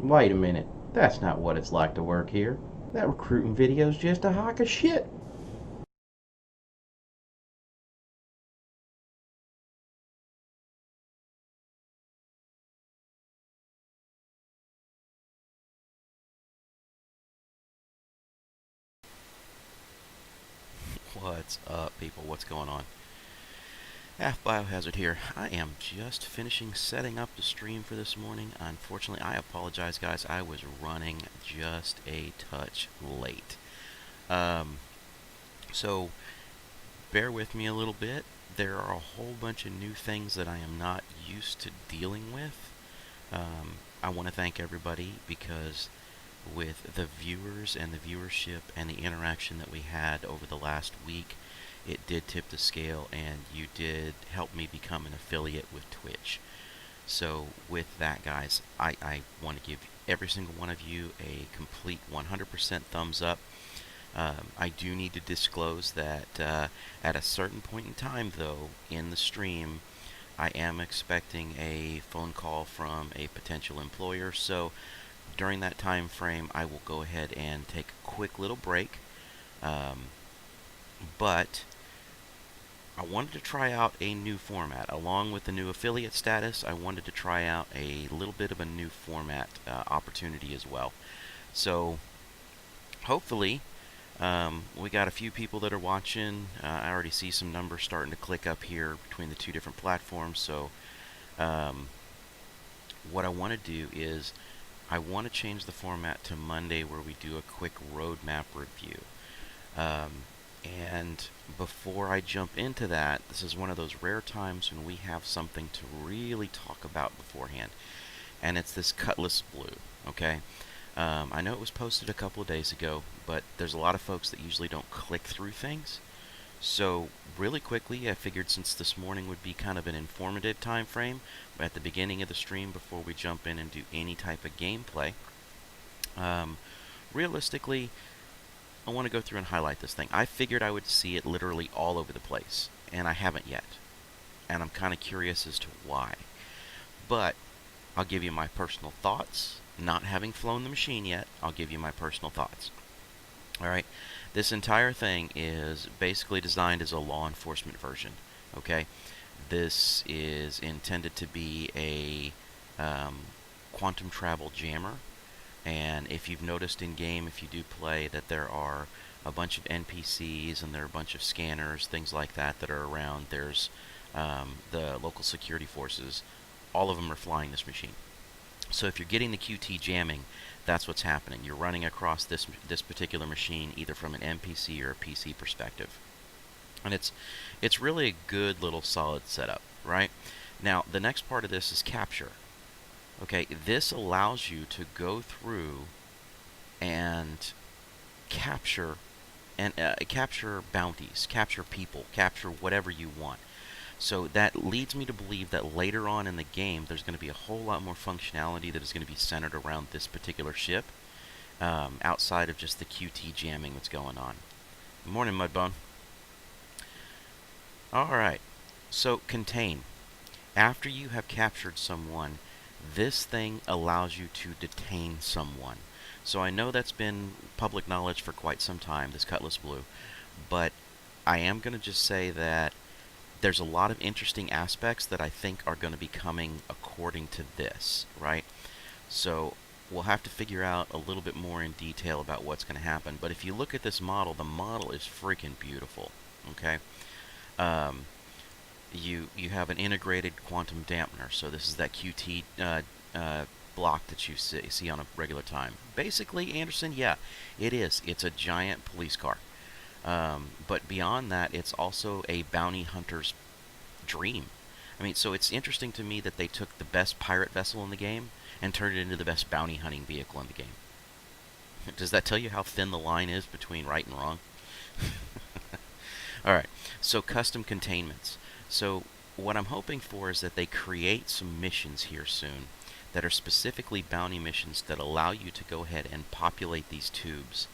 Wait a minute. That's not what it's like to work here. That recruiting video's just a hunk of shit. What's up, people? What's going on? Half Biohazard here. I am just finishing setting up the stream for this morning. Unfortunately, I apologize, guys. I was running just a touch late. Um, so bear with me a little bit. There are a whole bunch of new things that I am not used to dealing with. I want to thank everybody because with the viewers and the viewership and the interaction that we had over the last week, it did tip the scale and you did help me become an affiliate with Twitch. So with that, guys, I want to give every single one of you a complete 100% thumbs up. I do need to disclose that at a certain point in time, though, in the stream, I am expecting a phone call from a potential employer. So during that time frame, I will go ahead and take a quick little break. Um, but I wanted to try out a new format. Along with the new affiliate status, I wanted to try out a little bit of a new format opportunity as well. So hopefully, we got a few people that are watching. I already see some numbers starting to click up here between the two different platforms. So um, what I want to do is I want to change the format to Monday where we do a quick roadmap review. Um, and before I jump into that, this is one of those rare times when we have something to really talk about beforehand. And it's this Cutlass Blue, okay? I know it was posted a couple of days ago, but there's a lot of folks that usually don't click through things. So, really quickly, I figured since this morning would be kind of an informative time frame, at the beginning of the stream before we jump in and do any type of gameplay, um, realistically, I want to go through and highlight this thing. I figured I would see it literally all over the place, and I haven't yet. And I'm kind of curious as to why. But I'll give you my personal thoughts. Not having flown the machine yet, I'll give you my personal thoughts. All right. This entire thing is basically designed as a law enforcement version. Okay. This is intended to be a quantum travel jammer. And if you've noticed in game, if you do play, that there are a bunch of NPCs and there are a bunch of scanners, things like that, that are around. There's the local security forces. All of them are flying this machine. So if you're getting the QT jamming, that's what's happening. You're running across this particular machine either from an NPC or a PC perspective. And it's really a good little solid setup, right? Now, the next part of this is capture. Okay, this allows you to go through and capture capture bounties, capture people, capture whatever you want. So that leads me to believe that later on in the game, there's going to be a whole lot more functionality that is going to be centered around this particular ship, outside of just the QT jamming that's going on. Good morning, Mudbone. All right. So contain. After you have captured someone, this thing allows you to detain someone. So I know that's been public knowledge for quite some time, this Cutlass Blue, but I am going to just say that there's a lot of interesting aspects that I think are going to be coming according to this, right? So we'll have to figure out a little bit more in detail about what's going to happen. But if you look at this model, the model is freaking beautiful, okay? Um, you have an integrated quantum dampener, so this is that QT block that you see on a regular time. Basically, Anderson, yeah, it is. It's a giant police car. But beyond that, it's also a bounty hunter's dream. I mean, so it's interesting to me that they took the best pirate vessel in the game and turned it into the best bounty hunting vehicle in the game. Does that tell you how thin the line is between right and wrong? All right, so custom containments. So what I'm hoping for is that they create some missions here soon that are specifically bounty missions that allow you to go ahead and populate these tubes.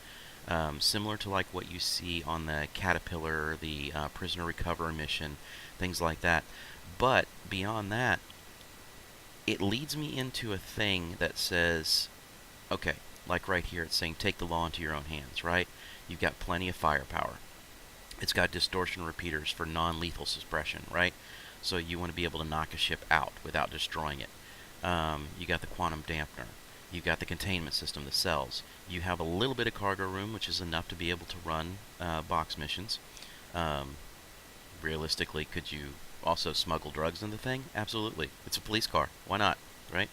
Similar to like what you see on the Caterpillar, the prisoner recovery mission, things like that. But beyond that, it leads me into a thing that says Okay, like right here, it's saying take the law into your own hands, right? You've got plenty of firepower. It's got distortion repeaters for non-lethal suppression, right? So you want to be able to knock a ship out without destroying it. You got the quantum dampener. You got the containment system, the cells. You have a little bit of cargo room, which is enough to be able to run box missions. Um, Realistically, could you also smuggle drugs in the thing? Absolutely. It's a police car. Why not? Right?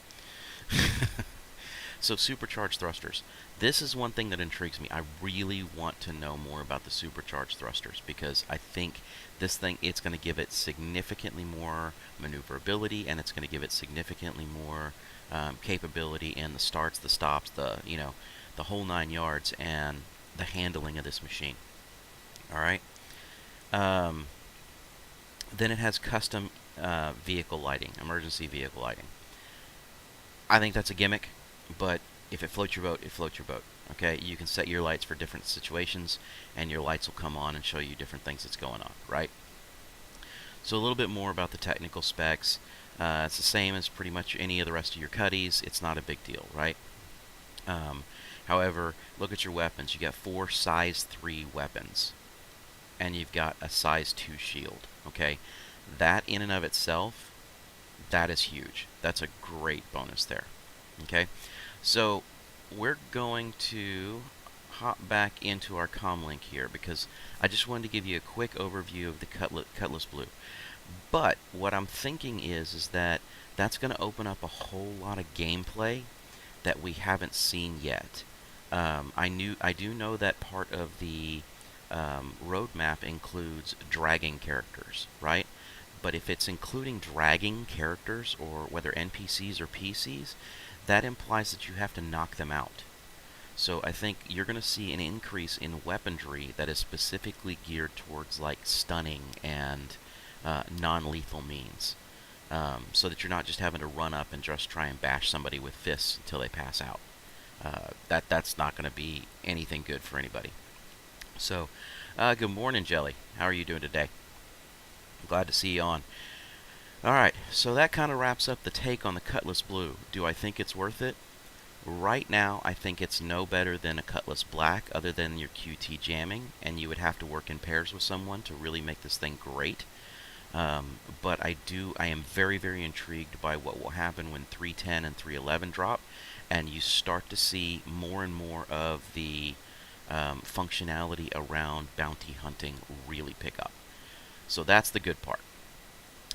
So supercharged thrusters. This is one thing that intrigues me. I really want to know more about the supercharged thrusters because I think this thing, it's going to give it significantly more maneuverability, and it's going to give it significantly more capability in the starts, the stops, the whole 9 yards, and the handling of this machine. All right. Um, then it has custom vehicle lighting, emergency vehicle lighting. I think that's a gimmick, but if it floats your boat, it floats your boat. Okay, you can set your lights for different situations, and your lights will come on and show you different things that's going on, right? So a little bit more about the technical specs. It's the same as pretty much any of the rest of your cuddies. It's not a big deal, right? Um, However, look at your weapons. You got 4 size 3 weapons, and you've got a size 2 shield. Okay, that in and of itself, that is huge. That's a great bonus there. Okay, so we're going to hop back into our comlink here because I just wanted to give you a quick overview of the Cutlass Blue. But what I'm thinking is that that's going to open up a whole lot of gameplay that we haven't seen yet. I do know that part of the roadmap includes dragging characters, right? But if it's including dragging characters, or whether NPCs or PCs, that implies that you have to knock them out. So I think you're going to see an increase in weaponry that is specifically geared towards like stunning and non-lethal means, so that you're not just having to run up and just try and bash somebody with fists until they pass out. That's not going to be anything good for anybody. So, good morning, Jelly. How are you doing today? Glad to see you on. Alright, so that kind of wraps up the take on the Cutlass Blue. Do I think it's worth it? Right now, I think it's no better than a Cutlass Black, other than your QT jamming, and you would have to work in pairs with someone to really make this thing great. But I am very, very intrigued by what will happen when 310 and 311 drop, and you start to see more and more of the functionality around bounty hunting really pick up. So that's the good part.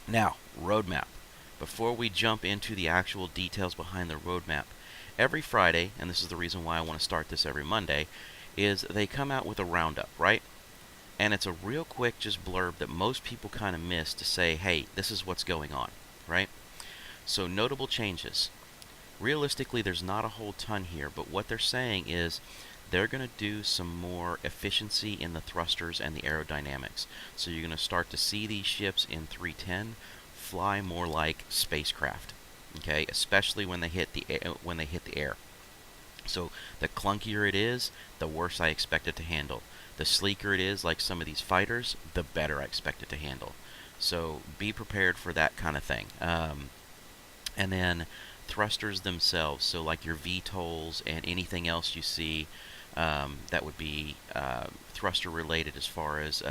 Now, roadmap. Before we jump into the actual details behind the roadmap, every Friday, and this is the reason why I want to start this every Monday, is they come out with a roundup, right? And it's a real quick just blurb that most people kind of miss to say, hey, this is what's going on, right? So notable changes. Realistically, there's not a whole ton here, but what they're saying is they're going to do some more efficiency in the thrusters and the aerodynamics. So you're going to start to see these ships in 310 fly more like spacecraft, okay? Especially when they hit the air. So the clunkier it is, the worse I expect it to handle. The sleeker it is, like some of these fighters, the better I expect it to handle. So be prepared for that kind of thing. And then thrusters themselves, so like your VTOLs and anything else you see that would be thruster related, as far as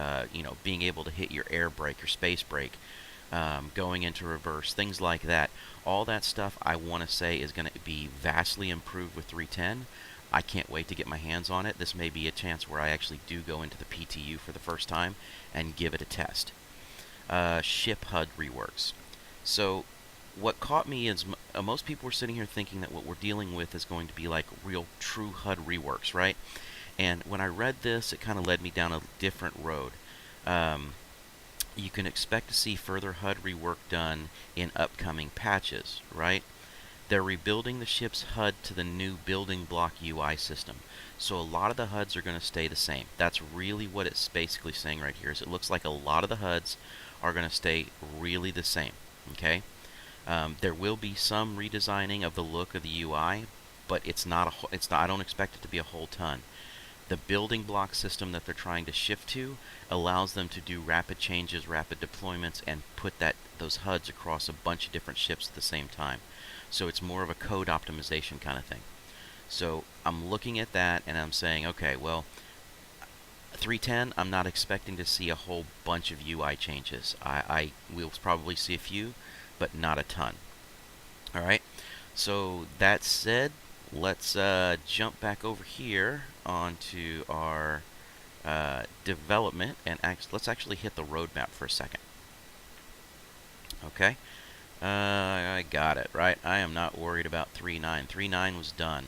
being able to hit your air brake, your space brake, going into reverse, things like that. All that stuff, I want to say, is going to be vastly improved with 310. I can't wait to get my hands on it. This may be a chance where I actually do go into the PTU for the first time and give it a test. Ship HUD reworks. So what caught me is most people were sitting here thinking that what we're dealing with is going to be like real true HUD reworks, right? And when I read this, it kind of led me down a different road. You can expect to see further HUD rework done in upcoming patches, right? They're rebuilding the ship's HUD to the new building block UI system. So a lot of the HUDs are going to stay the same. That's really what it's basically saying right here. Is it looks like a lot of the HUDs are going to stay really the same. Okay? There will be some redesigning of the look of the UI, but it's not. I don't expect it to be a whole ton. The building block system that they're trying to shift to allows them to do rapid changes, rapid deployments, and put those HUDs across a bunch of different ships at the same time. So it's more of a code optimization kind of thing. So I'm looking at that and I'm saying, okay, well, 310, I'm not expecting to see a whole bunch of UI changes. I will probably see a few, but not a ton. All right. So that said, let's jump back over here onto our development and let's actually hit the roadmap for a second. Okay. I got it, right? I am not worried about 3.9. 3.9 was done.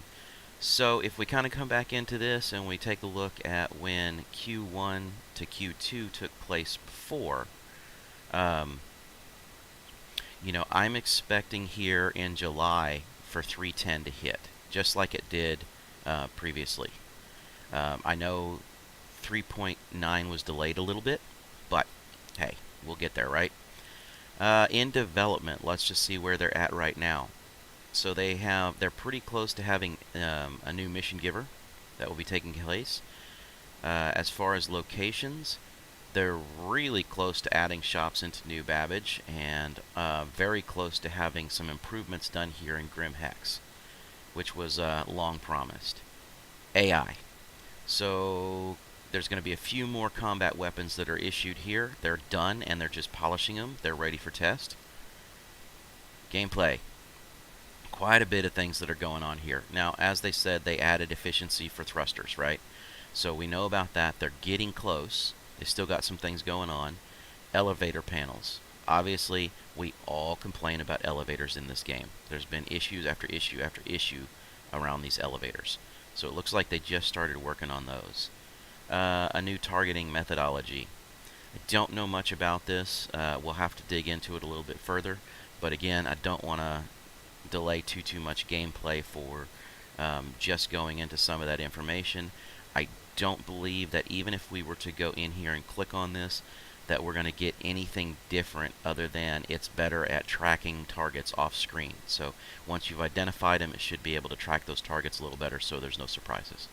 So if we kind of come back into this and we take a look at when Q1 to Q2 took place before, um, I'm expecting here in July for 310 to hit, just like it did previously. I know 3.9 was delayed a little bit, but hey, we'll get there, right? In development, let's just see where they're at right now. So they're pretty close to having a new mission giver that will be taking place. As far as locations, they're really close to adding shops into New Babbage, and very close to having some improvements done here in Grim Hex, which was long promised. AI. So there's going to be a few more combat weapons that are issued here. They're done and they're just polishing them. They're ready for test. Gameplay. Quite a bit of things that are going on here. Now, as they said, they added efficiency for thrusters, right? So we know about that. They're getting close. They still got some things going on. Elevator panels. Obviously, we all complain about elevators in this game. There's been issues after issue after issue around these elevators. So it looks like they just started working on those. A new targeting methodology. I don't know much about this. We'll have to dig into it a little bit further. But again, I don't want to delay too much gameplay for just going into some of that information. I don't believe that even if we were to go in here and click on this, that we're going to get anything different other than it's better at tracking targets off screen. So once you've identified them, it should be able to track those targets a little better so there's no surprises.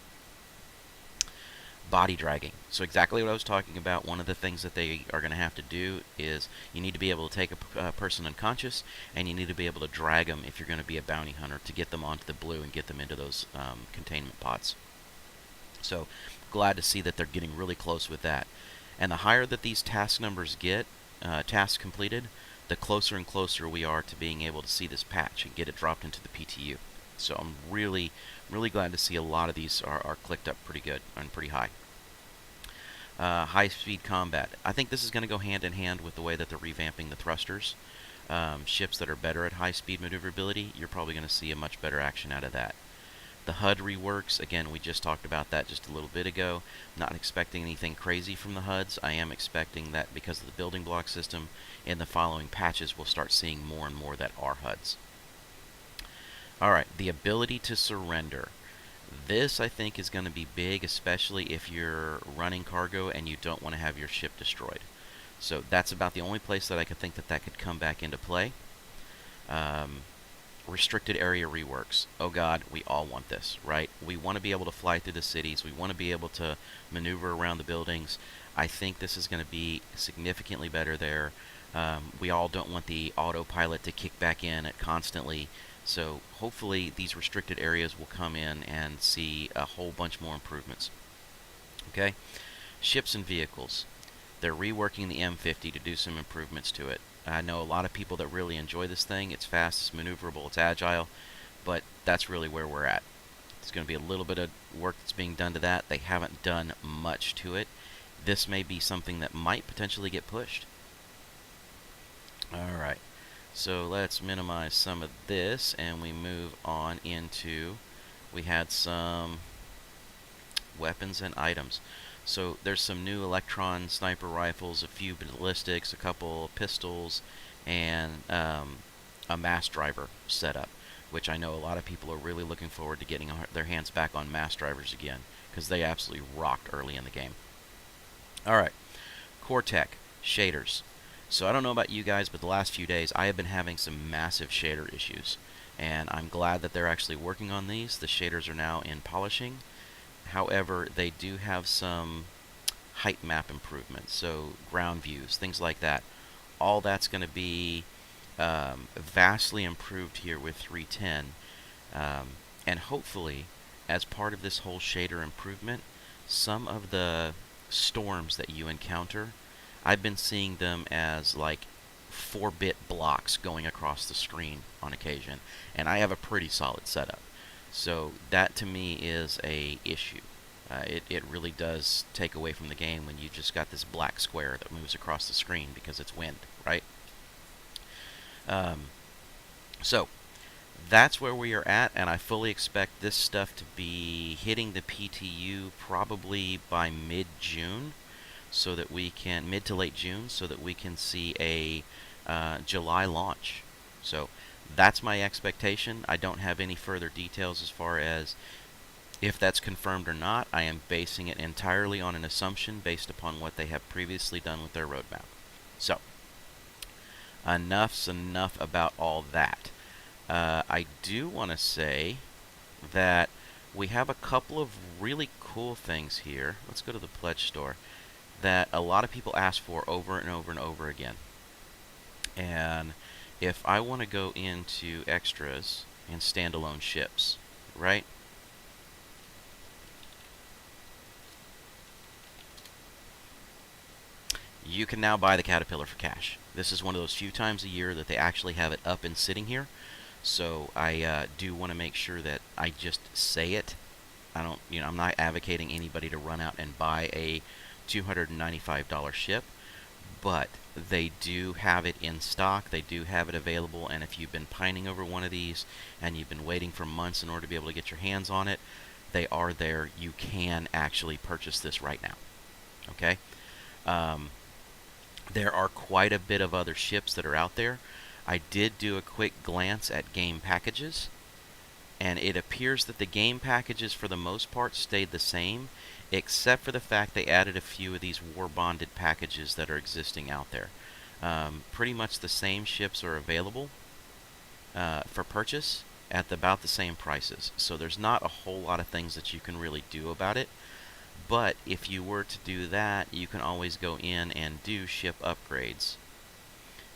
Body dragging. So exactly what I was talking about. One of the things that they are going to have to do is you need to be able to take a person unconscious, and you need to be able to drag them if you're going to be a bounty hunter to get them onto the blue and get them into those containment pods. So glad to see that they're getting really close with that. And the higher that these task numbers get, tasks completed, the closer and closer we are to being able to see this patch and get it dropped into the PTU. So I'm really glad to see a lot of these are clicked up pretty good and pretty high. High-speed combat. I think this is going to go hand in hand with the way that they're revamping the thrusters. Ships that are better at high-speed maneuverability, you're probably going to see a much better action out of that. The HUD reworks, again, we just talked about that just a little bit ago. Not expecting anything crazy from the HUDs. I am expecting that because of the building block system, in the following patches we'll start seeing more and more that are HUDs. Alright, the ability to surrender. This, I think, is going to be big, especially if you're running cargo and you don't want to have your ship destroyed. So that's about the only place that I could think that could come back into play. Restricted area reworks. Oh god, we all want this, right? We want to be able to fly through the cities. We want to be able to maneuver around the buildings. I think this is going to be significantly better there. We all don't want the autopilot to kick back in constantly. So hopefully these restricted areas will come in and see a whole bunch more improvements. Okay? Ships and vehicles. They're reworking the M50 to do some improvements to it. I know a lot of people that really enjoy this thing. It's fast, it's maneuverable, it's agile, but that's really where we're at. There's going to be a little bit of work that's being done to that. They haven't done much to it. This may be something that might potentially get pushed. Alright, so let's minimize some of this and we move on into, we had some weapons and items. So there's some new Electron sniper rifles, a few ballistics, a couple pistols, and a mass driver setup, which I know a lot of people are really looking forward to getting their hands back on mass drivers again, because they absolutely rocked early in the game. Alright, Core Tech, shaders. So I don't know about you guys, but the last few days I have been having some massive shader issues, and I'm glad that they're actually working on these. The shaders are now in polishing. However, they do have some height map improvements, so ground views, things like that. All that's going to be vastly improved here with 310, and hopefully as part of this whole shader improvement, some of the storms that you encounter, I've been seeing them as like 4-bit blocks going across the screen on occasion, and I have a pretty solid setup. So that to me is a issue. It really does take away from the game when you just got this black square that moves across the screen because it's wind, right? Um, so that's where we are at, and I fully expect this stuff to be hitting the PTU probably by mid-June, so that we can mid to late June, so that we can see a July launch. So that's my expectation. I don't have any further details as far as if that's confirmed or not. I am basing it entirely on an assumption based upon what they have previously done with their roadmap. So enough's enough about all that. I do want to say that we have a couple of really cool things here. Let's go to the pledge store that a lot of people ask for over and over and over again. And if I want to go into extras and standalone ships, right? You can now buy the Caterpillar for cash. This is one of those few times a year that they actually have it up and sitting here. So I do want to make sure that I just say it. I'm not advocating anybody to run out and buy a $295 ship, but they do have it in stock. They do have it available, and if you've been pining over one of these and you've been waiting for months in order to be able to get your hands on it, they are there. You can actually purchase this right now. Okay? There are quite a bit of other ships that are out there. I did do a quick glance at game packages, and it appears that the game packages for the most part stayed the same, except for the fact they added a few of these war bonded packages that are existing out there. Pretty much the same ships are available for purchase at about the same prices. So there's not a whole lot of things that you can really do about it. But if you were to do that, you can always go in and do ship upgrades.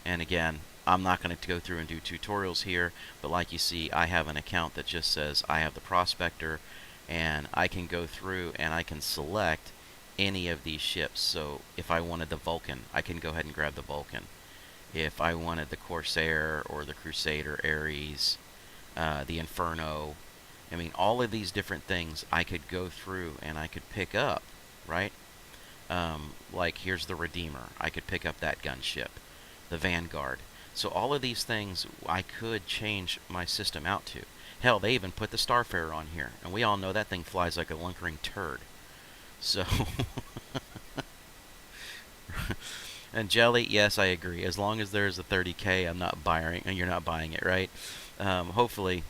And again, I'm not going to go through and do tutorials here, but like you see, I have an account that just says I have the Prospector, and I can go through and I can select any of these ships. So if I wanted the Vulcan, I can go ahead and grab the Vulcan. If I wanted the Corsair or the Crusader, Ares, the Inferno, I mean, all of these different things I could go through and I could pick up, right? Like here's the Redeemer. I could pick up that gunship, the Vanguard. So all of these things I could change my system out to. Hell, they even put the Starfarer on here, and we all know that thing flies like a lunkering turd. So, and Jelly, yes, I agree. As long as there's a 30K, I'm not buying, and you're not buying it, right? Hopefully,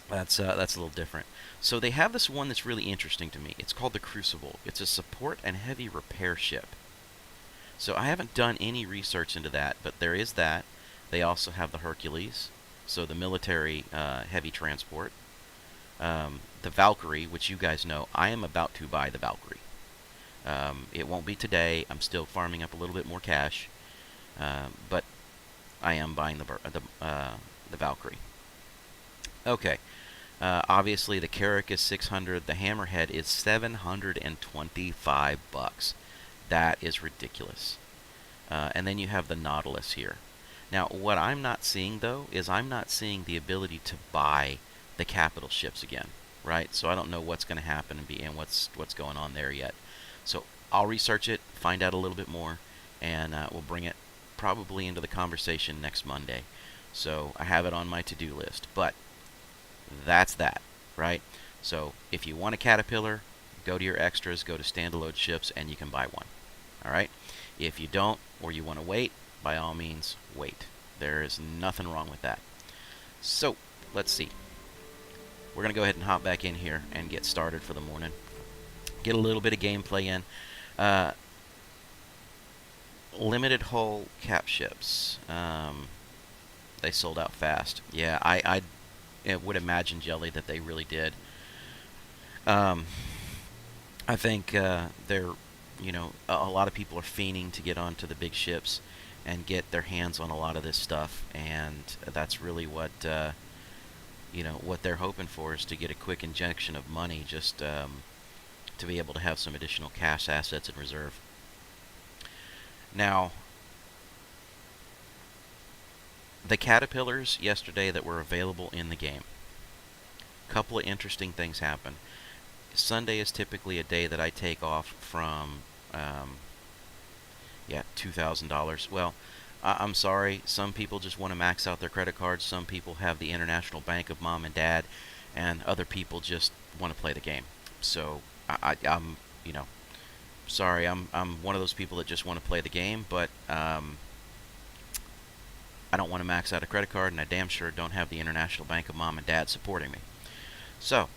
that's a little different. So they have this one that's really interesting to me. It's called the Crucible. It's a support and heavy repair ship. So I haven't done any research into that, but there is that. They also have the Hercules, so the military heavy transport. The Valkyrie, which you guys know, I am about to buy the Valkyrie. It won't be today. I'm still farming up a little bit more cash, but I am buying the Valkyrie. Okay. Obviously, the Carrack is 600. The Hammerhead is 725 bucks. That is ridiculous. And then you have the Nautilus here. Now, what I'm not seeing, though, is I'm not seeing the ability to buy the capital ships again, right? So I don't know what's going to happen and what's going on there yet. So I'll research it, find out a little bit more, and we'll bring it probably into the conversation next Monday. So I have it on my to-do list. But that's that, right? So if you want a Caterpillar, go to your extras, go to standalone ships, and you can buy one. All right? If you don't, or you want to wait, by all means, wait. There is nothing wrong with that. So, let's see. We're going to go ahead and hop back in here and get started for the morning. Get a little bit of gameplay in. Limited hull cap ships. They sold out fast. Yeah, I would imagine, Jelly, that they really did. I think they're, a lot of people are fiending to get onto the big ships and get their hands on a lot of this stuff, and that's really what, what they're hoping for is to get a quick injection of money just to be able to have some additional cash assets in reserve. Now, the caterpillars yesterday that were available in the game, couple of interesting things happened. Sunday is typically a day that I take off from, $2,000. Well, I'm sorry, some people just want to max out their credit cards. Some people have the international bank of mom and dad, and other people just want to play the game. So I'm, sorry, I'm one of those people that just want to play the game, but I don't want to max out a credit card, and I damn sure don't have the international bank of mom and dad supporting me. So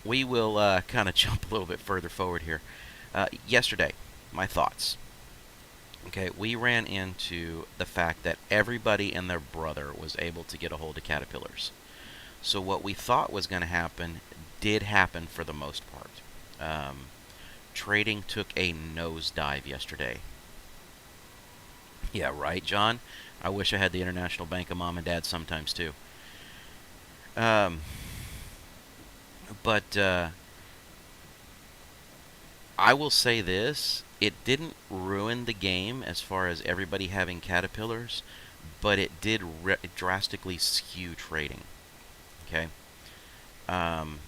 we will kind of jump a little bit further forward here. Yesterday, my thoughts. Okay, we ran into the fact that everybody and their brother was able to get a hold of caterpillars. So what we thought was going to happen did happen for the most part. Trading took a nosedive yesterday. Yeah, right, John. I wish I had the international bank of mom and dad sometimes too. Um, but I will say this: it didn't ruin the game as far as everybody having caterpillars, but it did drastically skew trading. Okay. Um,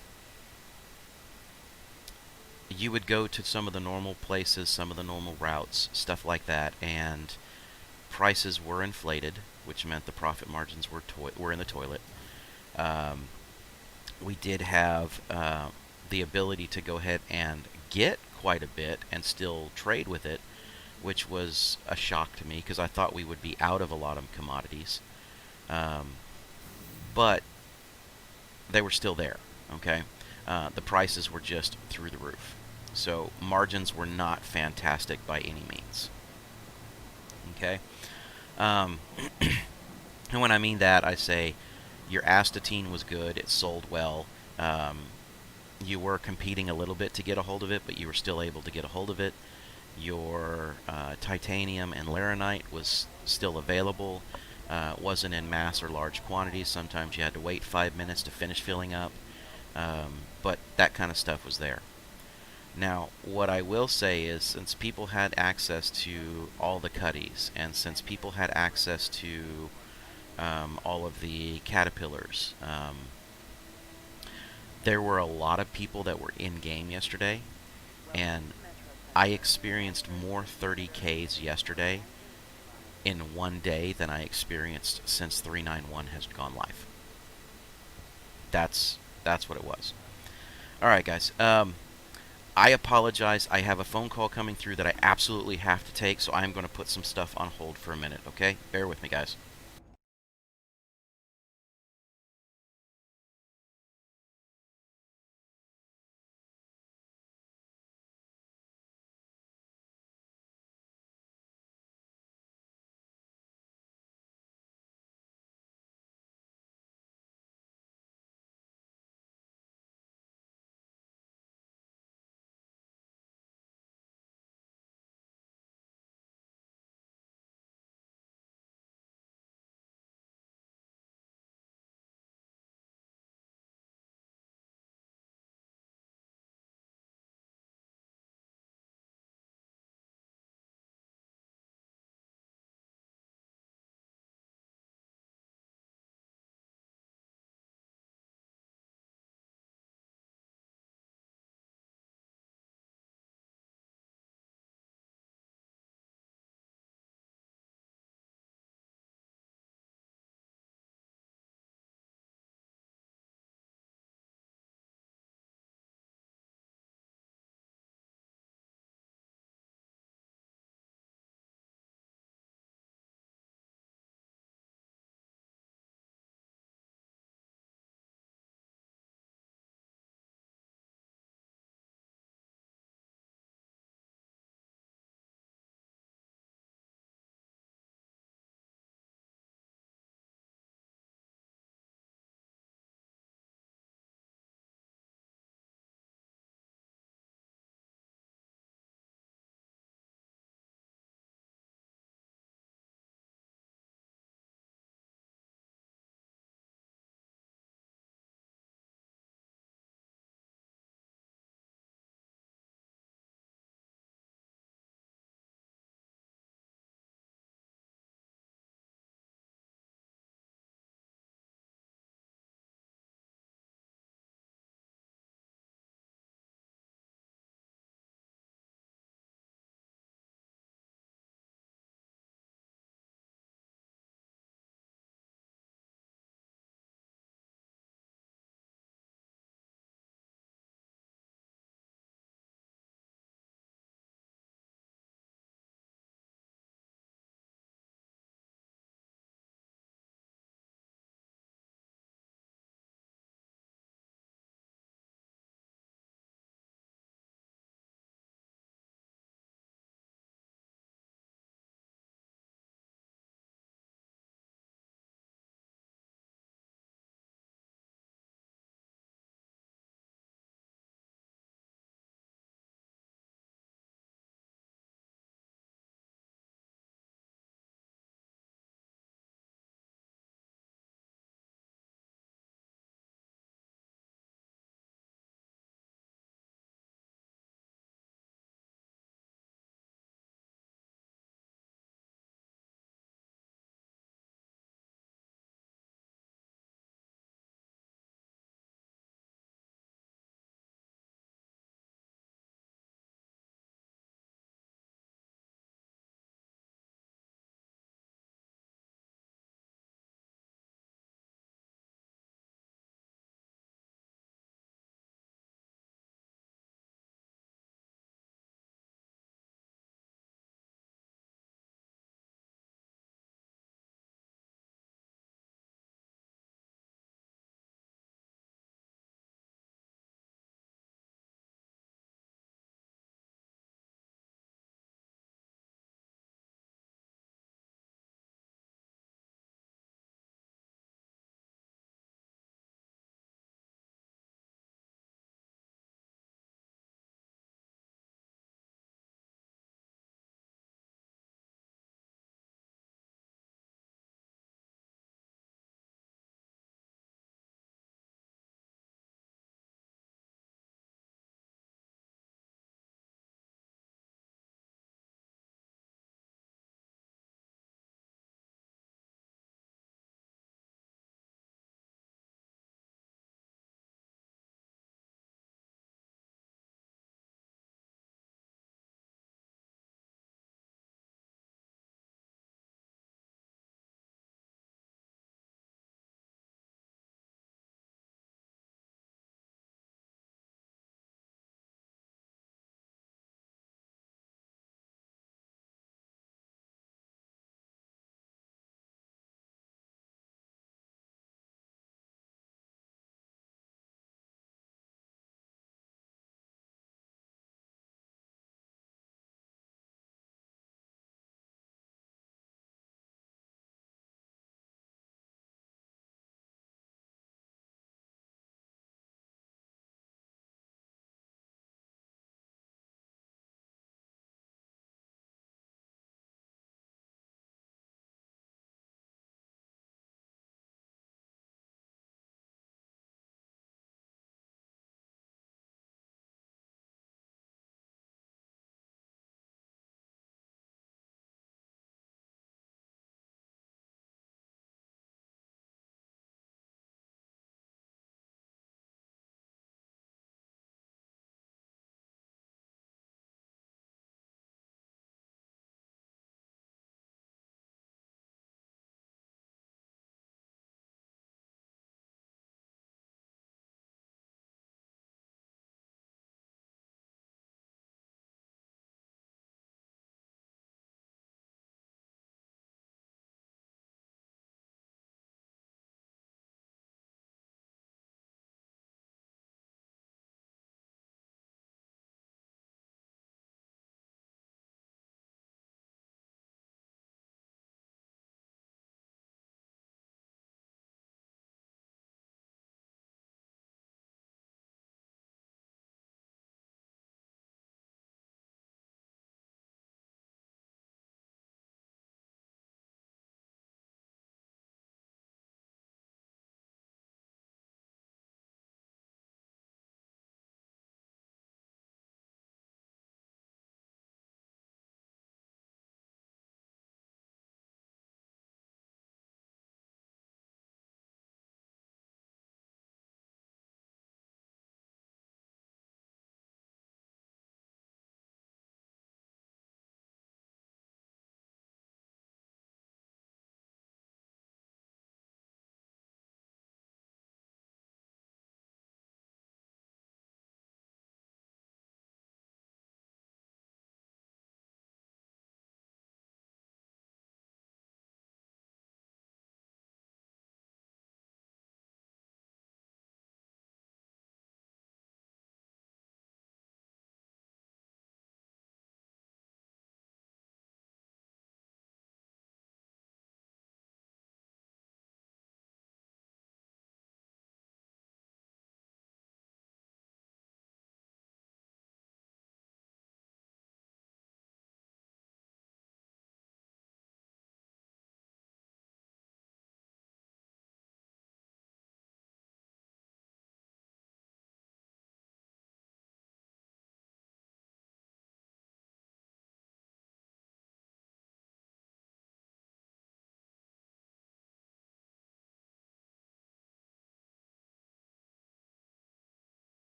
you would go to some of the normal places, some of the normal routes, stuff like that, and prices were inflated, which meant the profit margins were in the toilet. Um, we did have the ability to go ahead and get quite a bit and still trade with it, which was a shock to me because I thought we would be out of a lot of commodities. Um, but they were still there. Okay, the prices were just through the roof, so margins were not fantastic by any means. Okay, um, and when I mean that, I say your astatine was good; it sold well. Um, you were competing a little bit to get a hold of it, but you were still able to get a hold of it. Your titanium and laranite was still available. Wasn't in mass or large quantities. Sometimes you had to wait 5 minutes to finish filling up. But that kind of stuff was there. Now, what I will say is, since people had access to all the cutties, and since people had access to all of the caterpillars, there were a lot of people that were in game yesterday, and I experienced more 30Ks yesterday in one day than I experienced since 391 has gone live. That's what it was. All right, guys. I apologize. I have a phone call coming through that I absolutely have to take, so I'm going to put some stuff on hold for a minute, okay? Bear with me, guys.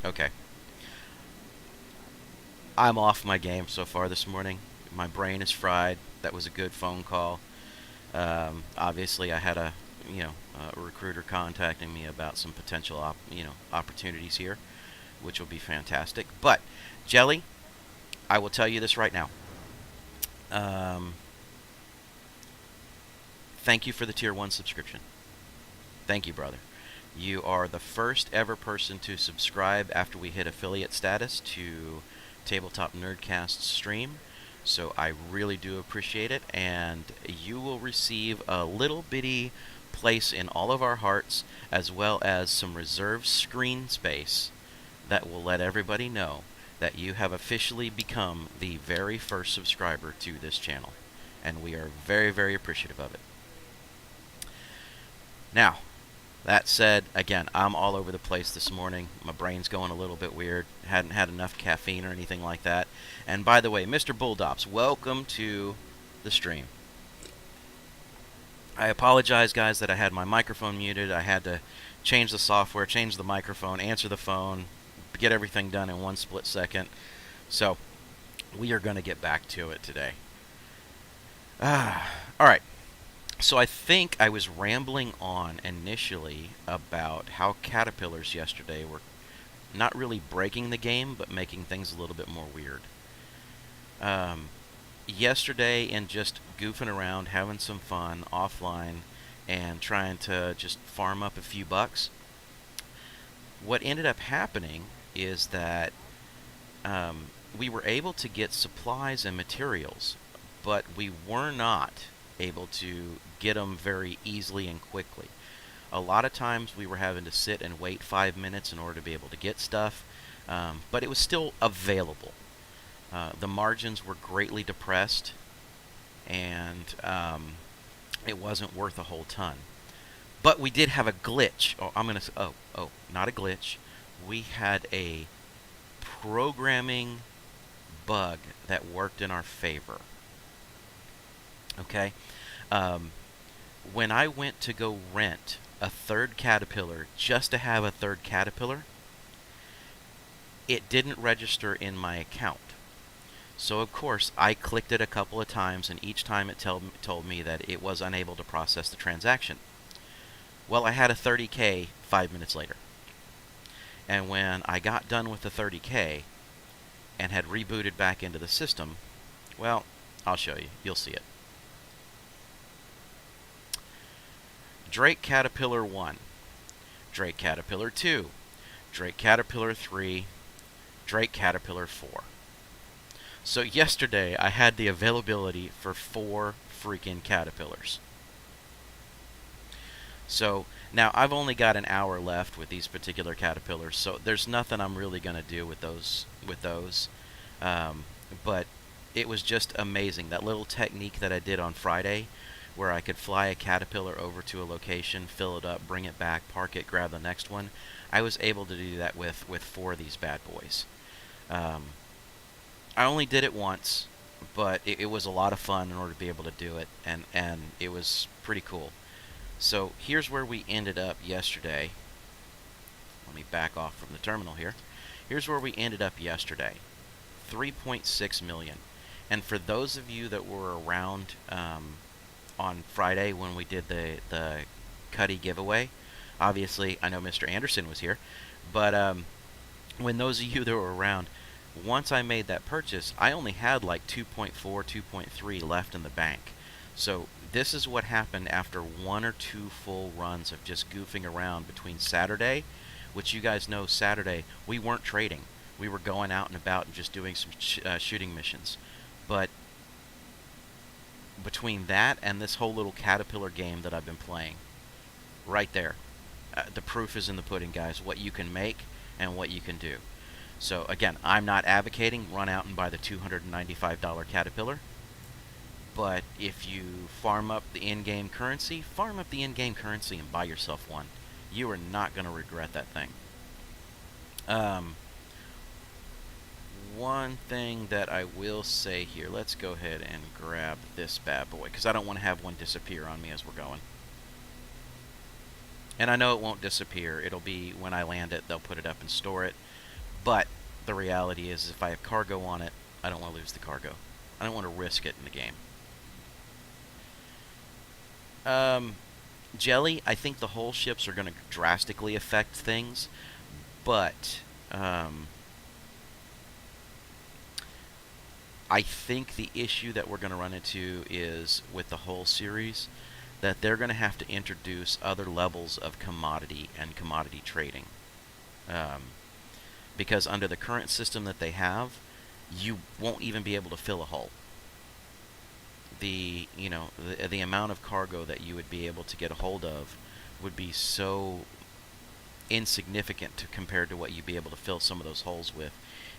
Okay. I'm off my game so far this morning. My brain is fried. That was a good phone call. Obviously, I had a recruiter contacting me about some potential opportunities here, which will be fantastic. But Jelly, I will tell you this right now. Um, Thank you for the Tier 1 subscription. Thank you, brother. You are the first ever person to subscribe after we hit affiliate status to Tabletop Nerdcast's stream. So I really do appreciate it, and you will receive a little bitty place in all of our hearts, as well as some reserved screen space that will let everybody know that you have officially become the very first subscriber to this channel. And we are very, very appreciative of it. Now, that said, again, I'm all over the place this morning. My brain's going a little bit weird. Hadn't had enough caffeine or anything like that. And by the way, Mr. Bulldops, welcome to the stream. I apologize, guys, that I had my microphone muted. I had to change the software, change the microphone, answer the phone, get everything done in one split second. So, we are going to get back to it today. All right. So I think I was rambling on initially about how caterpillars yesterday were not really breaking the game, but making things a little bit more weird. Yesterday, in just goofing around, having some fun offline, and trying to just farm up a few bucks, what ended up happening is that we were able to get supplies and materials, but we were not able to get them very easily and quickly. A lot of times we were having to sit and wait 5 minutes in order to be able to get stuff, but it was still available. The margins were greatly depressed, and it wasn't worth a whole ton. But we did have a glitch. Not a glitch. We had a programming bug that worked in our favor. Okay? When I went to go rent a third caterpillar just to have a third caterpillar, it didn't register in my account. So of course I clicked it a couple of times, and each time it told me that it was unable to process the transaction. Well, I had a 30K 5 minutes later. And when I got done with the 30K and had rebooted back into the system, well, I'll show you. You'll see it. Drake Caterpillar 1, Drake Caterpillar 2, Drake Caterpillar 3, Drake Caterpillar 4. So yesterday I had the availability for 4 freaking caterpillars. So now I've only got an hour left with these particular caterpillars, so there's nothing I'm really going to do with those. But it was just amazing. That little technique that I did on Friday, where I could fly a caterpillar over to a location, fill it up, bring it back, park it, grab the next one. I was able to do that with 4 of these bad boys. I only did it once, but it was a lot of fun in order to be able to do it, and it was pretty cool. So here's where we ended up yesterday. Let me back off from the terminal here. Here's where we ended up yesterday. 3.6 million. And for those of you that were around on Friday when we did the Cuddy giveaway, obviously I know Mr. Anderson was here, but when those of you that were around, once I made that purchase, I only had like 2.4, 2.3 left in the bank. So this is what happened after 1 or 2 full runs of just goofing around between Saturday, which you guys know Saturday we weren't trading. We were going out and about and just doing some shooting missions. But between that and this whole little caterpillar game that I've been playing, right there, the proof is in the pudding, guys, what you can make and what you can do. So again, I'm not advocating run out and buy the $295 caterpillar, but if you farm up the in-game currency, and buy yourself one. You are not going to regret that thing. One thing that I will say here, let's go ahead and grab this bad boy, because I don't want to have one disappear on me as we're going. And I know it won't disappear. It'll be when I land it, they'll put it up and store it. But the reality is, if I have cargo on it, I don't want to lose the cargo. I don't want to risk it in the game. Jelly, I think the whole ships are going to drastically affect things, but I think the issue that we're going to run into is with the whole series that they're going to have to introduce other levels of commodity and commodity trading. Um, because under the current system that they have, you won't even be able to fill a hull. The amount of cargo that you would be able to get a hold of would be so insignificant compared to what you'd be able to fill some of those holes with.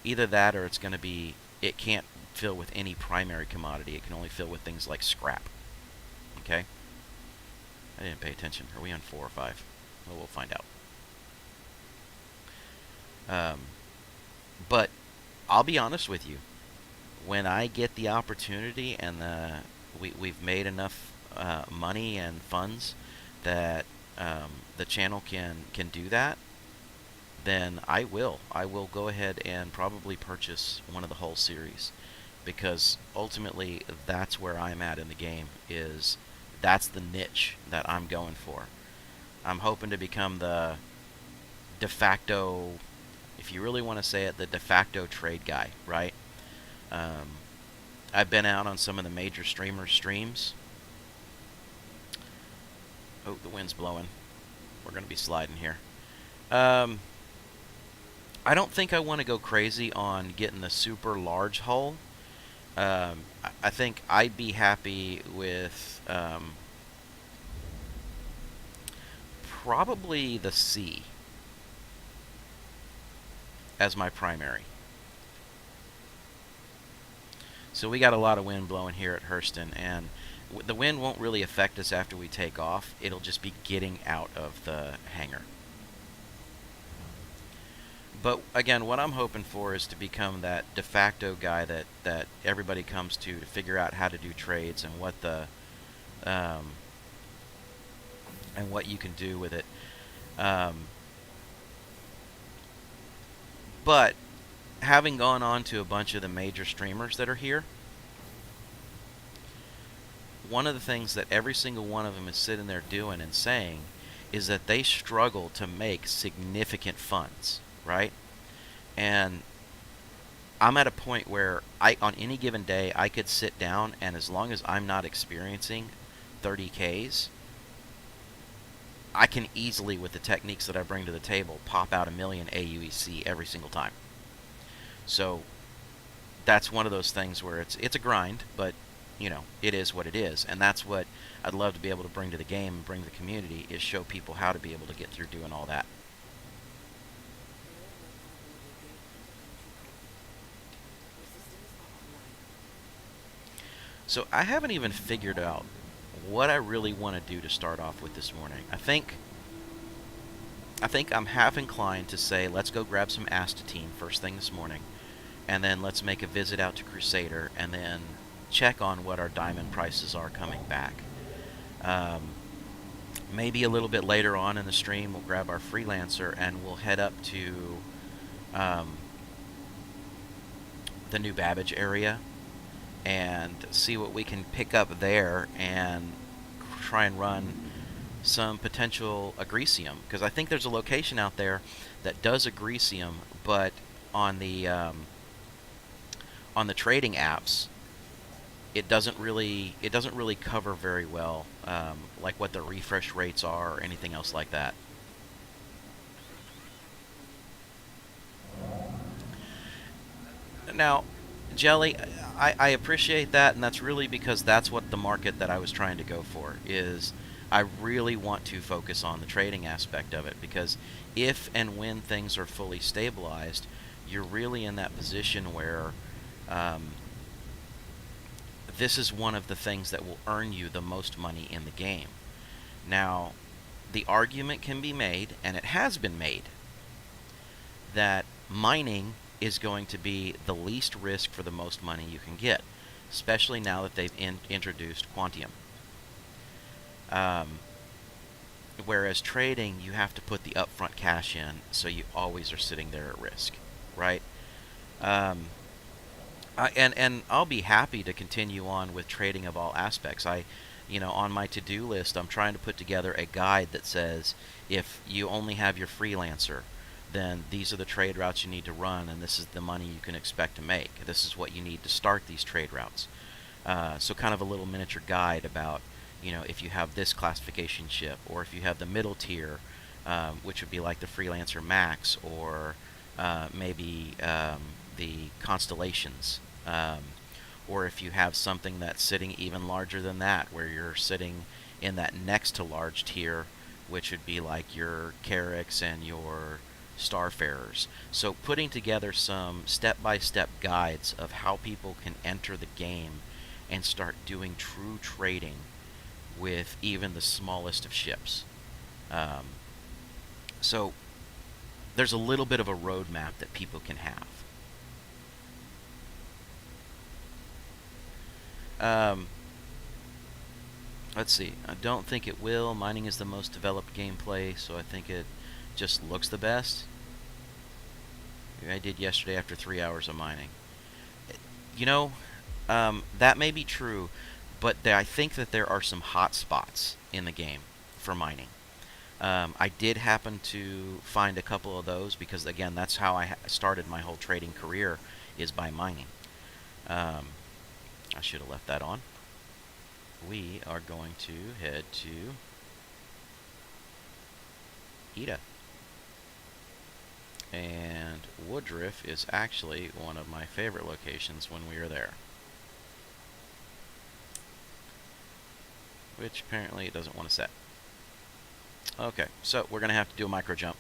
Either that, or it can't fill with any primary commodity. It can only fill with things like scrap. Okay? I didn't pay attention. Are we on 4 or 5? Well, we'll find out. But I'll be honest with you. When I get the opportunity and we've made enough money and funds that the channel can do that, then I will go ahead and probably purchase one of the whole series, because ultimately that's where I'm at in the game. That's the niche that I'm going for. I'm hoping to become the de facto, if you really want to say it, the de facto trade guy, right? I've been out on some of the major streamers' streams. Oh, the wind's blowing. We're going to be sliding here. I don't think I want to go crazy on getting the super large hull. I think I'd be happy with probably the C as my primary. So we got a lot of wind blowing here at Hurston, and the wind won't really affect us after we take off. It'll just be getting out of the hangar. But again, what I'm hoping for is to become that de facto guy that everybody comes to figure out how to do trades and what and what you can do with it. But having gone on to a bunch of the major streamers that are here, one of the things that every single one of them is sitting there doing and saying is that they struggle to make significant funds, right? And I'm at a point where on any given day, I could sit down, and as long as I'm not experiencing 30Ks, I can easily, with the techniques that I bring to the table, pop out 1 million AUEC every single time. So that's one of those things where it's a grind, but it is what it is, and that's what I'd love to be able to bring to the game and bring to the community, is show people how to be able to get through doing all that. So I haven't even figured out what I really want to do to start off with this morning. I think I'm half inclined to say let's go grab some astatine first thing this morning, and then let's make a visit out to Crusader, and then check on what our diamond prices are coming back. Maybe a little bit later on in the stream, we'll grab our freelancer and we'll head up to the New Babbage area and see what we can pick up there and try and run some potential agresium, because I think there's a location out there that does agresium, but on the trading apps, it doesn't really cover very well, like what the refresh rates are or anything else like that. Now, Jelly, I appreciate that, and that's really because that's what the market that I was trying to go for is. I really want to focus on the trading aspect of it, because if and when things are fully stabilized, you're really in that position where this is one of the things that will earn you the most money in the game. Now, the argument can be made, and it has been made, that mining is going to be the least risk for the most money you can get, especially now that they've introduced Quantium. Whereas trading, you have to put the upfront cash in, so you always are sitting there at risk, right? Um, and I'll be happy to continue on with trading of all aspects. On my to-do list, I'm trying to put together a guide that says if you only have your freelancer, then these are the trade routes you need to run, and this is the money you can expect to make. This is what you need to start these trade routes. So kind of a little miniature guide about, if you have this classification ship, or if you have the middle tier, which would be like the Freelancer Max, or maybe the Constellations, or if you have something that's sitting even larger than that, where you're sitting in that next to large tier, which would be like your Carracks and your Starfarers. So putting together some step-by-step guides of how people can enter the game and start doing true trading with even the smallest of ships. So there's a little bit of a roadmap that people can have. Let's see. I don't think it will. Mining is the most developed gameplay, so I think it just looks the best. I did yesterday after 3 hours of mining. That may be true, but I think that there are some hot spots in the game for mining. I did happen to find a couple of those because, again, that's how I started my whole trading career, is by mining. I should have left that on. We are going to head to Ida. And Woodruff is actually one of my favorite locations when we are there. Which apparently it doesn't want to set. Okay, so we're going to have to do a micro jump.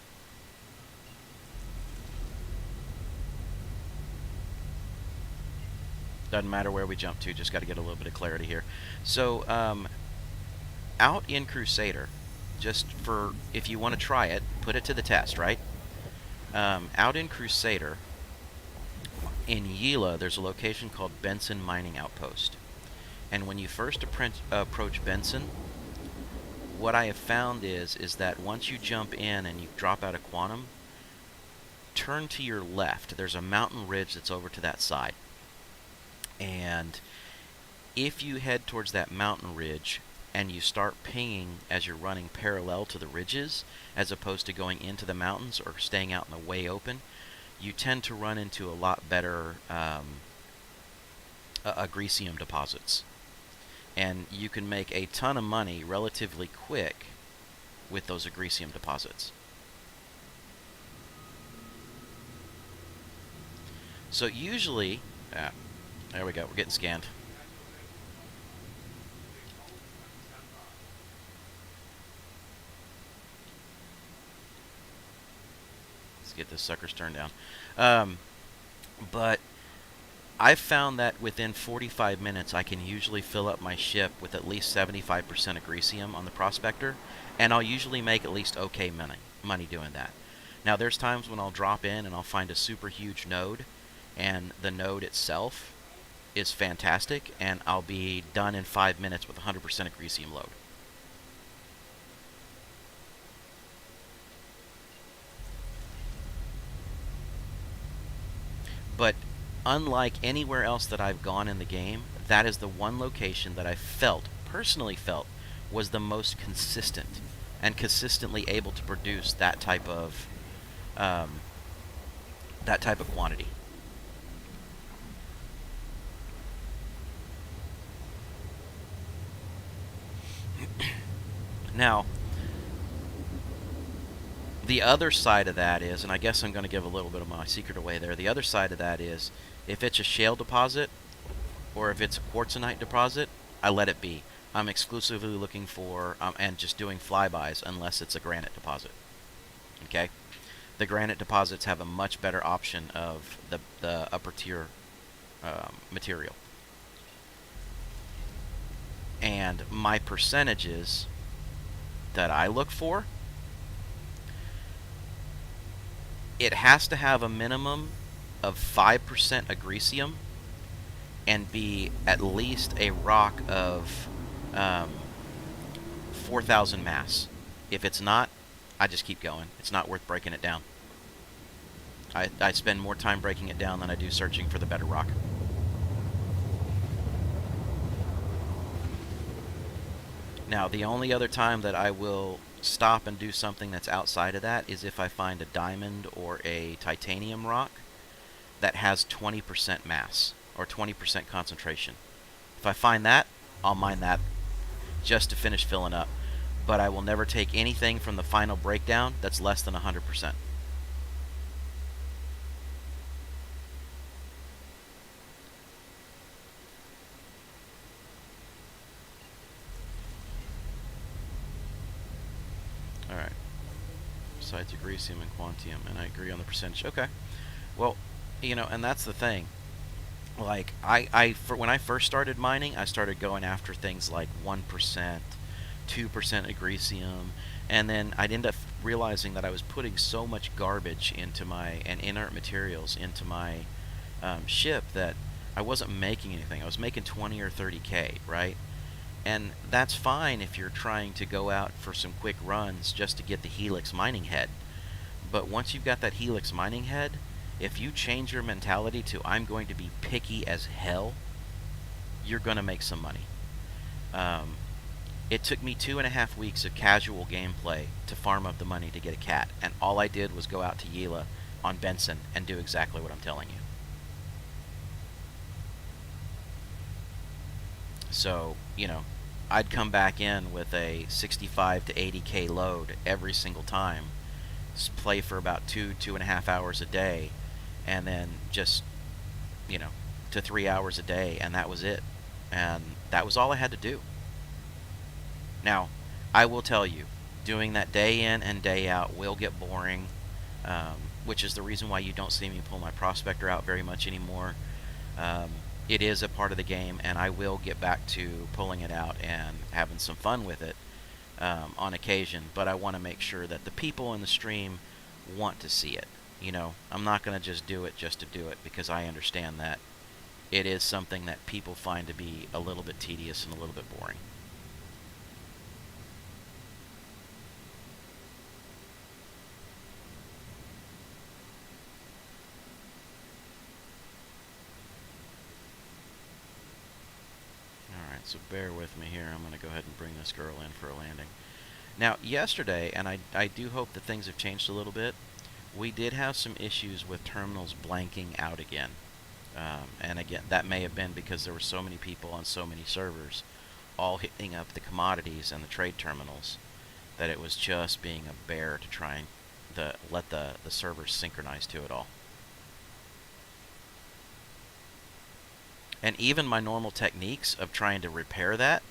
Doesn't matter where we jump to, just got to get a little bit of clarity here. So, out in Crusader, just for, if you want to try it, put it to the test, right? Out in Crusader, in Yila, there's a location called Benson Mining Outpost. And when you first approach Benson, what I have found is that once you jump in and you drop out of Quantum, turn to your left. There's a mountain ridge that's over to that side. And if you head towards that mountain ridge and you start pinging as you're running parallel to the ridges, as opposed to going into the mountains or staying out in the way open, you tend to run into a lot better agresium deposits. And you can make a ton of money relatively quick with those agresium deposits. So usually, there we go, we're getting scanned. Let's get this sucker's turned down. But I've found that within 45 minutes I can usually fill up my ship with at least 75% agresium on the Prospector, and I'll usually make at least okay money doing that. Now there's times when I'll drop in and I'll find a super huge node, and the node itself is fantastic, and I'll be done in 5 minutes with 100% agresium load. But unlike anywhere else that I've gone in the game, that is the one location that I personally felt, was the most consistent and consistently able to produce that type of quantity. Now, the other side of that is, and I guess I'm going to give a little bit of my secret away there, the other side of that is, if it's a shale deposit, or if it's a quartzonite deposit, I let it be. I'm exclusively looking for, and just doing flybys, unless it's a granite deposit. Okay? The granite deposits have a much better option of the upper tier material. And my percentages that I look for, it has to have a minimum of 5% agresium and be at least a rock of 4,000 mass. If it's not, I just keep going. It's not worth breaking it down. I spend more time breaking it down than I do searching for the better rock. Now, the only other time that I will stop and do something that's outside of that is if I find a diamond or a titanium rock that has 20% mass or 20% concentration. If I find that, I'll mine that just to finish filling up. But I will never take anything from the final breakdown that's less than 100%. Alright. Besides agresium and quantium, and I agree on the percentage. Okay. Well, and that's the thing. Like, when I first started mining, I started going after things like 1%, 2% agresium, and then I'd end up realizing that I was putting so much garbage and inert materials into my ship that I wasn't making anything. I was making 20 or 30K, right? And that's fine if you're trying to go out for some quick runs just to get the Helix mining head. But once you've got that Helix mining head, if you change your mentality to I'm going to be picky as hell, you're going to make some money. It took me 2.5 weeks of casual gameplay to farm up the money to get a cat, and all I did was go out to Yela on Benson and do exactly what I'm telling you. So, I'd come back in with a 65 to 80K load every single time, play for about 2.5 hours a day, and then just, to 3 hours a day, and that was it. And that was all I had to do. Now, I will tell you, doing that day in and day out will get boring, which is the reason why you don't see me pull my prospector out very much anymore. It is a part of the game, and I will get back to pulling it out and having some fun with it on occasion, but I want to make sure that the people in the stream want to see it. I'm not going to just do it just to do it, because I understand that it is something that people find to be a little bit tedious and a little bit boring. Alright, so bear with me here. I'm going to go ahead and bring this girl in for a landing. Now, yesterday, and I do hope that things have changed a little bit, we did have some issues with terminals blanking out again. And again, that may have been because there were so many people on so many servers all hitting up the commodities and the trade terminals that it was just being a bear to try and let the servers synchronize to it all. And even my normal techniques of trying to repair that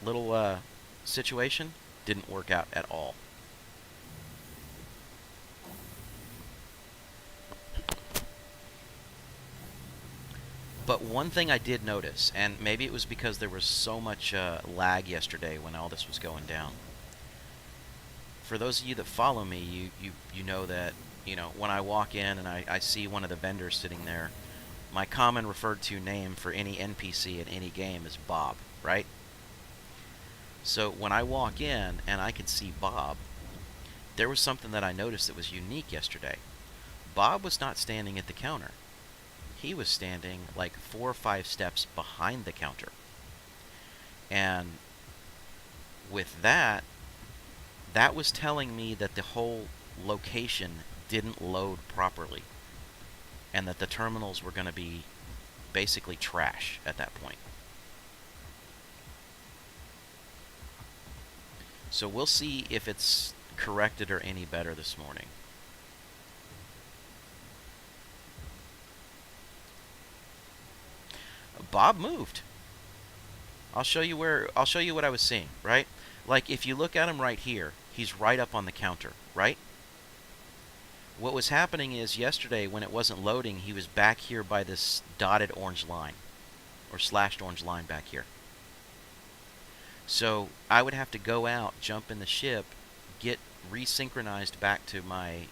little situation didn't work out at all. But one thing I did notice, and maybe it was because there was so much lag yesterday when all this was going down. For those of you that follow me, you know that, when I walk in and I see one of the vendors sitting there, my common referred to name for any NPC in any game is Bob, right? So when I walk in and I could see Bob, there was something that I noticed that was unique yesterday. Bob was not standing at the counter. He was standing like 4 or 5 steps behind the counter. And with that was telling me that the whole location didn't load properly, and that the terminals were going to be basically trash at that point. So we'll see if it's corrected or any better this morning. Bob moved. I'll show you what I was seeing, right? Like, if you look at him right here, he's right up on the counter, right? What was happening is yesterday when it wasn't loading, he was back here by this dotted orange line, or slashed orange line back here. So I would have to go out, jump in the ship, get resynchronized back to my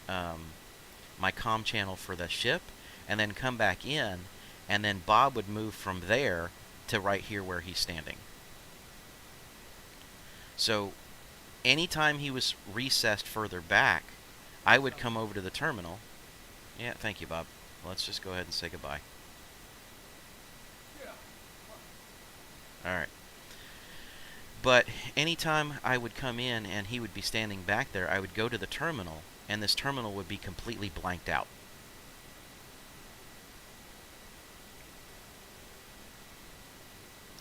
my comm channel for the ship, and then come back in, and then Bob would move from there to right here where he's standing. So anytime he was recessed further back, I would come over to the terminal, Yeah, thank you, Bob. Let's just go ahead and say goodbye. All right. But anytime I would come in and he would be standing back there, I would go to the terminal, and this terminal would be completely blanked out.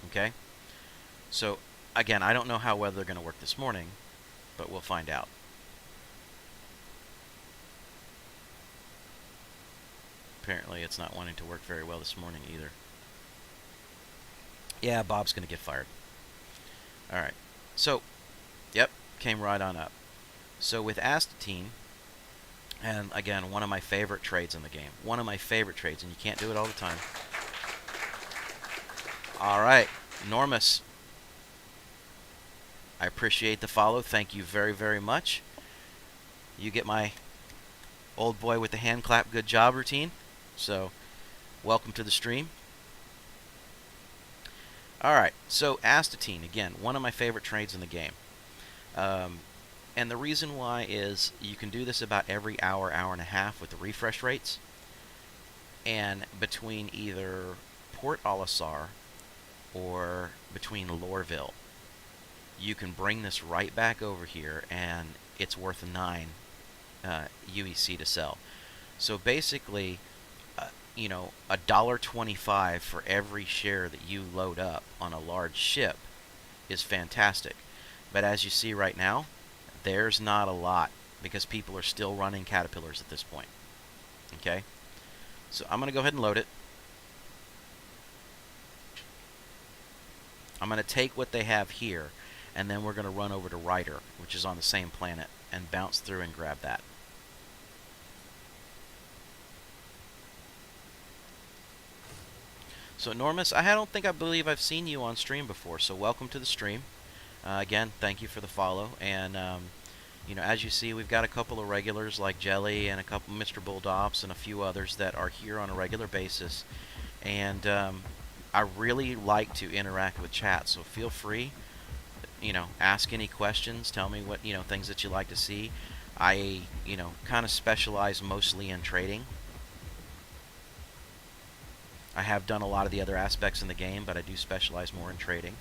Okay? So, again, I don't know how well they're going to work this morning, but we'll find out. Apparently, it's not wanting to work very well this morning either. Yeah, Bob's going to get fired. All right. So, yep, came right on up. So with Astatine, and again, one of my favorite trades in the game. One of my favorite trades, and you can't do it all the time. All right, Normus. I appreciate the follow. Thank you very, very much. You get my old boy with the hand clap good job routine. So, welcome to the stream. All right, so Astatine, again, one of my favorite trades in the game. And the reason why is you can do this about every hour, hour and a half with the refresh rates. And between either Port Olisar or between Lorville, you can bring this right back over here, and it's worth 9 UEC to sell. So basically, you know, $1.25 for every share that you load up on a large ship is fantastic. But as you see right now, there's not a lot because people are still running Caterpillars at this point. Okay? So I'm going to go ahead and load it. I'm going to take what they have here, and then we're going to run over to Ryder, which is on the same planet, and bounce through and grab that. So Normus, I believe I've seen you on stream before, so welcome to the stream. Again, thank you for the follow, and you know, as you see, we've got a couple of regulars like Jelly and a couple Mr. Bulldops and a few others that are here on a regular basis, and I really like to interact with chat, so feel free, you know, ask any questions, tell me what, you know, things that you like to see. I, you know, kind of specialize mostly in trading. I have done a lot of the other aspects in the game, but I do specialize more in trading.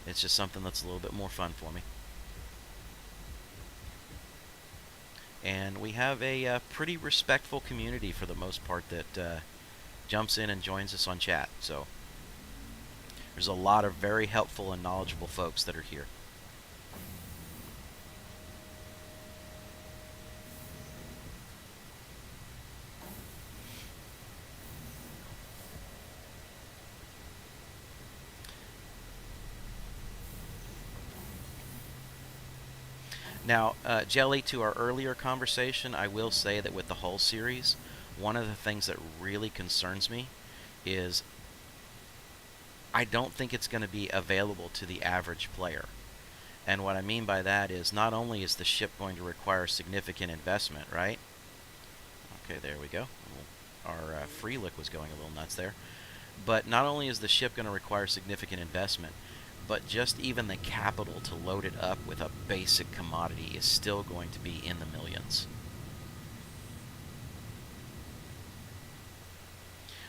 It's just something that's a little bit more fun for me. And we have a pretty respectful community for the most part that jumps in and joins us on chat. So there's a lot of very helpful and knowledgeable folks that are here. Now, Jelly, to our earlier conversation, I will say that with the Hull series, one of the things that really concerns me is I don't think it's going to be available to the average player. And what I mean by that is not only is the ship going to require significant investment, right? Okay, there we go. Our free lick was going a little nuts there. But not only is the ship going to require significant investment, but just even the capital to load it up with a basic commodity is still going to be in the millions.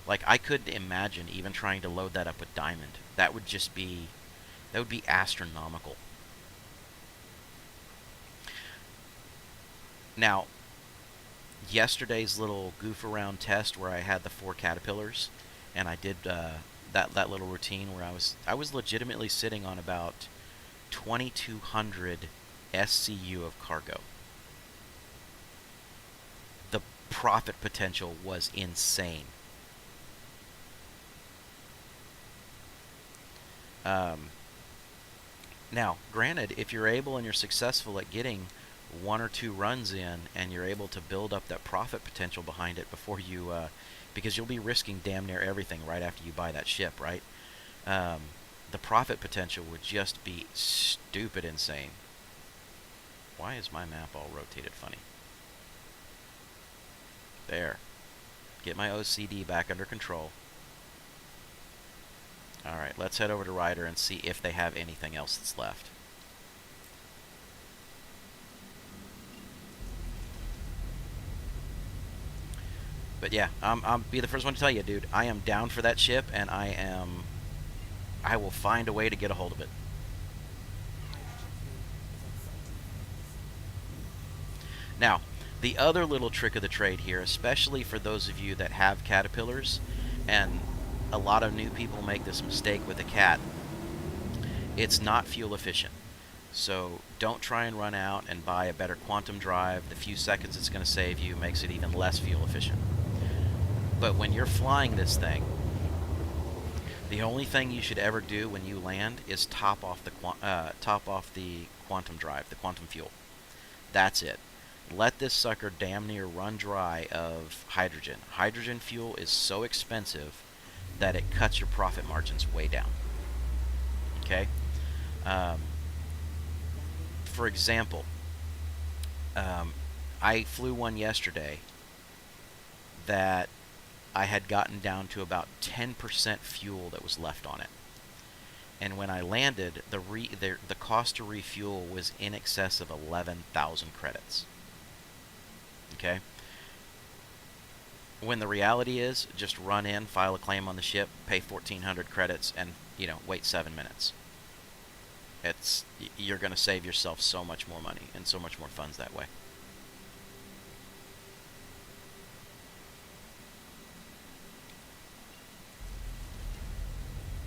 Like, I couldn't imagine even trying to load that up with diamond. That would be astronomical. Now, yesterday's little goof around test where I had the 4 caterpillars, and I did that little routine where I was legitimately sitting on about 2,200 SCU of cargo. The profit potential was insane. Now, granted, if you're able and you're successful at getting 1 or 2 runs in, and you're able to build up that profit potential behind it before you, because you'll be risking damn near everything right after you buy that ship, right? The profit potential would just be stupid insane. Why is my map all rotated funny? There. Get my OCD back under control. Alright, let's head over to Ryder and see if they have anything else that's left. But yeah, I'm be the first one to tell you, dude. I am down for that ship, and I will find a way to get a hold of it. Now, the other little trick of the trade here, especially for those of you that have Caterpillars, and a lot of new people make this mistake with a Cat, it's not fuel efficient. So don't try and run out and buy a better quantum drive. The few seconds it's going to save you makes it even less fuel efficient. But when you're flying this thing, the only thing you should ever do when you land is top off the quantum drive, the quantum fuel. That's it. Let this sucker damn near run dry of hydrogen. Hydrogen fuel is so expensive that it cuts your profit margins way down. Okay? Um, for example, I flew one yesterday that I had gotten down to about 10% fuel that was left on it. And when I landed, the cost to refuel was in excess of 11,000 credits. Okay? When the reality is, just run in, file a claim on the ship, pay 1,400 credits, and, wait 7 minutes. You're going to save yourself so much more money and so much more funds that way.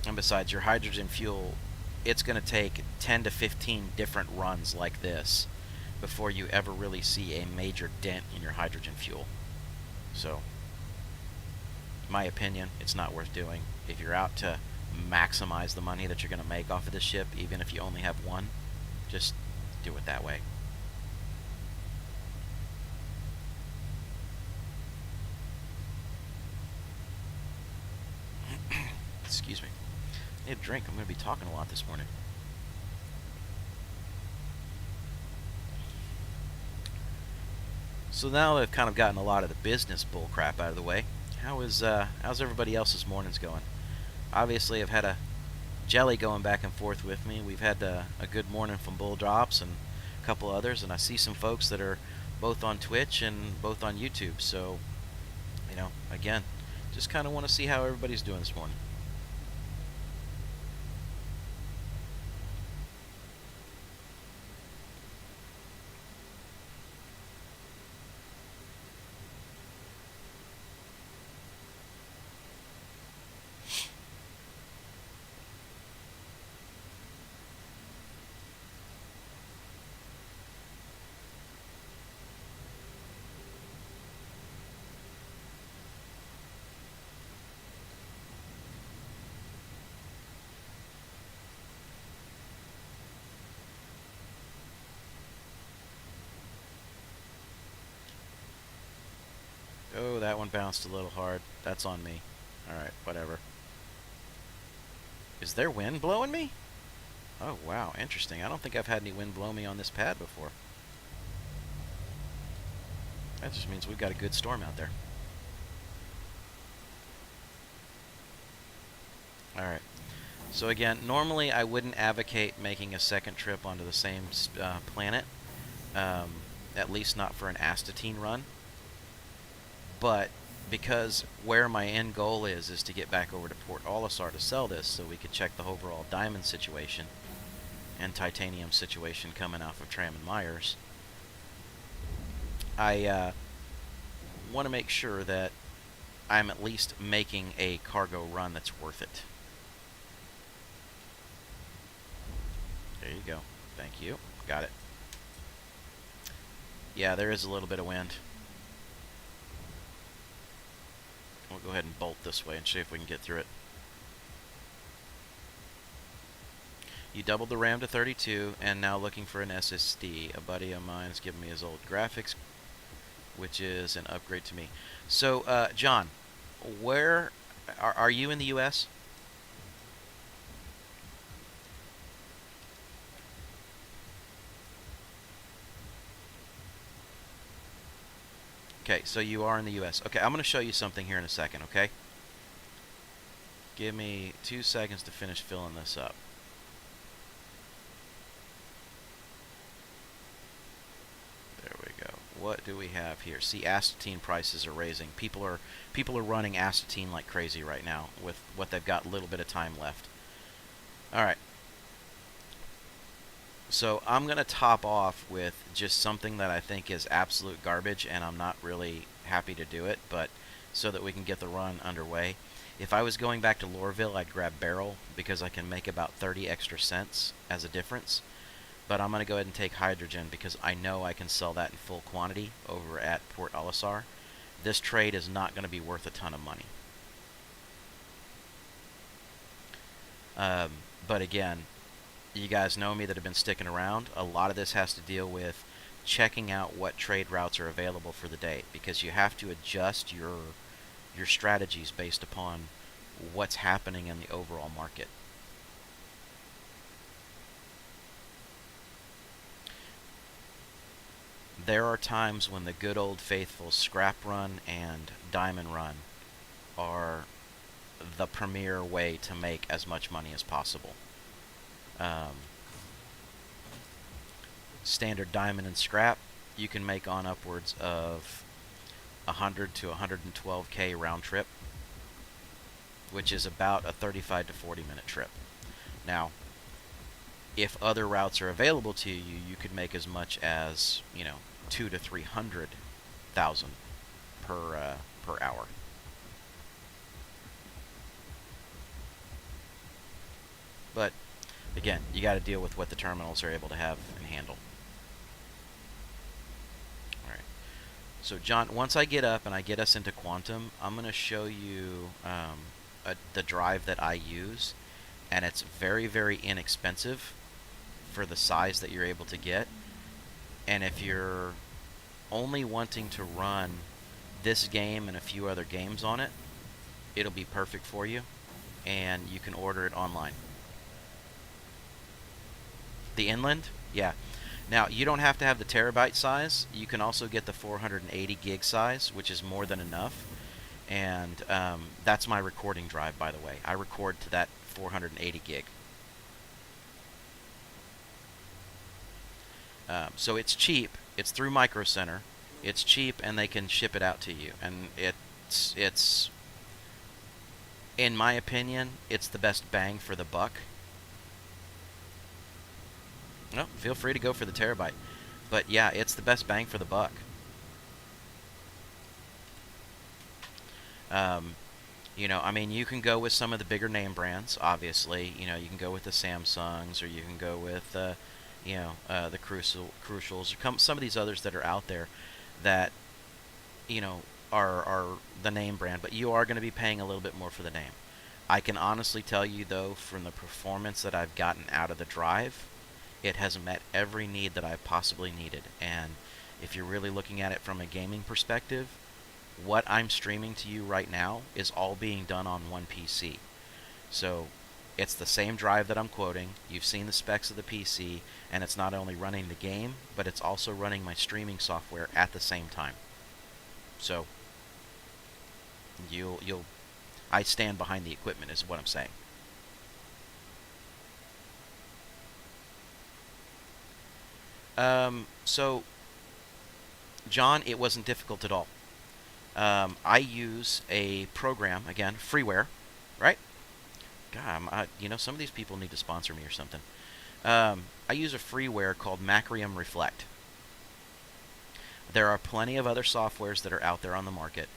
And besides, your hydrogen fuel, it's going to take 10 to 15 different runs like this before you ever really see a major dent in your hydrogen fuel. So, my opinion, it's not worth doing. If you're out to maximize the money that you're going to make off of this ship, even if you only have one, just do it that way. Excuse me. I need a drink. I'm going to be talking a lot this morning. So now that I've kind of gotten a lot of the business bull crap out of the way, how's everybody else's mornings going? Obviously, I've had a Jelly going back and forth with me. We've had a good morning from Bull Drops and a couple others, and I see some folks that are both on Twitch and both on YouTube. So, again, just kind of want to see how everybody's doing this morning. Oh, that one bounced a little hard. That's on me. Alright, whatever. Is there wind blowing me? Oh, wow, interesting. I don't think I've had any wind blow me on this pad before. That just means we've got a good storm out there. Alright. So again, normally I wouldn't advocate making a second trip onto the same planet. At least not for an astatine run. But because where my end goal is to get back over to Port Olisar to sell this so we could check the overall diamond situation and titanium situation coming off of Tram and Myers, I want to make sure that I'm at least making a cargo run that's worth it. There you go. Thank you. Got it. Yeah, there is a little bit of wind. We'll go ahead and bolt this way and see if we can get through it. You doubled the RAM to 32 and now looking for an SSD. A buddy of mine is giving me his old graphics, which is an upgrade to me. So, John, where are you in the U.S.? Okay, so you are in the U.S. Okay, I'm going to show you something here in a second, okay? Give me 2 seconds to finish filling this up. There we go. what do we have here? See, astatine prices are raising. People are running astatine like crazy right now with what they've got a little bit of time left. All right. So I'm going to top off with just something that I think is absolute garbage, and I'm not really happy to do it, but so that we can get the run underway. If I was going back to Lorville, I'd grab Barrel because I can make about 30 extra cents as a difference. But I'm going to go ahead and take Hydrogen because I know I can sell that in full quantity over at Port Olisar. This trade is not going to be worth a ton of money. But again, you guys know me that have been sticking around. A lot of this has to deal with checking out what trade routes are available for the day, because you have to adjust your strategies based upon what's happening in the overall market. There are times when the good old faithful scrap run and diamond run are the premier way to make as much money as possible. Standard diamond and scrap, you can make on upwards of 100 to 112k round trip, which is about a 35 to 40 minute trip. Now, if other routes are available to you, you could make as much as, 2 to 300,000 per hour. But again, you got to deal with what the terminals are able to have and handle. All right. So John, once I get up and I get us into Quantum, I'm going to show you the drive that I use, and it's very, very inexpensive for the size that you're able to get. And if you're only wanting to run this game and a few other games on it, it'll be perfect for you, and you can order it online. The Inland? Yeah. Now, you don't have to have the terabyte size. You can also get the 480 gig size, which is more than enough. And that's my recording drive, by the way. I record to that 480 gig. So it's cheap. It's through Micro Center. It's cheap, and they can ship it out to you. And it's in my opinion, it's the best bang for the buck. No, feel free to go for the terabyte. But yeah, it's the best bang for the buck. I mean, you can go with some of the bigger name brands, obviously. You can go with the Samsungs, or you can go with, the Crucials, or some of these others that are out there that, are the name brand, but you are going to be paying a little bit more for the name. I can honestly tell you, though, from the performance that I've gotten out of the drive, it has met every need that I've possibly needed. And if you're really looking at it from a gaming perspective, what I'm streaming to you right now is all being done on one PC. So it's the same drive that I'm quoting. You've seen the specs of the PC, and it's not only running the game, but it's also running my streaming software at the same time. So I stand behind the equipment, is what I'm saying. So, John, it wasn't difficult at all. I use a program, again, freeware, right? God, some of these people need to sponsor me or something. I use a freeware called Macrium Reflect. There are plenty of other softwares that are out there on the market,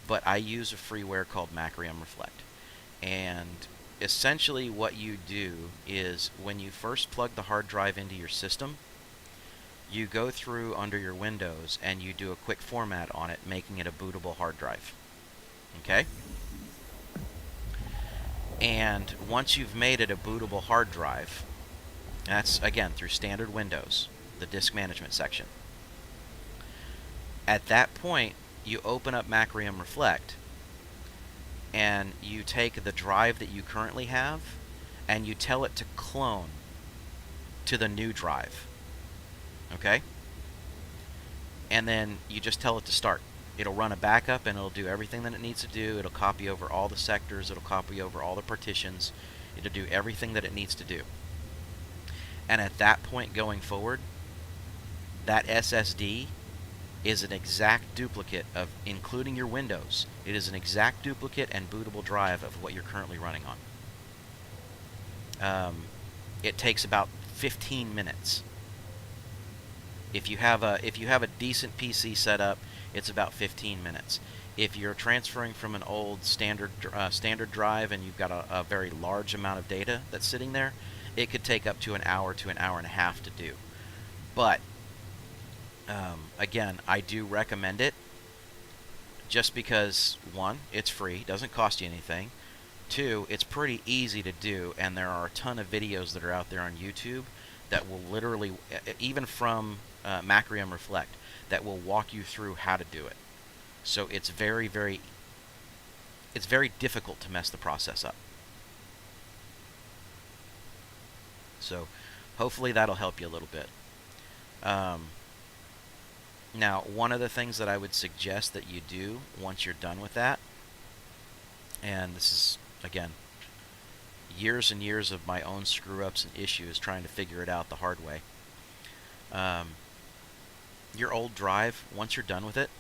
but I use a freeware called Macrium Reflect. And essentially what you do is when you first plug the hard drive into your system, you go through under your Windows and you do a quick format on it, making it a bootable hard drive. Okay? And once you've made it a bootable hard drive, that's, again, through standard Windows, the disk management section. At that point, you open up Macrium Reflect, and you take the drive that you currently have, and you tell it to clone to the new drive. Okay? And then you just tell it to start. It'll run a backup, and it'll do everything that it needs to do. It'll copy over all the sectors. It'll copy over all the partitions. It'll do everything that it needs to do. And at that point going forward, that SSD is an exact duplicate of, including your Windows, it is an exact duplicate and bootable drive of what you're currently running on. It takes about 15 minutes. If you have a decent PC setup, it's about 15 minutes. If you're transferring from an old standard drive and you've got a very large amount of data that's sitting there, it could take up to an hour and a half to do. But again, I do recommend it just because, one, it's free, doesn't cost you anything. Two, it's pretty easy to do, and there are a ton of videos that are out there on YouTube that will literally, even from Macrium Reflect, that will walk you through how to do it. So it's very difficult to mess the process up. So hopefully that'll help you a little bit. Now, one of the things that I would suggest that you do once you're done with that, and this is, again, years and years of my own screw-ups and issues trying to figure it out the hard way. Your old drive, once you're done with it,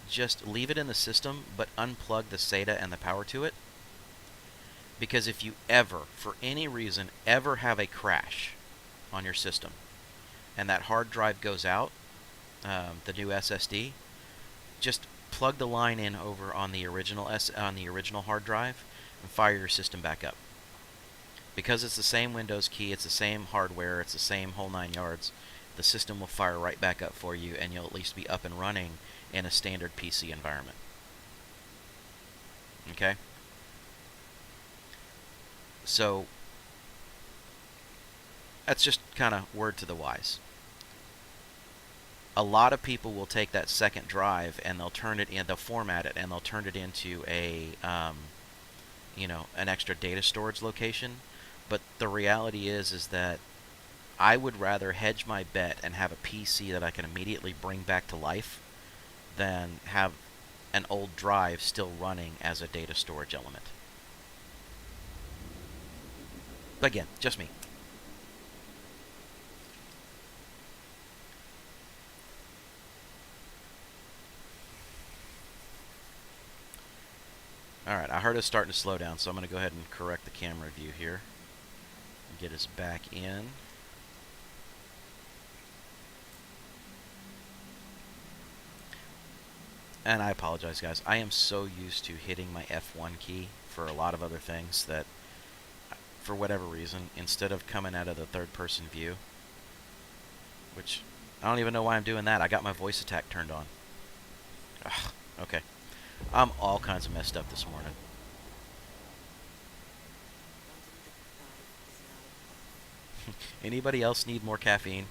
just leave it in the system, but unplug the SATA and the power to it. Because if you ever, for any reason, ever have a crash on your system, and that hard drive goes out, the new SSD, just plug the line in over on the original hard drive and fire your system back up. Because it's the same Windows key, it's the same hardware, it's the same whole 9 yards, the system will fire right back up for you, and you'll at least be up and running in a standard PC environment. Okay? So that's just kind of word to the wise. A lot of people will take that second drive and they'll format it and they'll turn it into a, an extra data storage location. But the reality is that I would rather hedge my bet and have a PC that I can immediately bring back to life than have an old drive still running as a data storage element. But again, just me. Alright, I heard us starting to slow down, so I'm going to go ahead and correct the camera view here. And get us back in. And I apologize, guys. I am so used to hitting my F1 key for a lot of other things that, for whatever reason, instead of coming out of the third-person view, which I don't even know why I'm doing that. I got my voice attack turned on. Ugh, okay. I'm all kinds of messed up this morning. Anybody else need more caffeine?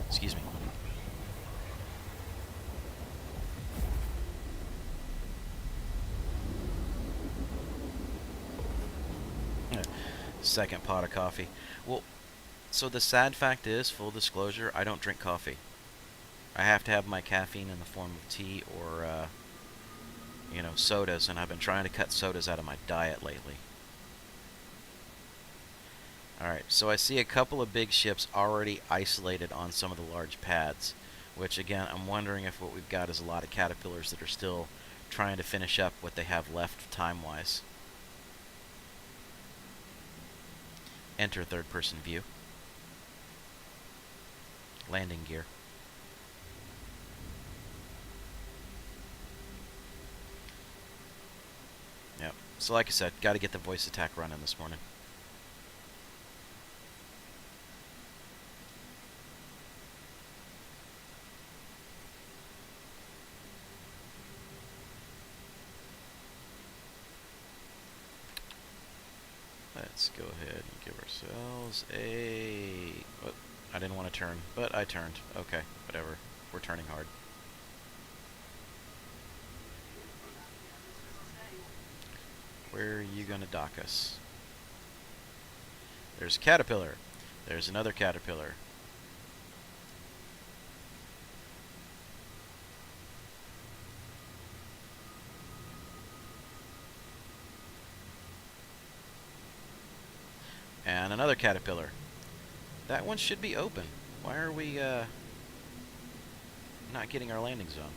Excuse me. Second pot of coffee. Well, so the sad fact is, full disclosure, I don't drink coffee. I have to have my caffeine in the form of tea or, sodas, and I've been trying to cut sodas out of my diet lately. Alright, so I see a couple of big ships already isolated on some of the large pads, which again, I'm wondering if what we've got is a lot of caterpillars that are still trying to finish up what they have left time-wise. Enter third-person view. Landing gear. Yep. So like I said, got to get the voice attack running this morning. Let's go ahead and give ourselves a... Oh, I didn't want to turn, but I turned. Okay, whatever. We're turning hard. Where are you going to dock us? There's a caterpillar. There's another caterpillar. And another caterpillar. That one should be open. Why are we not getting our landing zone?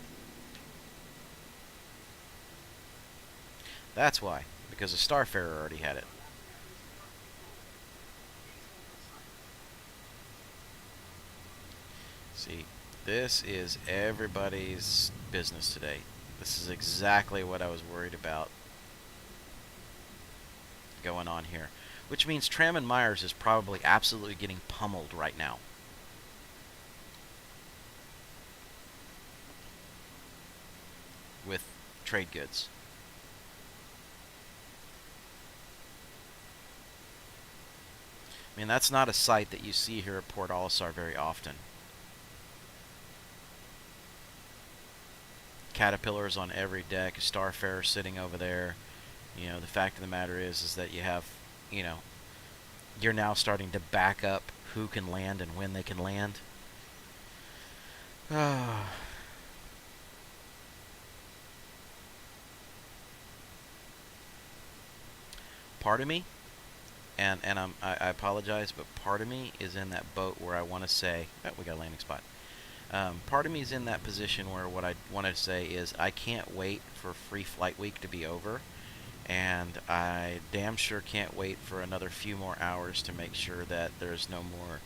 That's why. Because a Starfarer already had it. See, this is everybody's business today. This is exactly what I was worried about going on here. Which means Tram and Myers is probably absolutely getting pummeled right now. With trade goods. I mean, that's not a sight that you see here at Port Olisar very often. Caterpillars on every deck, a Starfarer sitting over there. You know, the fact of the matter is that you have, you know, you're now starting to back up who can land and when they can land. Part of me, and I apologize, but part of me is in that boat where I want to say, oh, we got a landing spot. Part of me is in that position where what I want to say is I can't wait for Free Flight Week to be over, and I damn sure can't wait for another few more hours to make sure that there's no more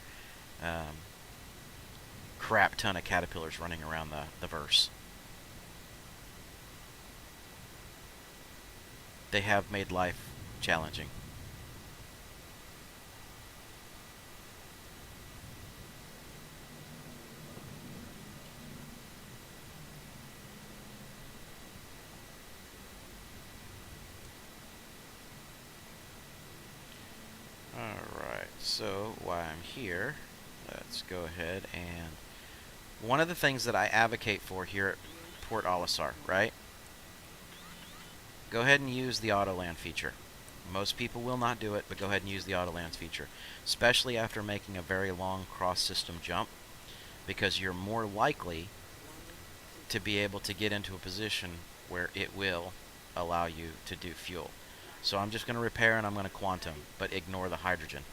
crap ton of caterpillars running around the verse. They have made life challenging. Alright, so while I'm here, let's go ahead and... One of the things that I advocate for here at Port Olisar, right? Go ahead and use the auto land feature. Most people will not do it, but go ahead and use the auto lands feature, especially after making a very long cross-system jump, because you're more likely to be able to get into a position where it will allow you to do fuel. So I'm just going to repair and I'm going to quantum, but ignore the hydrogen.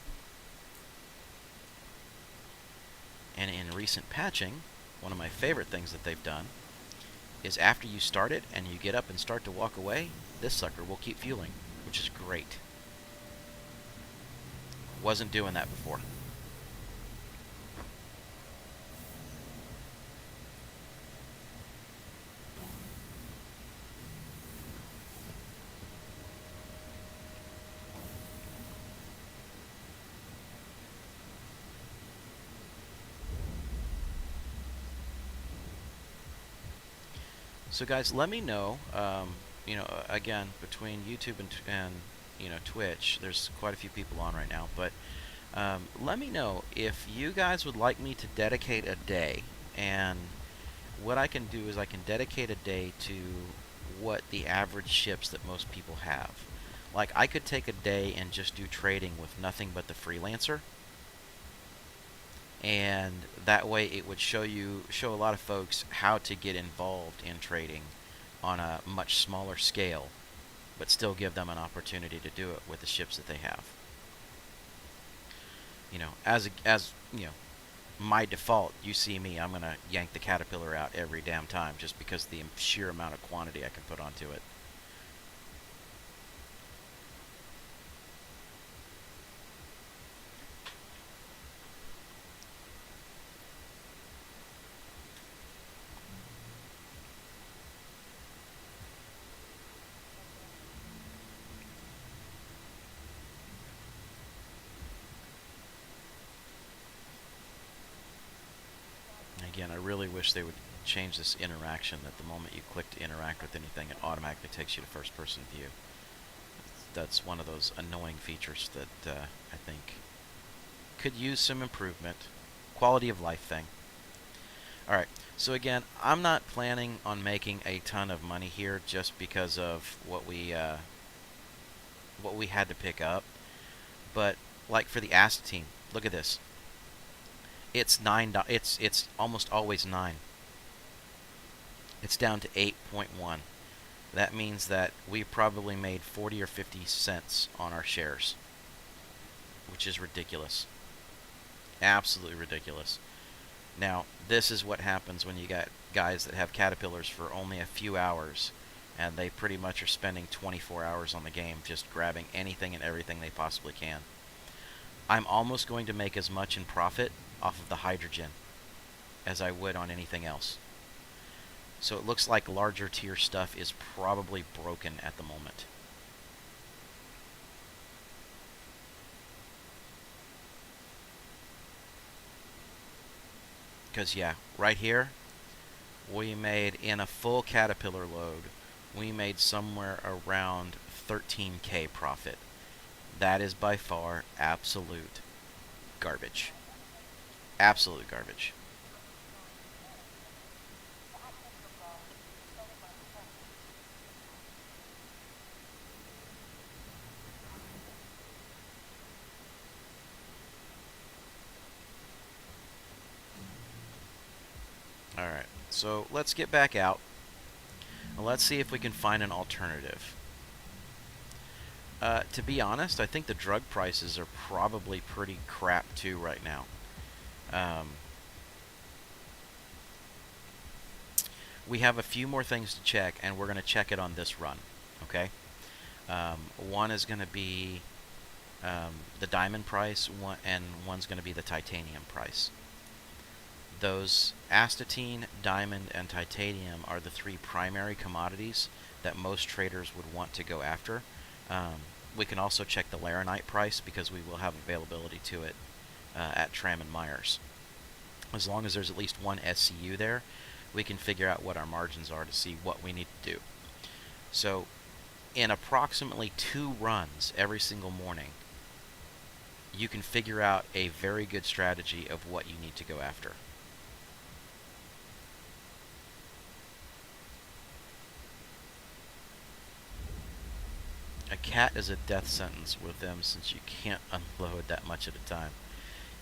And in recent patching, one of my favorite things that they've done is after you start it and you get up and start to walk away, this sucker will keep fueling, which is great. Wasn't doing that before. So guys, let me know, you know, again, between YouTube and you know, Twitch, there's quite a few people on right now, but let me know if you guys would like me to dedicate a day, and what I can do is I can dedicate a day to what the average ships that most people have. Like, I could take a day and just do trading with nothing but the Freelancer, and that way it would show a lot of folks how to get involved in trading on a much smaller scale, but still give them an opportunity to do it with the ships that they have. You know, as you know, my default, you see me, I'm gonna yank the Caterpillar out every damn time just because of the sheer amount of quantity I can put onto it. Again, I really wish they would change this interaction, that the moment you click to interact with anything, it automatically takes you to first-person view. That's one of those annoying features that I think could use some improvement. Quality of life thing. Alright, so again, I'm not planning on making a ton of money here just because of what we had to pick up. But like for the Astatine, look at this. It's it's almost always 9. It's down to 8.1. That means that we probably made 40 or 50 cents on our shares. which is ridiculous. Absolutely ridiculous. Now, this is what happens when you got guys that have caterpillars for only a few hours, and they pretty much are spending 24 hours on the game just grabbing anything and everything they possibly can. I'm almost going to make as much in profit off of the hydrogen as I would on anything else. So it looks like larger tier stuff is probably broken at the moment. Because, yeah, right here, we made, in a full caterpillar load, we made somewhere around 13K profit. That is by far absolute garbage. Absolute garbage. Alright, so let's get back out. And let's see if we can find an alternative. To be honest, I think the drug prices are probably pretty crap too right now. We have a few more things to check, and we're going to check it on this run. Okay? One is going to be the diamond price, and one's going to be the titanium price. Those astatine, diamond, and titanium are the three primary commodities that most traders would want to go after. We can also check the laranite price because we will have availability to it at Tram and Myers. As long as there's at least one SCU there, we can figure out what our margins are to see what we need to do. So, in approximately 2 runs every single morning, you can figure out a very good strategy of what you need to go after. A cat is a death sentence with them since you can't unload that much at a time.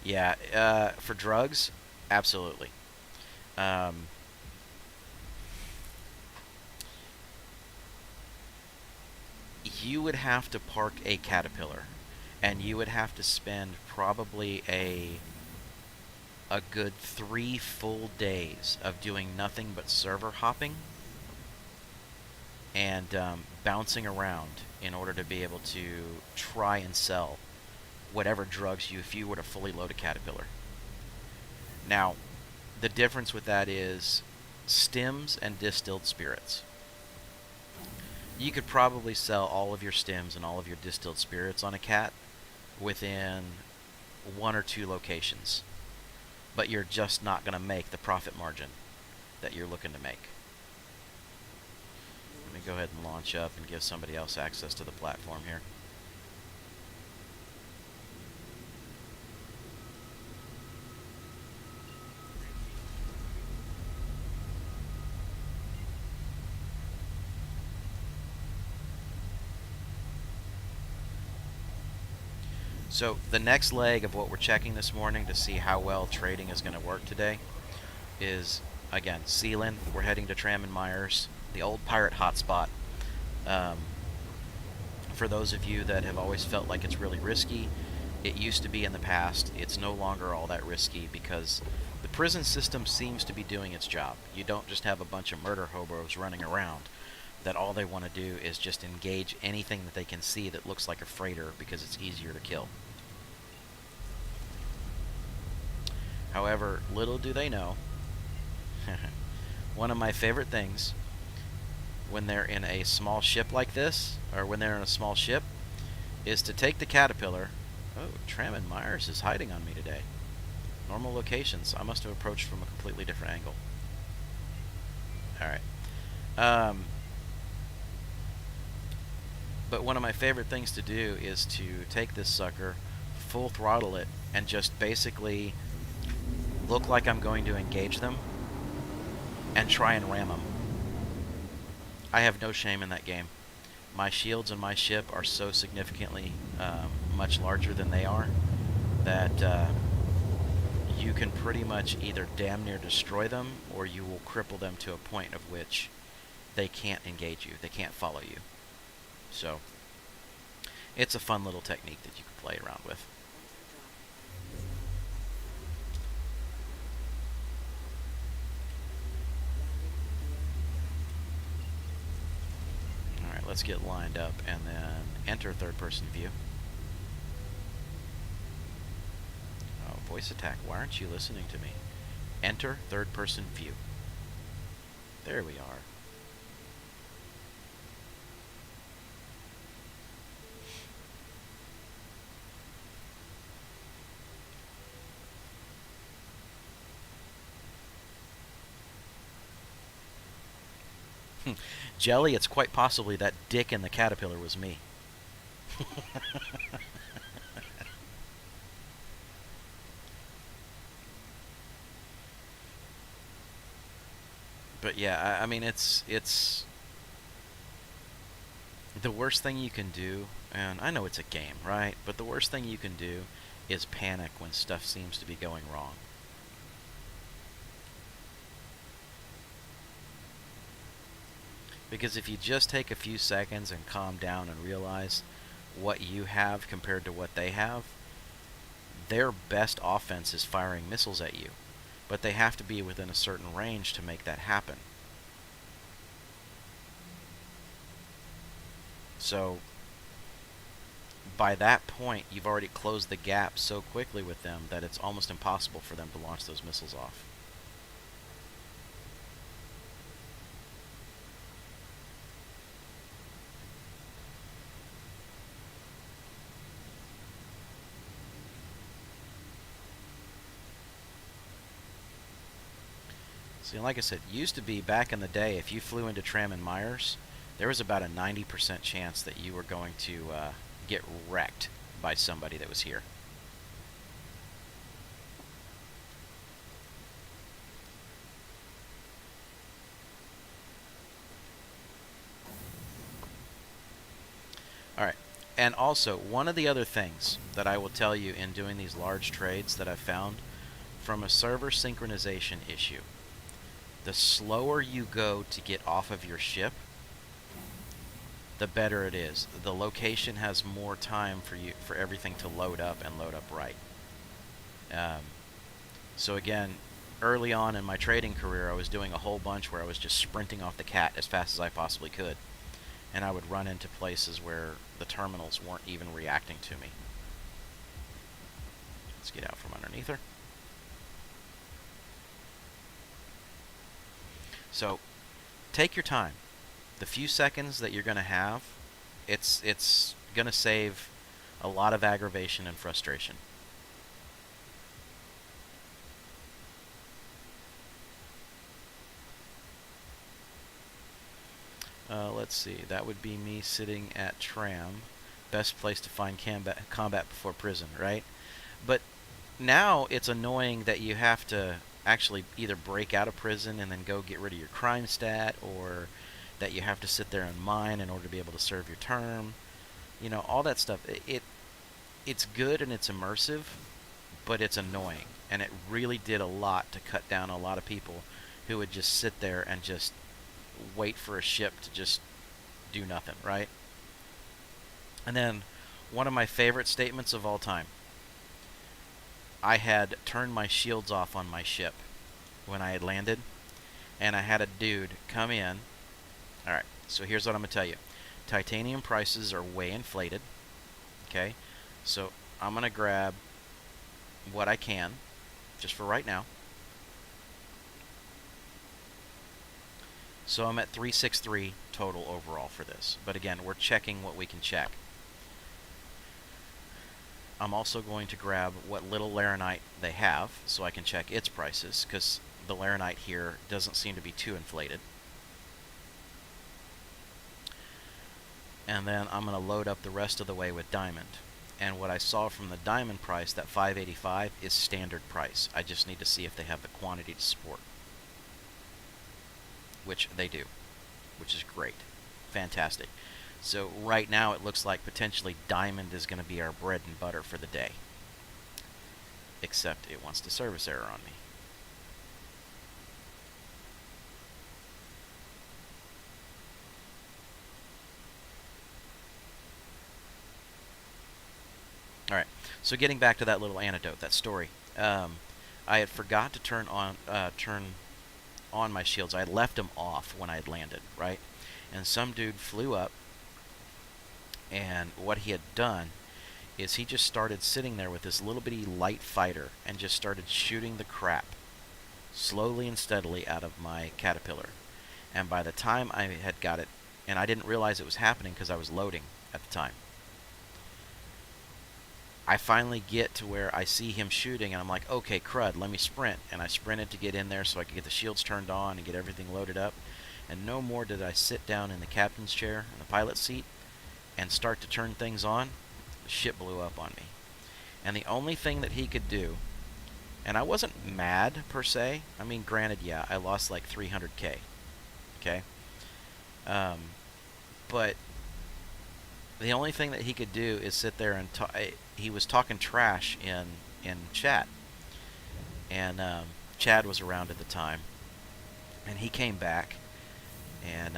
Yeah, for drugs, absolutely. You would have to park a caterpillar, and you would have to spend probably a good 3 full days of doing nothing but server hopping and bouncing around in order to be able to try and sell whatever drugs if you were to fully load a caterpillar. Now, the difference with that is stems and distilled spirits. You could probably sell all of your stems and all of your distilled spirits on a cat within 1 or 2 locations, but you're just not going to make the profit margin that you're looking to make. Let me go ahead and launch up and give somebody else access to the platform here. So the next leg of what we're checking this morning to see how well trading is going to work today is, again, Sealand. We're heading to Tram and Myers, the old pirate hotspot. For those of you that have always felt like it's really risky, it used to be in the past. It's no longer all that risky because the prison system seems to be doing its job. You don't just have a bunch of murder hobos running around that all they want to do is just engage anything that they can see that looks like a freighter because it's easier to kill. However, little do they know, one of my favorite things when they're in a small ship like this, or when they're in a small ship, is to take the caterpillar. Oh, Tram and Myers is hiding on me today. Normal locations. I must have approached from a completely different angle. Alright. But one of my favorite things to do is to take this sucker, full throttle it, and just basically look like I'm going to engage them and try and ram them. I have no shame in that game. My shields and my ship are so significantly much larger than they are that you can pretty much either damn near destroy them or you will cripple them to a point of which they can't engage you. They can't follow you. So, it's a fun little technique that you can play around with. let's get lined up and then enter third-person view. Oh, voice attack. Why aren't you listening to me? Enter third-person view. There we are. Jelly, it's quite possibly that dick in the caterpillar was me. But yeah, I mean, it's the worst thing you can do, and I know it's a game, right? But the worst thing you can do is panic when stuff seems to be going wrong. Because if you just take a few seconds and calm down and realize what you have compared to what they have, their best offense is firing missiles at you. But they have to be within a certain range to make that happen. So, by that point, you've already closed the gap so quickly with them that it's almost impossible for them to launch those missiles off. See, like I said, used to be back in the day, if you flew into Tram and Myers, there was about a 90% chance that you were going to get wrecked by somebody that was here. Alright, and also, one of the other things that I will tell you in doing these large trades that I've found from a server synchronization issue, the slower you go to get off of your ship, the better it is. The location has more time for everything to load up and load up right. So again, early on in my trading career, I was doing a whole bunch where I was just sprinting off the cat as fast as I possibly could. And I would run into places where the terminals weren't even reacting to me. Let's get out from underneath her. So, take your time. The few seconds that you're going to have, it's going to save a lot of aggravation and frustration. Let's see. That would be me sitting at Tram. Best place to find combat before prison, right? But now it's annoying that you have to actually either break out of prison and then go get rid of your crime stat, or that you have to sit there and mine in order to be able to serve your term. You know, all that stuff. It's good and it's immersive, but it's annoying. And it really did a lot to cut down a lot of people who would just sit there and just wait for a ship to just do nothing, right? And then one of my favorite statements of all time. I had turned my shields off on my ship when I had landed, and I had a dude come in. Alright, so here's what I'm going to tell you. Titanium prices are way inflated. Okay, so I'm going to grab what I can, just for right now. So I'm at 363 total overall for this. But again, we're checking what we can check. I'm also going to grab what little Laranite they have, so I can check its prices, because the Laranite here doesn't seem to be too inflated. And then I'm going to load up the rest of the way with Diamond. And what I saw from the Diamond price, that 585, is standard price. I just need to see if they have the quantity to support. Which they do, which is great. Fantastic. So right now it looks like potentially Diamond is going to be our bread and butter for the day. Except it wants to service error on me. Alright, so getting back to that little anecdote, that story. I had forgot to turn on my shields. I had left them off when I had landed, right? And some dude flew up And what he had done is he just started sitting there with this little bitty light fighter and just started shooting the crap slowly and steadily out of my Caterpillar. And by the time I had got it, and I didn't realize it was happening because I was loading at the time, I finally get to where I see him shooting, and I'm like, okay, crud, let me sprint. And I sprinted to get in there so I could get the shields turned on and get everything loaded up. And no more did I sit down in the captain's chair in the pilot seat and start to turn things on. The shit blew up on me. And the only thing that he could do, and I wasn't mad per se. I mean, granted, yeah, I lost like 300k. Okay? But the only thing that he could do is sit there and he was talking trash in chat. And Chad was around at the time. And he came back. And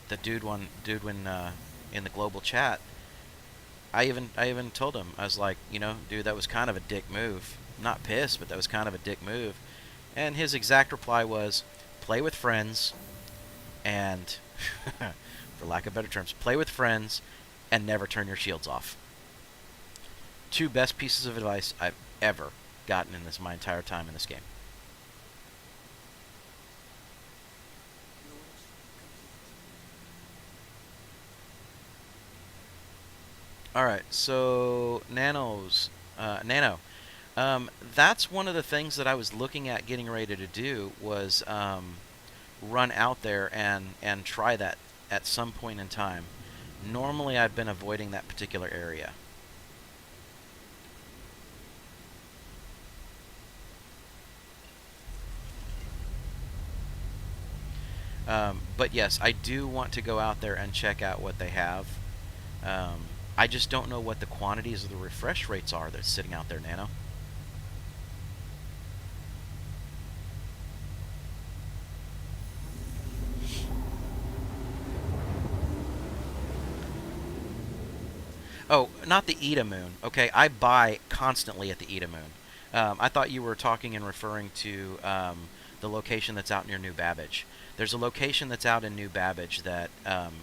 the dude when in the global chat, I even told him, I was like, you know, dude, that was kind of a dick move. I'm not pissed, but that was kind of a dick move. And his exact reply was, play with friends and, for lack of better terms, play with friends and never turn your shields off. Two best pieces of advice I've ever gotten in my entire time in this game. Alright, so Nano, that's one of the things that I was looking at getting ready to do was run out there and try that at some point in time. Normally I've been avoiding that particular area. But yes, I do want to go out there and check out what they have. I just don't know what the quantities of the refresh rates are that's sitting out there, Nano. Oh, not the Ida Moon. Okay, I buy constantly at the Ida Moon. I thought you were talking and referring to the location that's out near New Babbage. There's a location that's out in New Babbage that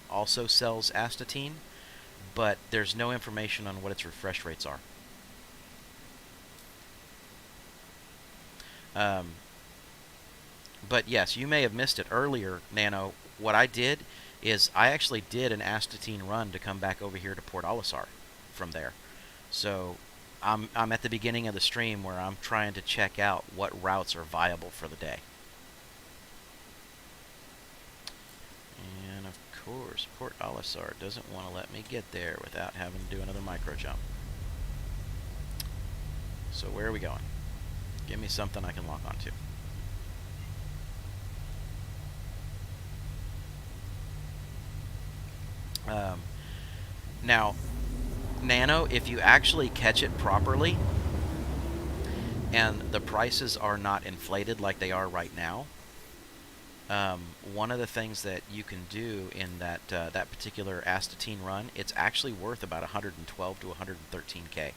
also sells astatine, but there's no information on what its refresh rates are. But yes, you may have missed it earlier, Nano. What I did is I actually did an astatine run to come back over here to Port Olisar from there. So I'm at the beginning of the stream where I'm trying to check out what routes are viable for the day. And of course, Port Olisar doesn't want to let me get there without having to do another micro jump. So where are we going? Give me something I can lock onto. Now, Nano, if you actually catch it properly, and the prices are not inflated like they are right now, one of the things that you can do in that that particular astatine run, it's actually worth about 112 to 113k.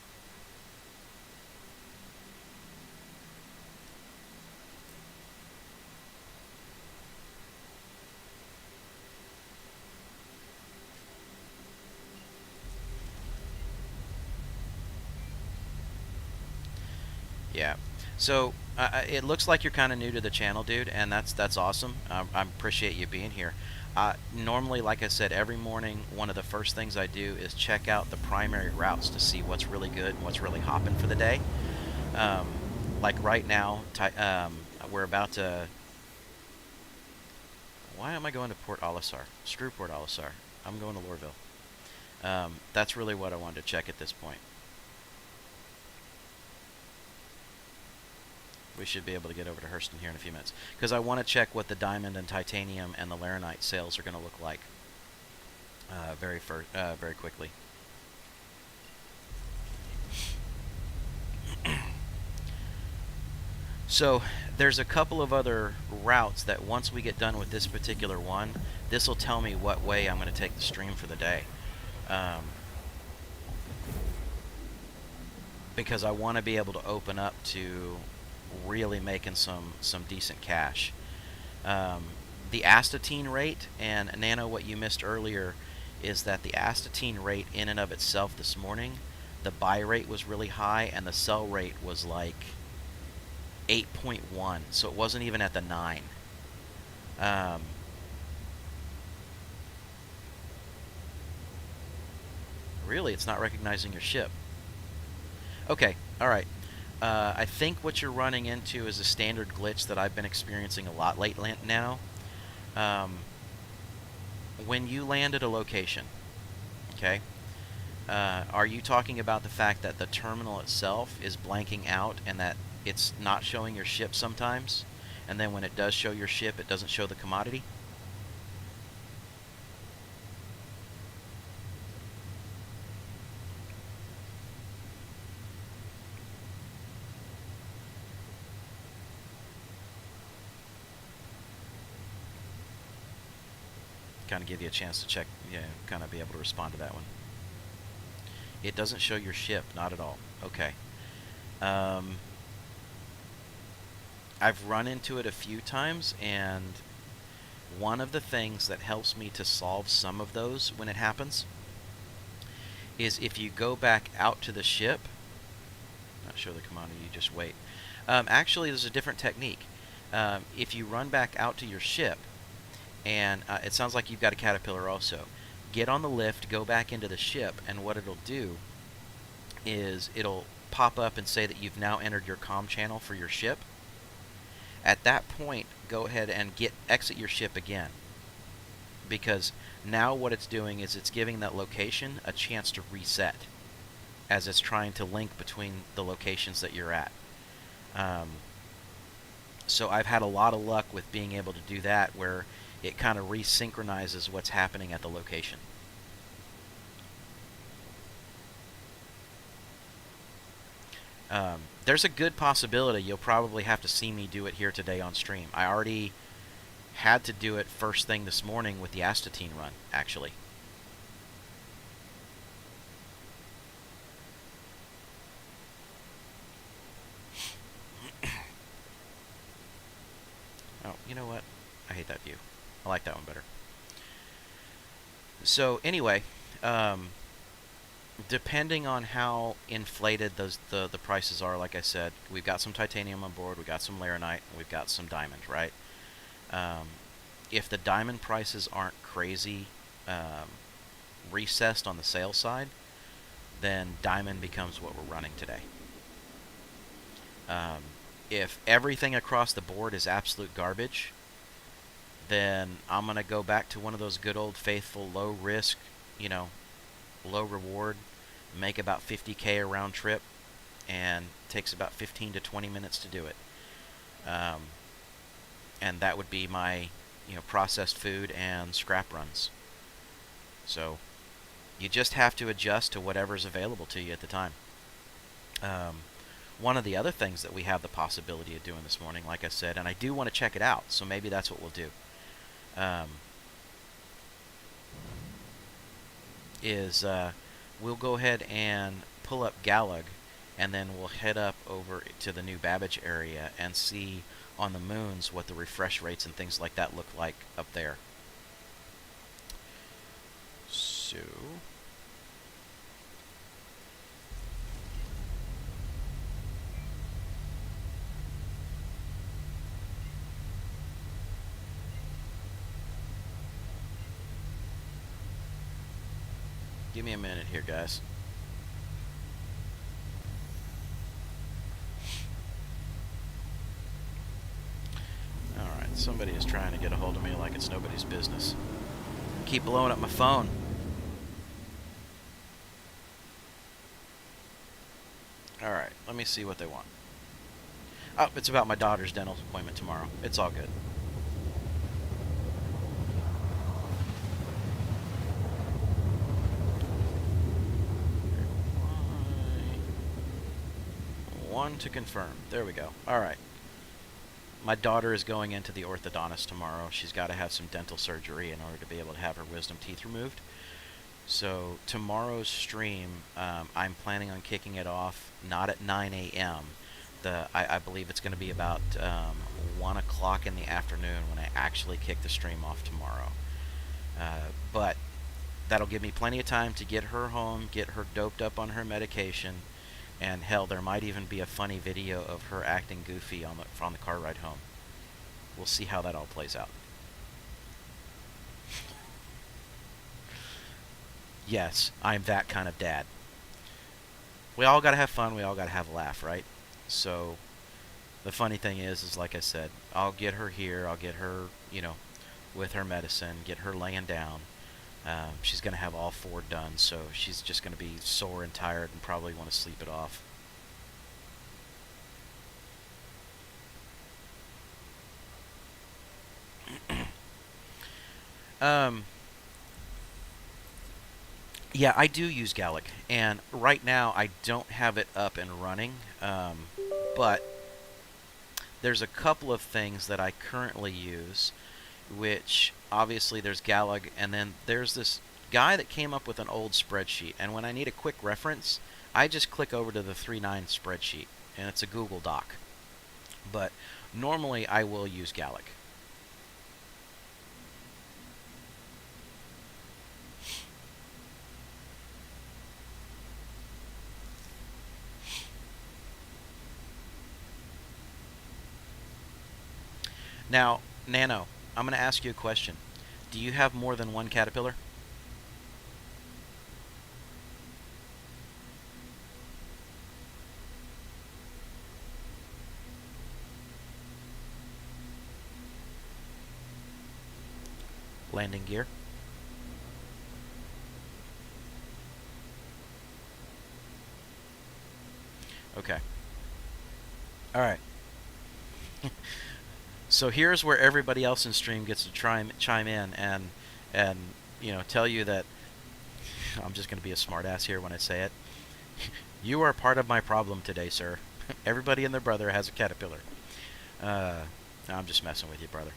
Yeah. So it looks like you're kind of new to the channel, dude, and that's awesome. I appreciate you being here. Normally, like I said, every morning, one of the first things I do is check out the primary routes to see what's really good and what's really hopping for the day. Like right now, we're about to... Why am I going to Port Olisar? Screw Port Olisar. I'm going to Lorville. That's really what I wanted to check at this point. We should be able to get over to Hurston here in a few minutes. Because I want to check what the diamond and titanium and the laranite sales are going to look like very quickly. So there's a couple of other routes that once we get done with this particular one, this will tell me what way I'm going to take the stream for the day. Because I want to be able to open up to really making some decent cash. The astatine rate, and Nano, what you missed earlier is that the astatine rate in and of itself this morning, the buy rate was really high and the sell rate was like 8.1, so it wasn't even at the 9. Um, really, it's not recognizing your ship. Okay, all right. I think what you're running into is a standard glitch that I've been experiencing a lot lately now. Um, when you land at a location, okay, are you talking about the fact that the terminal itself is blanking out and that it's not showing your ship sometimes? And then when it does show your ship, it doesn't show the commodity? Kind of give you a chance to check, yeah, kind of be able to respond to that one. It doesn't show your ship, not at all. Okay. Um, I've run into it a few times, and one of the things that helps me to solve some of those when it happens is if you go back out to the ship, not show the commodity, you just wait. Actually, there's a different technique. If you run back out to your ship, and it sounds like you've got a Caterpillar also, get on the lift, go back into the ship, and what it'll do is it'll pop up and say that you've now entered your comm channel for your ship. At that point, go ahead and exit your ship again, because now what it's doing is it's giving that location a chance to reset as it's trying to link between the locations that you're at. So I've had a lot of luck with being able to do that, where it kind of resynchronizes what's happening at the location. There's a good possibility you'll probably have to see me do it here today on stream. I already had to do it first thing this morning with the astatine run, actually. Oh, you know what? I hate that view. I like that one better. So anyway, depending on how inflated the prices are, like I said, we've got some titanium on board, we've got some laranite, and we've got some diamond, right? If the diamond prices aren't crazy recessed on the sales side, then diamond becomes what we're running today. If everything across the board is absolute garbage, then I'm going to go back to one of those good old faithful low risk, low reward, make about 50K a round trip, and takes about 15 to 20 minutes to do it. And that would be my processed food and scrap runs. So you just have to adjust to whatever's available to you at the time. One of the other things that we have the possibility of doing this morning, like I said, and I do want to check it out, so maybe that's what we'll do, is we'll go ahead and pull up Galag, and then we'll head up over to the New Babbage area and see on the moons what the refresh rates and things like that look like up there. So give me a minute here, guys. Alright, somebody is trying to get a hold of me like it's nobody's business. Keep blowing up my phone. Alright, let me see what they want. Oh, it's about my daughter's dental appointment tomorrow. It's all good. One to confirm. There we go. Alright. My daughter is going into the orthodontist tomorrow. She's got to have some dental surgery in order to be able to have her wisdom teeth removed. So tomorrow's stream, I'm planning on kicking it off not at 9 a.m. I believe it's going to be about 1 o'clock in the afternoon when I actually kick the stream off tomorrow. But That'll give me plenty of time to get her home, get her doped up on her medication, and hell, there might even be a funny video of her acting goofy on the car ride home. We'll see how that all plays out. Yes, I'm that kind of dad. We all gotta have fun. We all gotta have a laugh, right? So the funny thing is like I said, I'll get her here. I'll get her, with her medicine, get her laying down. She's gonna have all 4 done, so she's just gonna be sore and tired and probably want to sleep it off. um, yeah, I do use Gallic, and right now I don't have it up and running, but there's a couple of things that I currently use, which obviously there's Gallic, and then there's this guy that came up with an old spreadsheet, and when I need a quick reference, I just click over to the 3.9 spreadsheet, and it's a Google Doc. But normally I will use Gallic. Now, Nano, I'm going to ask you a question. Do you have more than one caterpillar? Landing gear? Okay. Alright. So here's where everybody else in stream gets to chime in and tell you that I'm just going to be a smartass here when I say it. You are part of my problem today, sir. Everybody and their brother has a caterpillar. I'm just messing with you, brother.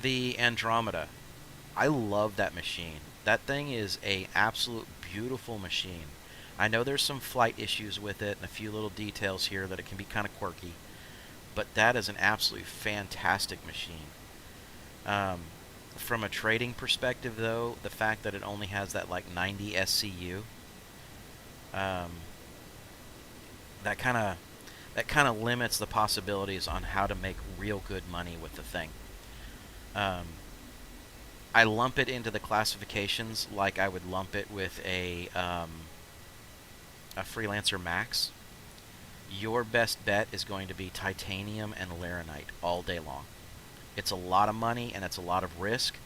The Andromeda. I love that machine. That thing is a absolute beautiful machine. I know there's some flight issues with it and a few little details here that it can be kind of quirky, but that is an absolutely fantastic machine. From a trading perspective, though, the fact that it only has that like 90 SCU, that kind of limits the possibilities on how to make real good money with the thing. I lump it into the classifications like I would lump it with a Freelancer Max. Your best bet is going to be titanium and laranite all day long. It's a lot of money and it's a lot of risk,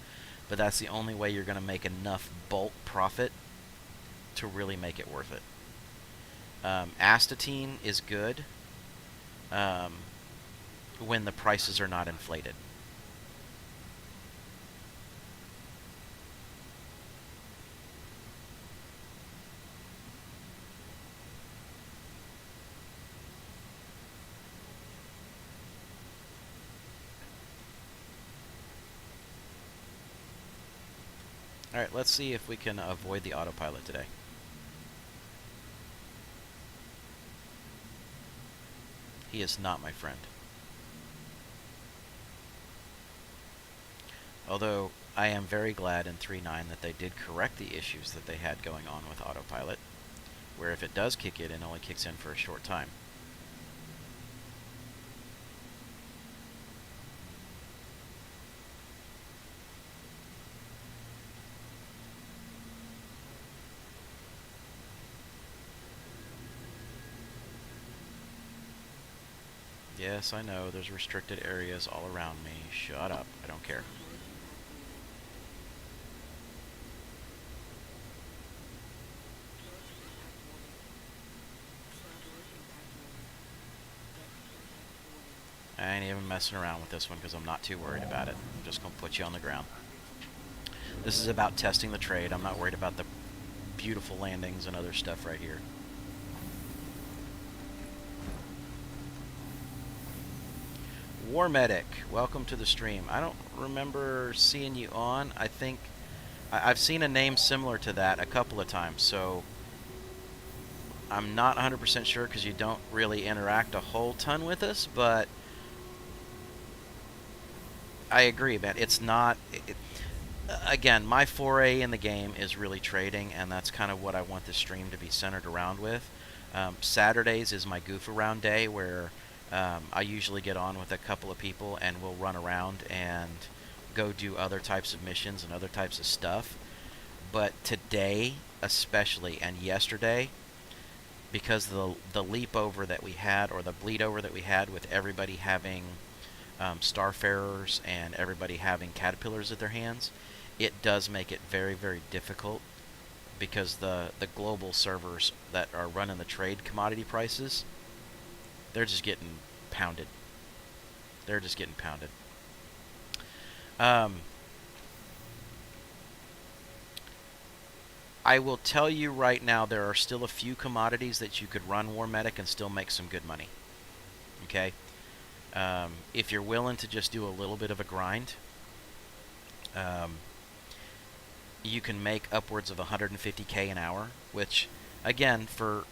but that's the only way you're going to make enough bulk profit to really make it worth it. Astatine is good when the prices are not inflated. Alright, let's see if we can avoid the autopilot today. He is not my friend. Although, I am very glad in 3.9 that they did correct the issues that they had going on with autopilot, where if it does kick in, it only kicks in for a short time. Yes, I know, there's restricted areas all around me. Shut up, I don't care. I ain't even messing around with this one because I'm not too worried about it. I'm just going to put you on the ground. This is about testing the trade. I'm not worried about the beautiful landings and other stuff right here. War Medic, welcome to the stream. I don't remember seeing you on. I think I've seen a name similar to that a couple of times, so I'm not 100% sure because you don't really interact a whole ton with us, but I agree, man. It's not... again, my foray in the game is really trading, and that's kind of what I want the stream to be centered around with. Saturdays is my goof around day where I usually get on with a couple of people and we'll run around and go do other types of missions and other types of stuff. But today, especially, and yesterday, because the leap over that we had, or the bleed over that we had with everybody having Starfarers and everybody having Caterpillars at their hands, it does make it very, very difficult because the global servers that are running the trade commodity prices, they're just getting pounded. They're just getting pounded. I will tell you right now, there are still a few commodities that you could run War Medic and still make some good money. Okay? If you're willing to just do a little bit of a grind, you can make upwards of 150k an hour, which, again, for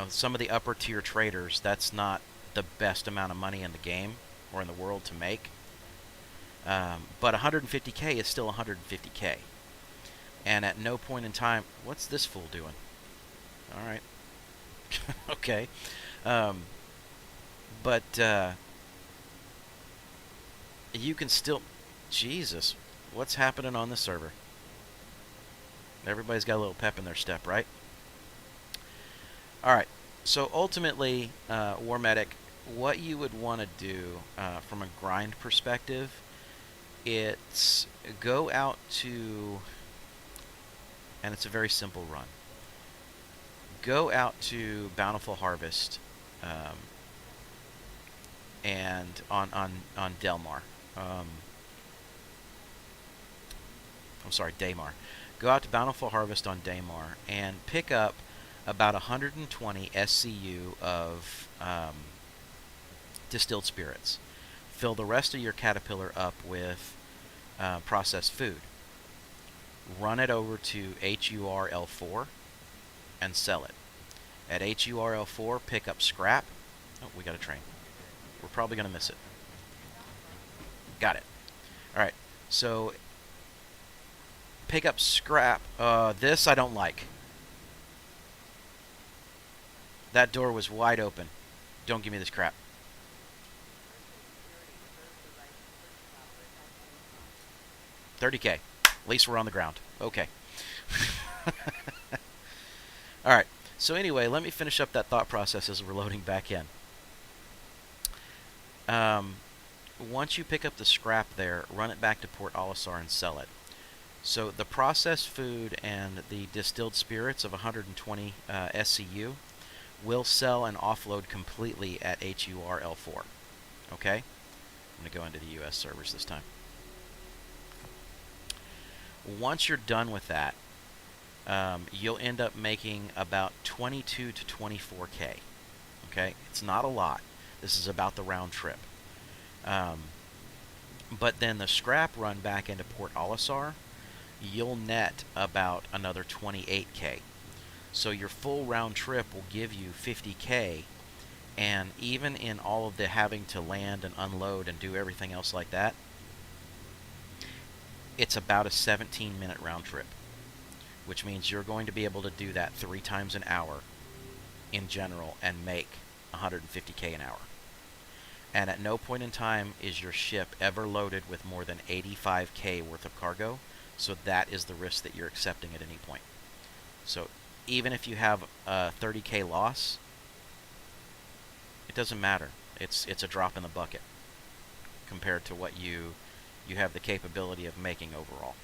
some of the upper tier traders, that's not the best amount of money in the game or in the world to make. But 150k is still 150k. And at no point in time, what's this fool doing? All right. Okay. But you can still... Jesus. What's happening on the server? Everybody's got a little pep in their step, right? Alright. So ultimately, War Medic, what you would want to do from a grind perspective, it's go out to... And it's a very simple run. Go out to Bountiful Harvest and on Delmar. I'm sorry, Daymar. Go out to Bountiful Harvest on Daymar and pick up about 120 SCU of distilled spirits. Fill the rest of your Caterpillar up with processed food. Run it over to HURL4 and sell it. At HURL4, pick up scrap. Oh, we got a train. We're probably going to miss it. Got it. Alright, so pick up scrap. This I don't like. That door was wide open. Don't give me this crap. $30K. At least we're on the ground. Okay. Alright, so anyway, let me finish up that thought process as we're loading back in. Once you pick up the scrap there, run it back to Port Olisar and sell it. So the processed food and the distilled spirits of 120 SCU will sell and offload completely at HURL4. Okay? I'm going to go into the US servers this time. Once you're done with that, you'll end up making about 22 to 24K. Okay? It's not a lot. This is about the round trip. But then the scrap run back into Port Olisar, you'll net about another 28K. So your full round trip will give you 50K, and even in all of the having to land and unload and do everything else like that, it's about a 17-minute round trip, which means you're going to be able to do that 3 times an hour in general and make 150K an hour. And at no point in time is your ship ever loaded with more than 85K worth of cargo, so that is the risk that you're accepting at any point. So even if you have a 30K loss, it doesn't matter. It's a drop in the bucket compared to what you have the capability of making overall.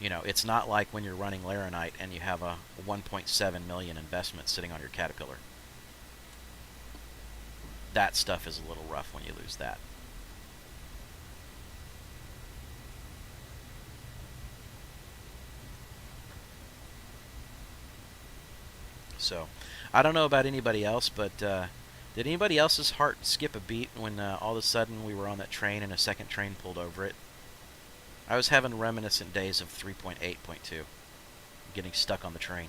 It's not like when you're running Laranite and you have a 1.7 million investment sitting on your Caterpillar. That stuff is a little rough when you lose that. So, I don't know about anybody else, but did anybody else's heart skip a beat when all of a sudden we were on that train and a second train pulled over it? I was having reminiscent days of 3.8.2, getting stuck on the train.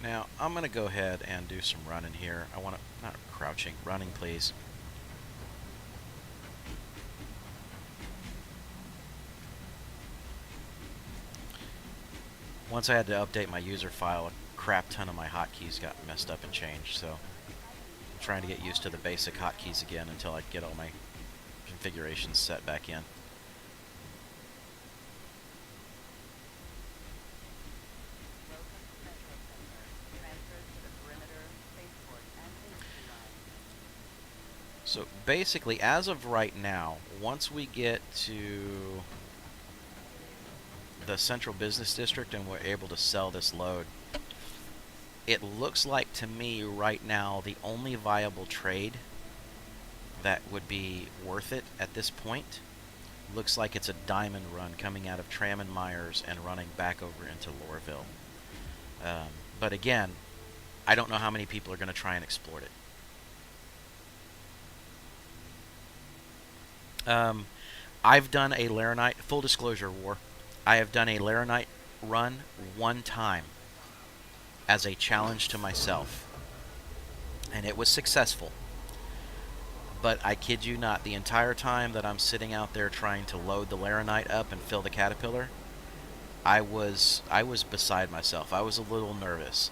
Now, I'm going to go ahead and do some running here. I want to, not crouching, running please. Once I had to update my user file, a crap ton of my hotkeys got messed up and changed, so I'm trying to get used to the basic hotkeys again until I get all my configurations set back in. So basically, as of right now, once we get to the central business district and we're able to sell this load, it looks like to me right now the only viable trade that would be worth it at this point looks like it's a diamond run coming out of Tram and Myers and running back over into Lorville. But again, I don't know how many people are going to try and exploit it. I've done a Laranite, full disclosure, War, I have done a Laranite run one time as a challenge to myself, and it was successful. But I kid you not, the entire time that I'm sitting out there trying to load the Laranite up and fill the Caterpillar, I was beside myself. I was a little nervous.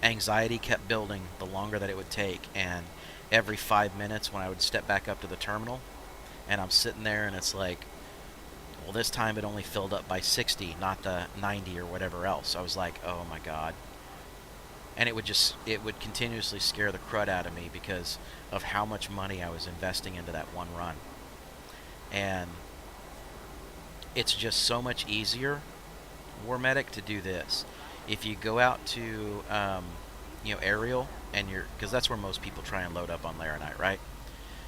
Anxiety kept building the longer that it would take, and every 5 minutes when I would step back up to the terminal, and I'm sitting there and it's like, well, this time it only filled up by 60, not the 90 or whatever else. I was like, oh my god. And it would continuously scare the crud out of me because of how much money I was investing into that one run. And it's just so much easier, War Medic, to do this. If you go out to, Aerial, and because that's where most people try and load up on Laranite, right?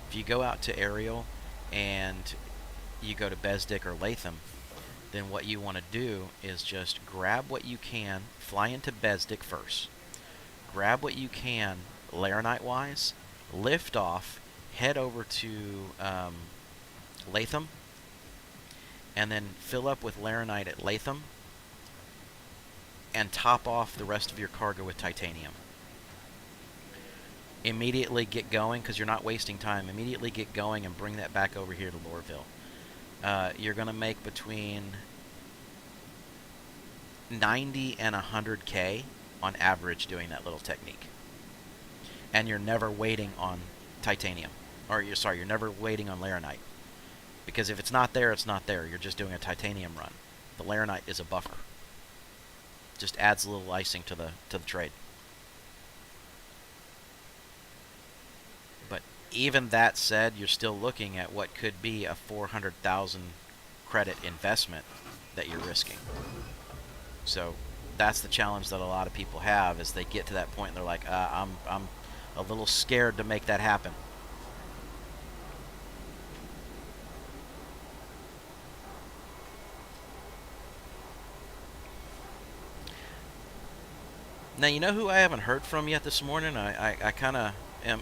If you go out to Aerial and you go to Besdick or Latham, then what you want to do is just grab what you can, fly into Besdick first, grab what you can Laranite-wise, lift off, head over to Latham, and then fill up with Laranite at Latham, and top off the rest of your cargo with titanium. Immediately get going, because you're not wasting time. Immediately get going and bring that back over here to Lorville. You're going to make between 90 and 100K on average doing that little technique. And you're never waiting on titanium. Or, you're never waiting on Laranite. Because if it's not there, it's not there. You're just doing a titanium run. The Laranite is a buffer. Just adds a little icing to the trade. But even that said, you're still looking at what could be a 400,000 credit investment that you're risking. So that's the challenge that a lot of people have, is they get to that point and they're like, I'm a little scared to make that happen. Now, you know who I haven't heard from yet this morning? I kind of am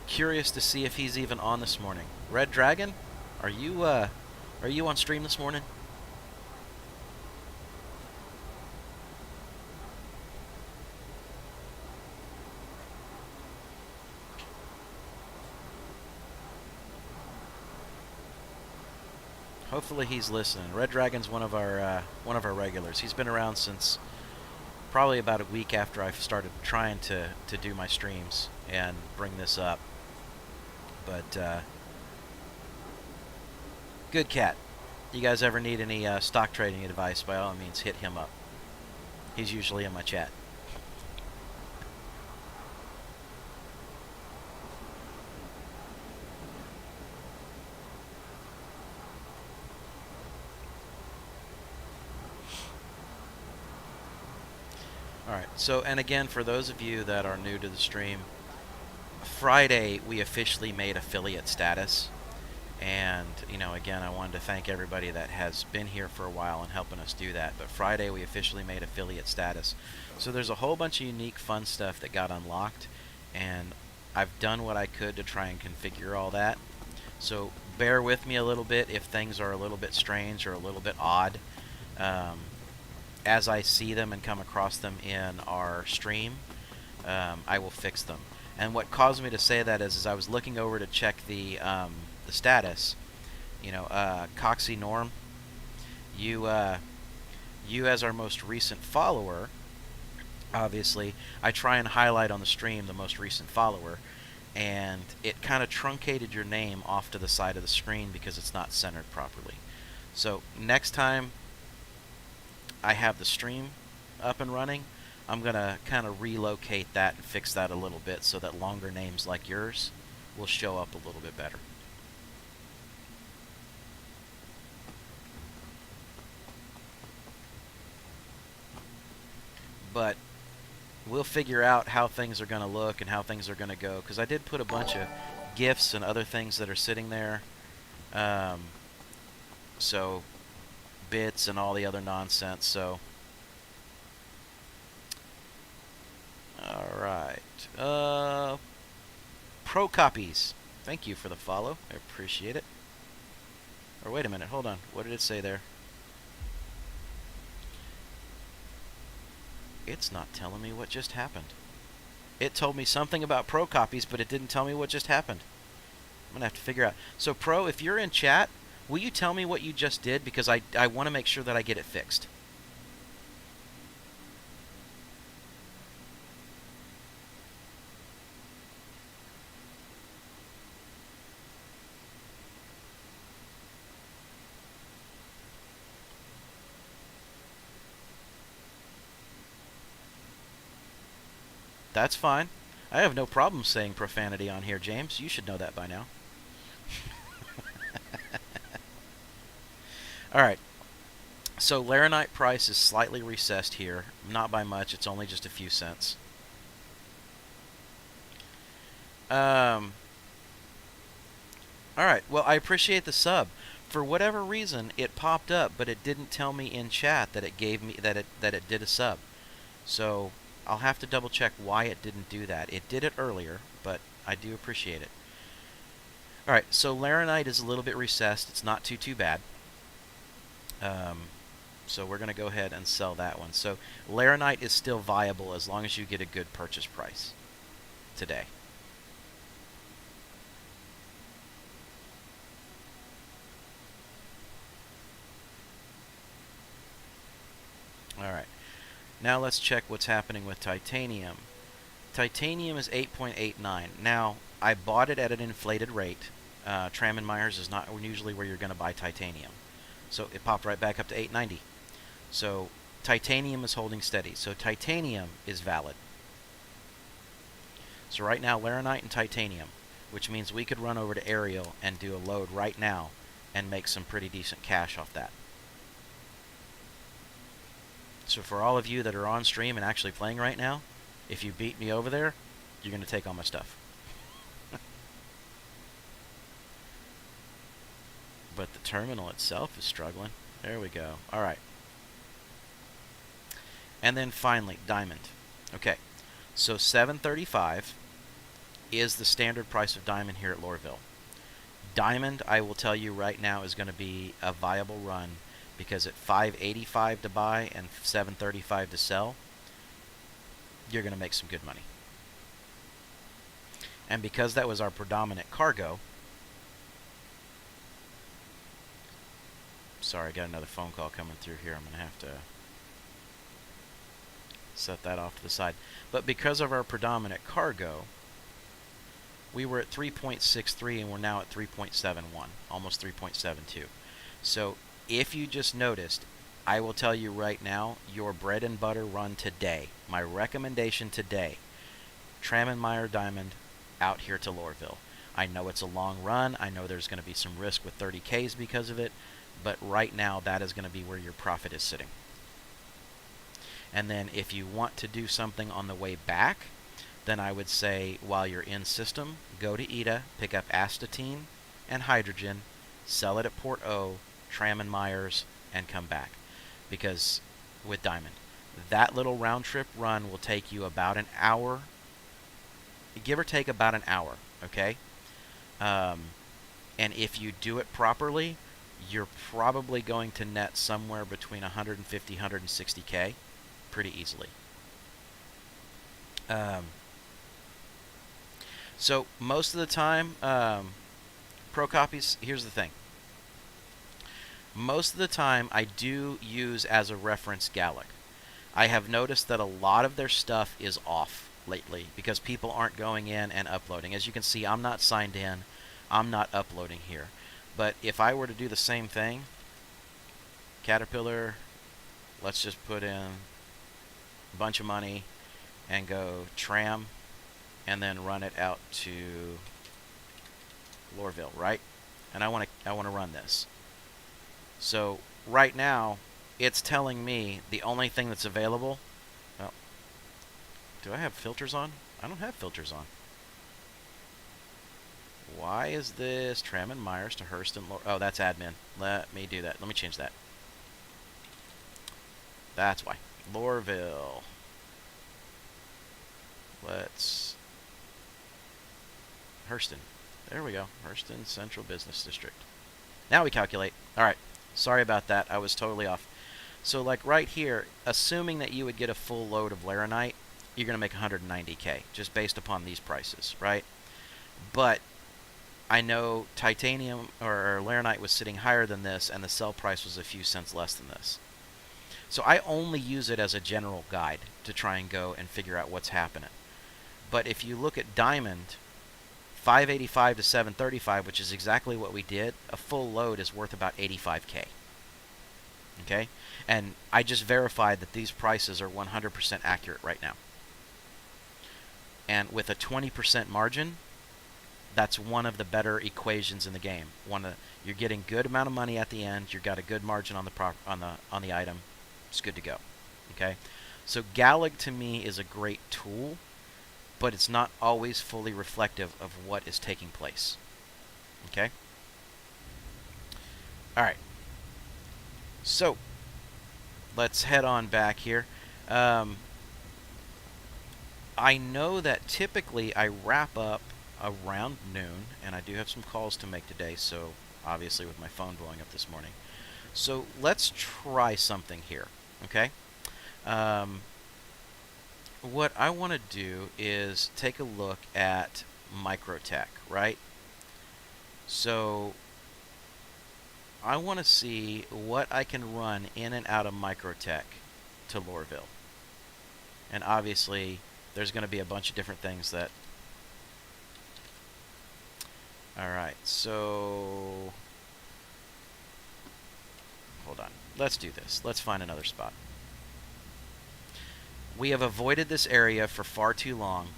curious to see if he's even on this morning. Red Dragon, are you on stream this morning? Hopefully he's listening. Red Dragon's one of our regulars. He's been around since probably about a week after I started trying to do my streams and bring this up. But good cat. You guys ever need any stock trading advice, by all means, hit him up. He's usually in my chat. Alright, so, and again, for those of you that are new to the stream, Friday we officially made affiliate status. And, again, I wanted to thank everybody that has been here for a while and helping us do that. But Friday we officially made affiliate status. So there's a whole bunch of unique fun stuff that got unlocked. And I've done what I could to try and configure all that. So bear with me a little bit if things are a little bit strange or a little bit odd. as I see them and come across them in our stream, I will fix them. And what caused me to say that is I was looking over to check the status. You know, Coxie Norm, you you as our most recent follower, obviously, I try and highlight on the stream the most recent follower, and it kind of truncated your name off to the side of the screen because it's not centered properly. So next time I have the stream up and running, I'm going to kind of relocate that and fix that a little bit so that longer names like yours will show up a little bit better. But we'll figure out how things are going to look and how things are going to go, because I did put a bunch of GIFs and other things that are sitting there. So bits and all the other nonsense. So all right, Pro Copies, thank you for the follow. I appreciate it. Or wait a minute, hold on. What did it say there? It's not telling me what just happened. It told me something about Pro Copies, but it didn't tell me what just happened. I'm going to have to figure out. So, Pro, if you're in chat, will you tell me what you just did? Because I want to make sure that I get it fixed. That's fine. I have no problem saying profanity on here, James. You should know that by now. Alright. So Laranite price is slightly recessed here. Not by much. It's only just a few cents. Alright. Well, I appreciate the sub. For whatever reason, it popped up, but it didn't tell me in chat that it gave me that it did a sub. So I'll have to double check why it didn't do that. It did it earlier, but I do appreciate it. Alright, so Laranite is a little bit recessed. It's not too bad. So we're going to go ahead and sell that one. So Laranite is still viable as long as you get a good purchase price today. Alright. Now let's check what's happening with titanium. Titanium is 8.89. Now, I bought it at an inflated rate. Tram & Myers is not usually where you're going to buy titanium. So it popped right back up to 890. So titanium is holding steady. So titanium is valid. So right now, Laranite and titanium, which means we could run over to Ariel and do a load right now and make some pretty decent cash off that. So for all of you that are on stream and actually playing right now, if you beat me over there, you're going to take all my stuff. But the terminal itself is struggling. There we go. All right. And then finally, diamond. Okay. So 735 is the standard price of diamond here at Lorville. Diamond, I will tell you right now, is going to be a viable run because at 585 to buy and 735 to sell, you're going to make some good money. And because that was our predominant cargo, sorry, I got another phone call coming through here. I'm going to have to set that off to the side. But because of our predominant cargo, we were at 3.63 and we're now at 3.71, almost 3.72. So if you just noticed, I will tell you right now, your bread and butter run today, my recommendation today, Tram & Meyer Diamond out here to Lorville. I know it's a long run. I know there's going to be some risk with 30Ks because of it, but right now that is going to be where your profit is sitting. And then if you want to do something on the way back, then I would say while you're in system, go to ETA, pick up astatine and hydrogen, sell it at Port O, Tram & Myers, and come back. Because with diamond, that little round trip run will take you about an hour, give or take about an hour, okay? And if you do it properly, you're probably going to net somewhere between 150, 160K pretty easily. So most of the time, pro copies, here's the thing. Most of the time, I do use as a reference Gallic. I have noticed that a lot of their stuff is off lately because people aren't going in and uploading. As you can see, I'm not signed in. I'm not uploading here. But if I were to do the same thing, Caterpillar, let's just put in a bunch of money and go tram and then run it out to Lorville, right? And I want to run this. So right now, it's telling me the only thing that's available. Well, do I have filters on? I don't have filters on. Why is this Tram and Myers to Hurston? Oh, that's admin. Let me do that. Let me change that. That's why. Lorville. Let's... Hurston. There we go. Hurston Central Business District. Now we calculate. Alright. Sorry about that. I was totally off. So, like right here, assuming that you would get a full load of Laranite, you're going to make 190K, just based upon these prices, right? But I know titanium or Laranite was sitting higher than this, and the sell price was a few cents less than this. So I only use it as a general guide to try and go and figure out what's happening. But if you look at diamond, 585 to 735, which is exactly what we did, a full load is worth about 85K. Okay? And I just verified that these prices are 100% accurate right now. And with a 20% margin, that's one of the better equations in the game. You're getting good amount of money at the end. You've got a good margin on the item. It's good to go. Okay? So Gallic to me is a great tool, but it's not always fully reflective of what is taking place. Okay? Alright. So, let's head on back here. I know that typically I wrap up around noon, and I do have some calls to make today, so obviously with my phone blowing up this morning. So let's try something here, okay? What I want to do is take a look at Microtech, right? So I want to see what I can run in and out of Microtech to Lorville. And obviously, there's going to be a bunch of different things that... Alright, so... Hold on. Let's do this. Let's find another spot. We have avoided this area for far too long,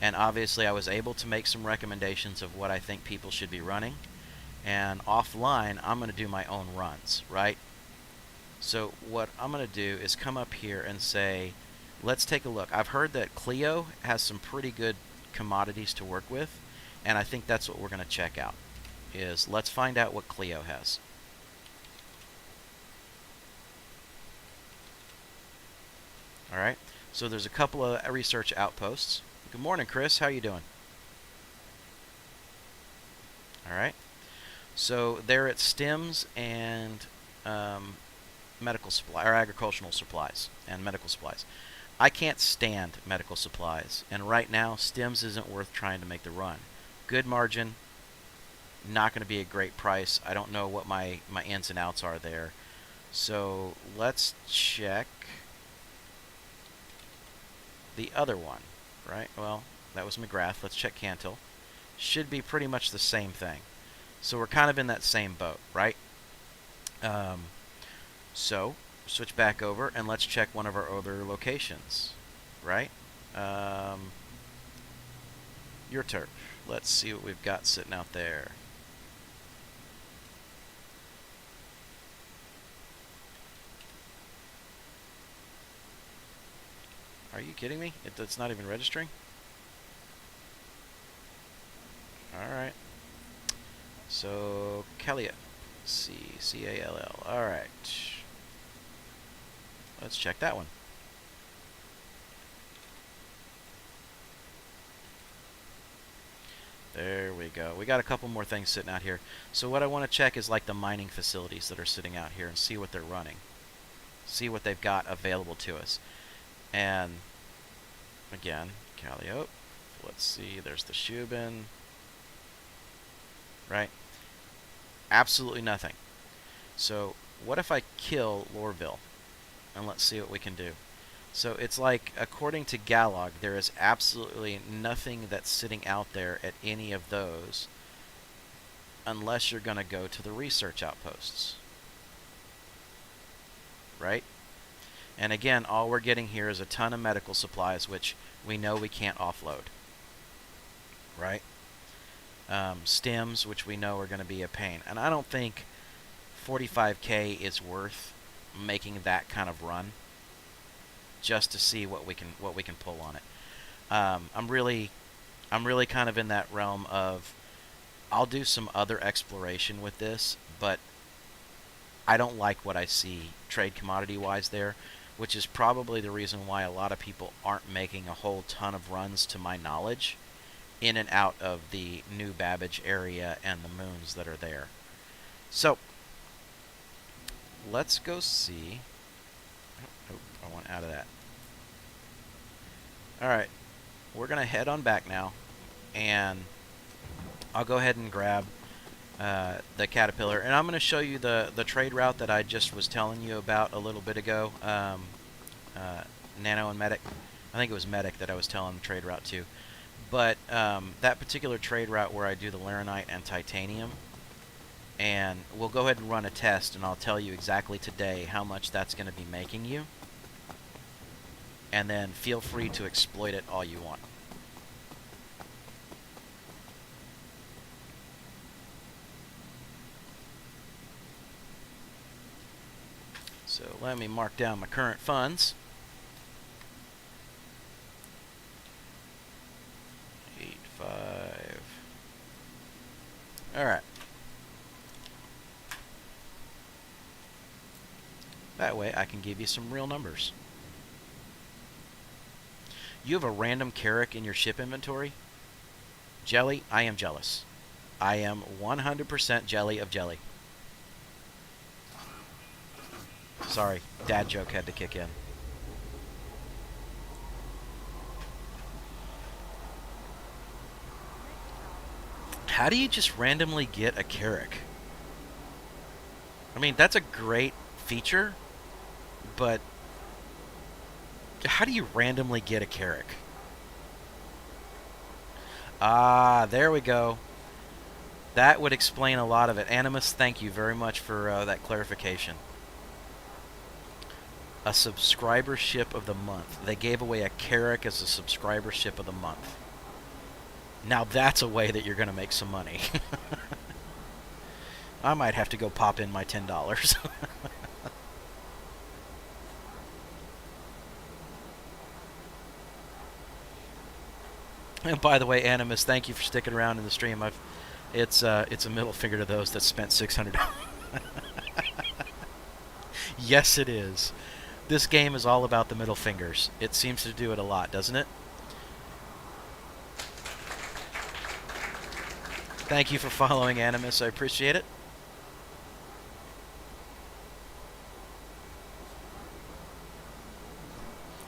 and obviously I was able to make some recommendations of what I think people should be running. And offline, I'm going to do my own runs, right? So what I'm going to do is come up here and say, let's take a look. I've heard that Clio has some pretty good commodities to work with, and I think that's what we're going to check out, is let's find out what Clio has. Alright, so there's a couple of research outposts. Good morning, Chris. How you doing? Alright. So they're at stems and medical supply, or agricultural supplies and medical supplies. I can't stand medical supplies, and right now stems isn't worth trying to make the run. Good margin, not going to be a great price. I don't know what my ins and outs are there. So let's check the other one, right? Well, that was McGrath. Let's check Cantil. Should be pretty much the same thing. So we're kind of in that same boat, right? So switch back over and let's check one of our other locations, right? Your turf. Let's see what we've got sitting out there. Are you kidding me? It's not even registering? Alright. So, Calia. C-A-L-L. Alright. Let's check that one. There we go. We got a couple more things sitting out here. So what I want to check is like the mining facilities that are sitting out here and see what they're running. See what they've got available to us. And again, Calliope. Let's see. There's the Shubin. Right? Absolutely nothing. So what if I kill Lorville? And let's see what we can do. So it's like, according to Galog, there is absolutely nothing that's sitting out there at any of those unless you're going to go to the research outposts. Right? And again, all we're getting here is a ton of medical supplies, which we know we can't offload. Right? Stems, which we know are going to be a pain. And I don't think 45k is worth making that kind of run just to see what we can pull on it. I'm really kind of in that realm of I'll do some other exploration with this, but I don't like what I see trade commodity wise there, which is probably the reason why a lot of people aren't making a whole ton of runs, to my knowledge, in and out of the New Babbage area and the moons that are there. So let's go see. Oh, I want out of that. Alright, we're going to head on back now, and I'll go ahead and grab the Caterpillar, and I'm going to show you the trade route that I just was telling you about a little bit ago. Nano and Medic. I think it was Medic that I was telling the trade route to. But that particular trade route where I do the Laranite and Titanium, and we'll go ahead and run a test, and I'll tell you exactly today how much that's going to be making you. And then feel free to exploit it all you want. So let me mark down my current funds. 8.5. All right. That way I can give you some real numbers. You have a random Carrack in your ship inventory? Jelly, I am jealous. I am 100% jelly of jelly. Sorry, dad joke had to kick in. How do you just randomly get a Carrack? I mean, that's a great feature, but how do you randomly get a Carrack? Ah, there we go. That would explain a lot of it. Animus, thank you very much for that clarification. A subscriber ship of the month. They gave away a Carrack as a subscriber ship of the month. Now that's a way that you're going to make some money. I might have to go pop in my $10. And by the way, Animus, thank you for sticking around in the stream. It's a middle finger to those that spent $600. Yes, it is. This game is all about the middle fingers. It seems to do it a lot, doesn't it? Thank you for following, Animus. I appreciate it.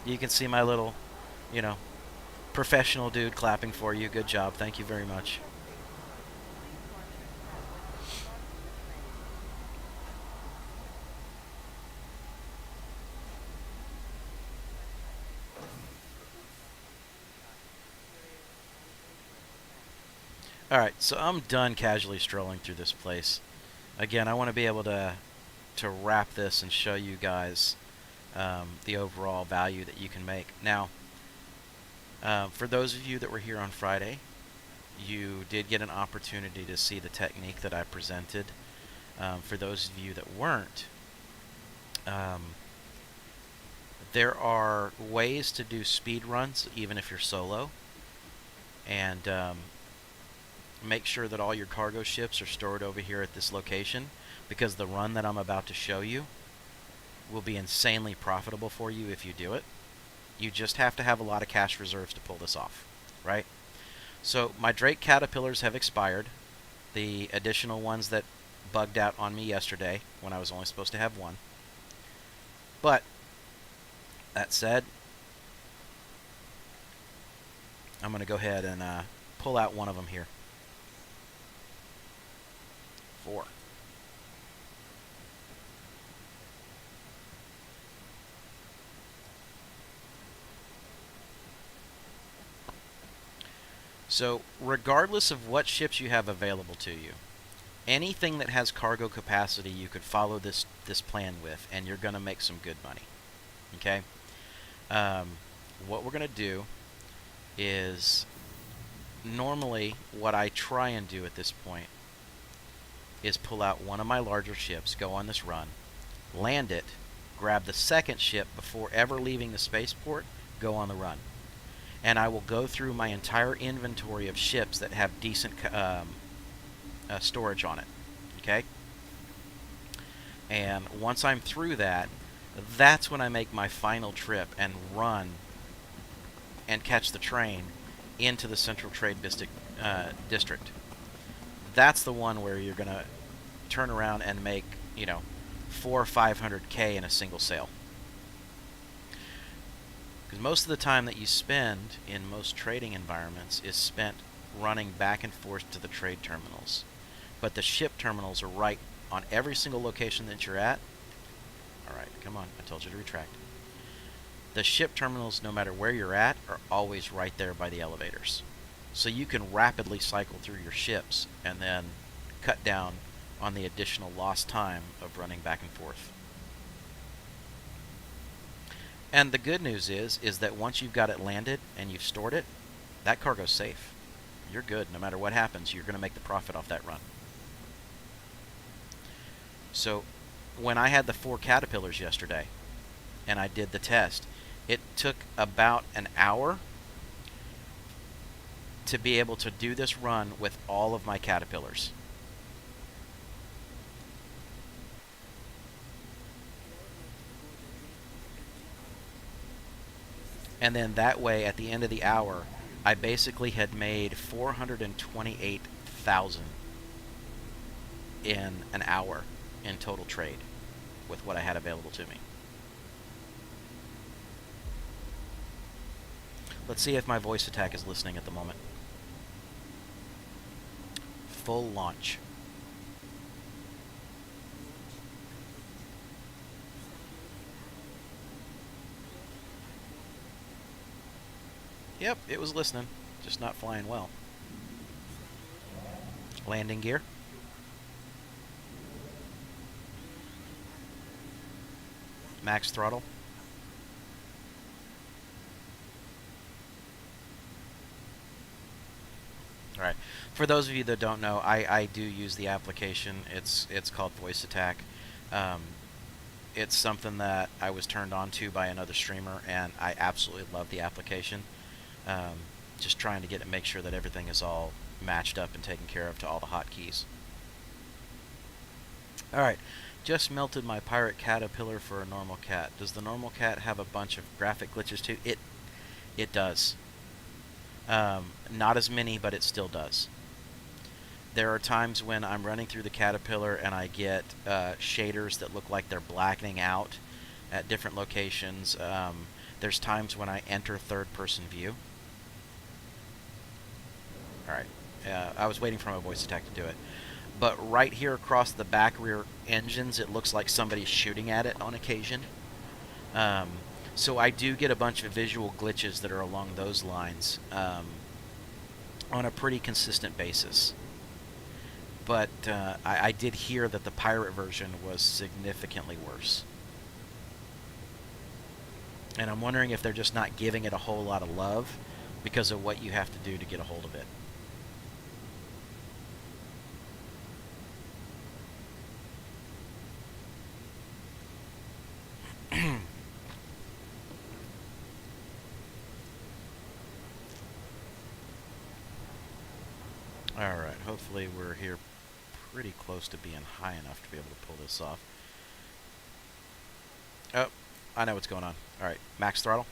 You can see my little, professional dude clapping for you. Good job. Thank you very much. Alright, so I'm done casually strolling through this place. Again, I want to be able to wrap this and show you guys the overall value that you can make. Now, for those of you that were here on Friday, you did get an opportunity to see the technique that I presented. For those of you that weren't, there are ways to do speed runs even if you're solo, and make sure that all your cargo ships are stored over here at this location, because the run that I'm about to show you will be insanely profitable for you if you do it. You just have to have a lot of cash reserves to pull this off, right? So my Drake Caterpillars have expired. The additional ones that bugged out on me yesterday when I was only supposed to have one. But that said, I'm going to go ahead and pull out one of them here. 4. So regardless of what ships you have available to you, anything that has cargo capacity you could follow this plan with, and you're going to make some good money. Okay? What we're going to do is, normally what I try and do at this point is pull out one of my larger ships, go on this run, land it, grab the second ship before ever leaving the spaceport, go on the run. And I will go through my entire inventory of ships that have decent storage on it. Okay? And once I'm through that, that's when I make my final trip and run and catch the train into the Central Trade District. That's the one where you're going to turn around and make, 400 or 500K in a single sail. Because most of the time that you spend in most trading environments is spent running back and forth to the trade terminals. But the ship terminals are right on every single location that you're at. Alright, come on, I told you to retract. The ship terminals, no matter where you're at, are always right there by the elevators. So you can rapidly cycle through your ships and then cut down on the additional lost time of running back and forth. And the good news is that once you've got it landed and you've stored it, that cargo's safe. You're good. No matter what happens, you're going to make the profit off that run. So when I had the 4 Caterpillars yesterday and I did the test, it took about an hour to be able to do this run with all of my Caterpillars. And then that way, at the end of the hour, I basically had made 428,000 in an hour in total trade with what I had available to me. Let's see if my voice attack is listening at the moment. Full launch. Yep, it was listening, just not flying well. Landing gear. Max throttle. Alright, for those of you that don't know, I do use the application. It's called Voice Attack. It's something that I was turned on to by another streamer, and I absolutely love the application. Just trying to make sure that everything is all matched up and taken care of to all the hotkeys. Alright, just melted my Pirate Caterpillar for a normal cat. Does the normal cat have a bunch of graphic glitches too? It does. Not as many, but it still does. There are times when I'm running through the Caterpillar and I get shaders that look like they're blackening out at different locations. There's times when I enter third-person view. Alright, I was waiting for my voice attack to do it. But right here across the back rear engines, it looks like somebody's shooting at it on occasion. So I do get a bunch of visual glitches that are along those lines on a pretty consistent basis. But I did hear that the pirate version was significantly worse. And I'm wondering if they're just not giving it a whole lot of love because of what you have to do to get a hold of it. Alright, hopefully we're here pretty close to being high enough to be able to pull this off. Oh, I know what's going on. Alright, max throttle.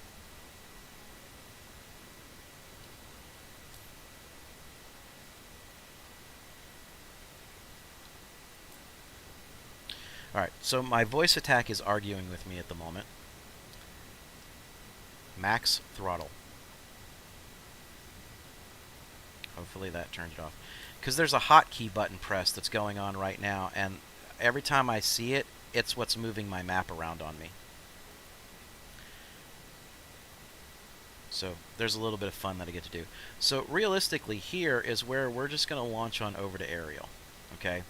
Alright, so my voice attack is arguing with me at the moment. Max throttle. Hopefully that turned it off. Because there's a hotkey button press that's going on right now, and every time I see it, it's what's moving my map around on me. So there's a little bit of fun that I get to do. So realistically, here is where we're just going to launch on over to aerial. Okay.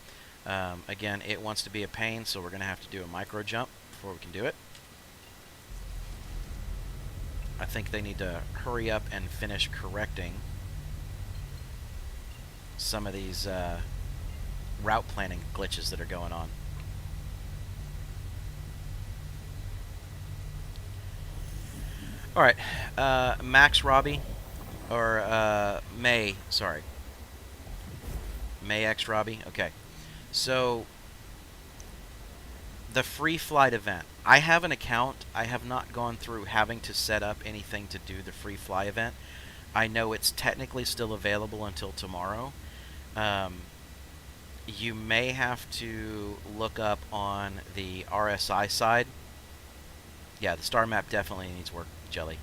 Again, it wants to be a pain, so we're going to have to do a micro jump before we can do it. I think they need to hurry up and finish correcting some of these route planning glitches that are going on. Alright, Max Robbie, or May, sorry. May X Robbie, okay. So, the free flight event. I have an account. I have not gone through having to set up anything to do the free fly event. I know it's technically still available until tomorrow. You may have to look up on the RSI side. Yeah, the star map definitely needs work, Jelly.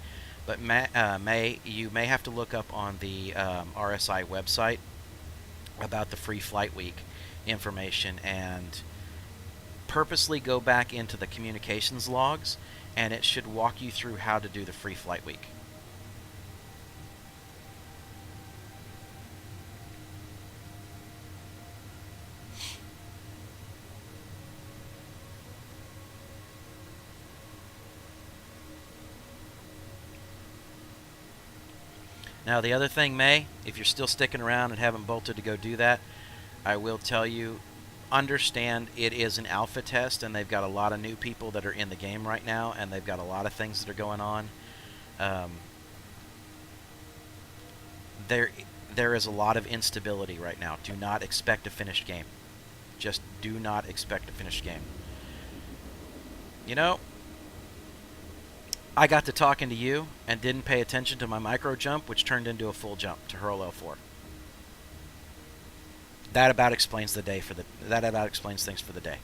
But May, you may have to look up on the RSI website about the free flight week information and purposely go back into the communications logs, and it should walk you through how to do the free flight week. Now, the other thing, May, if you're still sticking around and haven't bolted to go do that, I will tell you, understand it is an alpha test, and they've got a lot of new people that are in the game right now, and they've got a lot of things that are going on. There is a lot of instability right now. Do not expect a finished game. Just do not expect a finished game. You know, I got to talking to you and didn't pay attention to my micro jump, which turned into a full jump to hurl L4. That about explains the day for the. That about explains things for the day.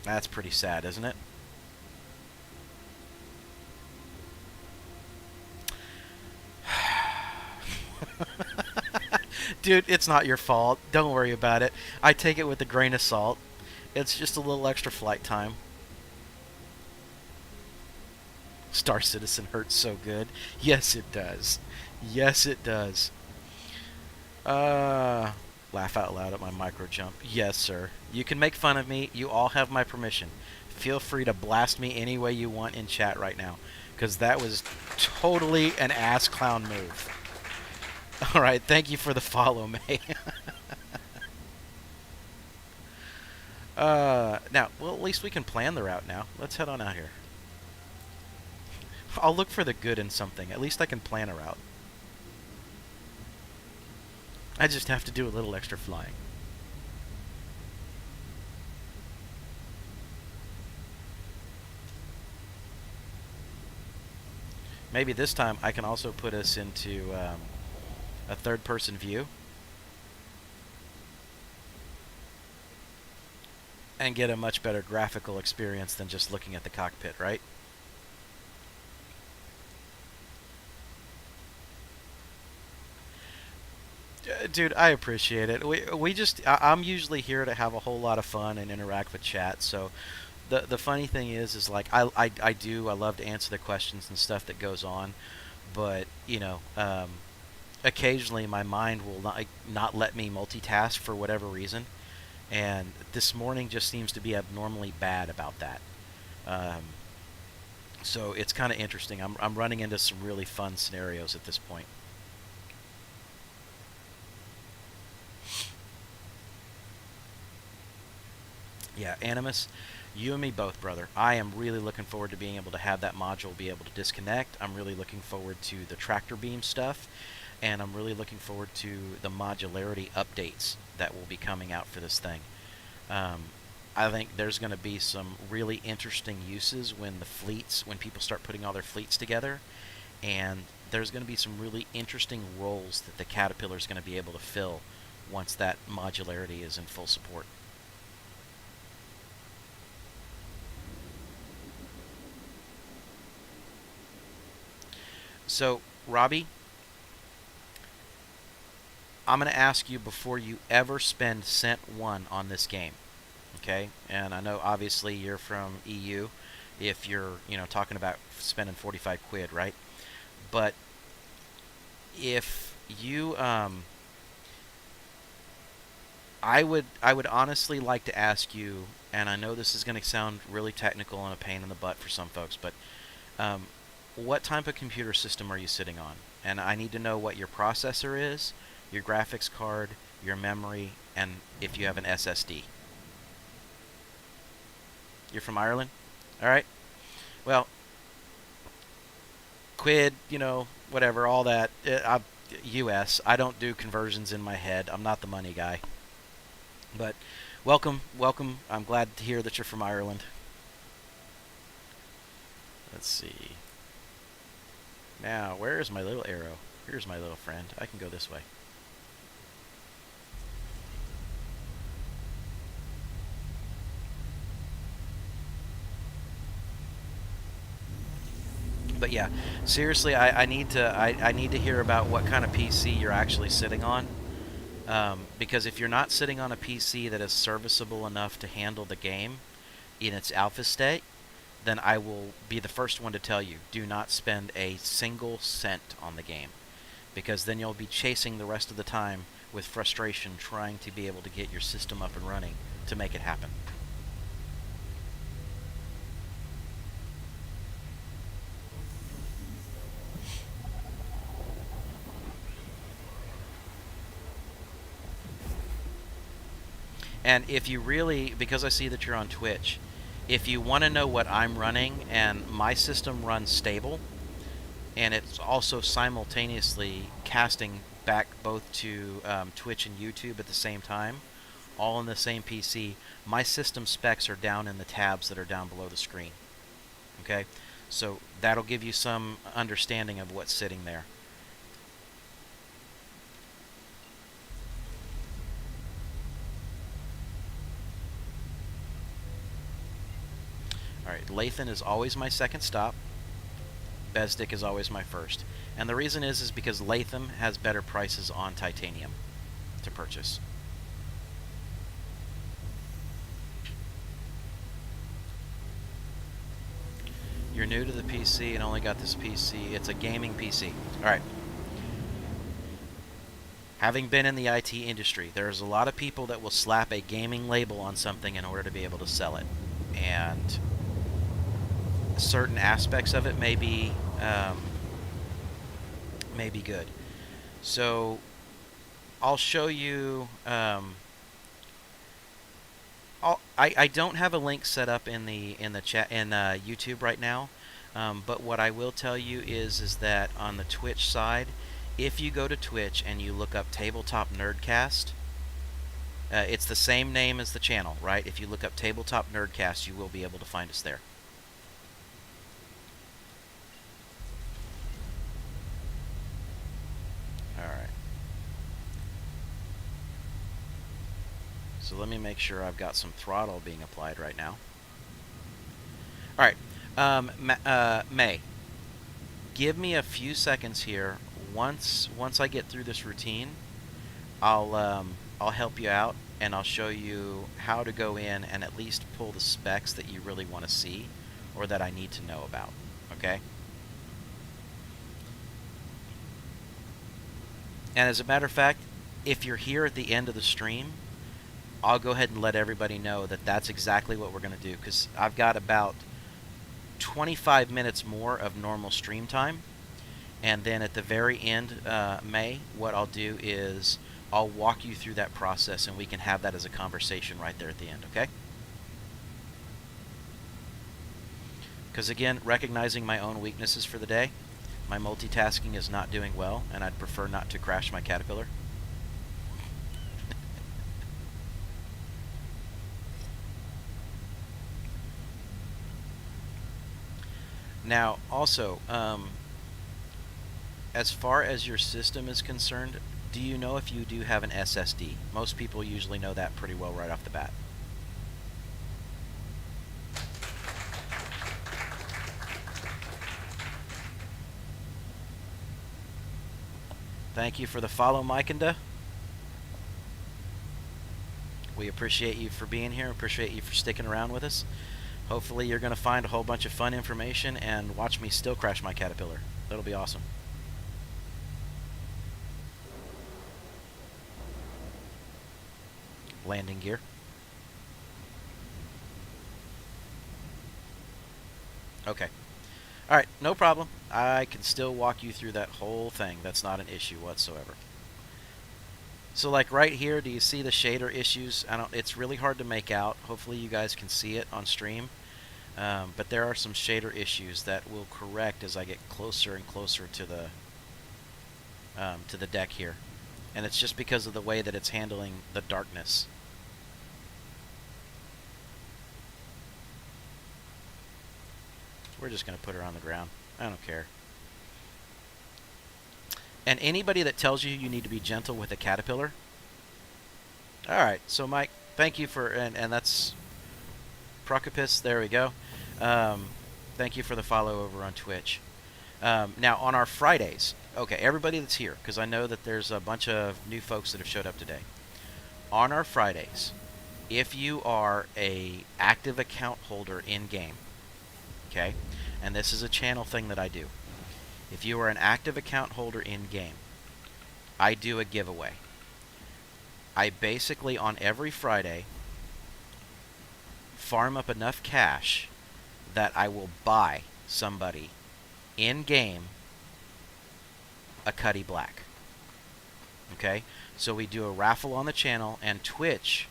That's pretty sad, isn't it? Dude, it's not your fault. Don't worry about it. I take it with a grain of salt. It's just a little extra flight time. Star Citizen hurts so good. Yes, it does. Yes, it does. Laugh out loud at my micro jump. Yes, sir. You can make fun of me. You all have my permission. Feel free to blast me any way you want in chat right now, because that was totally an ass clown move. Alright, thank you for the follow, May. Now, well, at least we can plan the route now. Let's head on out here. I'll look for the good in something. At least I can plan a route. I just have to do a little extra flying. Maybe this time I can also put us into a third-person view and get a much better graphical experience than just looking at the cockpit, right? Dude, I appreciate it. We just I'm usually here to have a whole lot of fun and interact with chat. So the funny thing is like I love to answer the questions and stuff that goes on, but you know, occasionally my mind will not let me multitask for whatever reason, and this morning just seems to be abnormally bad about that. So it's kind of interesting. I'm running into some really fun scenarios at this point. Yeah, Animus, you and me both, brother. I am really looking forward to being able to have that module be able to disconnect. I'm really looking forward to the tractor beam stuff, and I'm really looking forward to the modularity updates that will be coming out for this thing. I think there's going to be some really interesting uses when when people start putting all their fleets together, and there's going to be some really interesting roles that the Caterpillar is going to be able to fill once that modularity is in full support. So, Robbie, I'm going to ask you before you ever spend cent 1 on this game, okay? And I know obviously you're from EU if you're, talking about spending 45 quid, right? But if you I would honestly like to ask you, and I know this is going to sound really technical and a pain in the butt for some folks, but um, what type of computer system are you sitting on? And I need to know what your processor is, your graphics card, your memory, and if you have an SSD. You're from Ireland? All right. Well, quid, whatever, all that. US. I don't do conversions in my head. I'm not the money guy. But welcome, welcome. I'm glad to hear that you're from Ireland. Let's see. Now, where is my little arrow? Here's my little friend. I can go this way. But yeah, seriously, I need to hear about what kind of PC you're actually sitting on. Because if you're not sitting on a PC that is serviceable enough to handle the game in its alpha state, then I will be the first one to tell you, do not spend a single cent on the game. Because then you'll be chasing the rest of the time with frustration trying to be able to get your system up and running to make it happen. And if you really, because I see that you're on Twitch, if you want to know what I'm running, and my system runs stable, and it's also simultaneously casting back both to Twitch and YouTube at the same time, all in the same PC, my system specs are down in the tabs that are down below the screen. Okay? So that'll give you some understanding of what's sitting there. Alright, Lathan is always my second stop. Bezdek is always my first. And the reason is because Latham has better prices on titanium to purchase. You're new to the PC and only got this PC. It's a gaming PC. Alright. Having been in the IT industry, there's a lot of people that will slap a gaming label on something in order to be able to sell it. And certain aspects of it may be good. So I'll show you. I don't have a link set up in the chat in YouTube right now, but what I will tell you is that on the Twitch side, if you go to Twitch and you look up Tabletop Nerdcast, it's the same name as the channel, right? If you look up Tabletop Nerdcast, you will be able to find us there. Alright. So let me make sure I've got some throttle being applied right now. Alright. May, give me a few seconds here. Once I get through this routine, I'll help you out, and I'll show you how to go in and at least pull the specs that you really want to see or that I need to know about. Okay? And as a matter of fact, if you're here at the end of the stream, I'll go ahead and let everybody know that that's exactly what we're going to do, because I've got about 25 minutes more of normal stream time. And then at the very end, May, what I'll do is I'll walk you through that process, and we can have that as a conversation right there at the end, okay? Because again, recognizing my own weaknesses for the day, my multitasking is not doing well, and I'd prefer not to crash my Caterpillar. Now, also, as far as your system is concerned, Do you know if you do have an SSD? Most people usually know that pretty well right off the bat. Thank you for the follow, Mikenda. We appreciate you for being here. Appreciate you for sticking around with us. Hopefully you're going to find a whole bunch of fun information and watch me still crash my Caterpillar. That'll be awesome. Landing gear. Okay. Alright, no problem. I can still walk you through that whole thing. That's not an issue whatsoever. So like right here, do you see the shader issues? It's really hard to make out. Hopefully you guys can see it on stream. But there are some shader issues that will correct as I get closer and closer to the deck here. And it's just because of the way that it's handling the darkness. We're just going to put her on the ground. I don't care. And anybody that tells you you need to be gentle with a Caterpillar. Alright, so Mike, thank you for, and that's Procopus, there we go. Thank you for the follow over on Twitch. Now, on our Fridays, okay, everybody that's here, because I know that there's a bunch of new folks that have showed up today. On our Fridays, if you are a active account holder in-game, okay, and this is a channel thing that I do. If you are an active account holder in-game, I do a giveaway. I basically, on every Friday, farm up enough cash that I will buy somebody in-game a Cuddy Black. Okay? So we do a raffle on the channel, and Twitch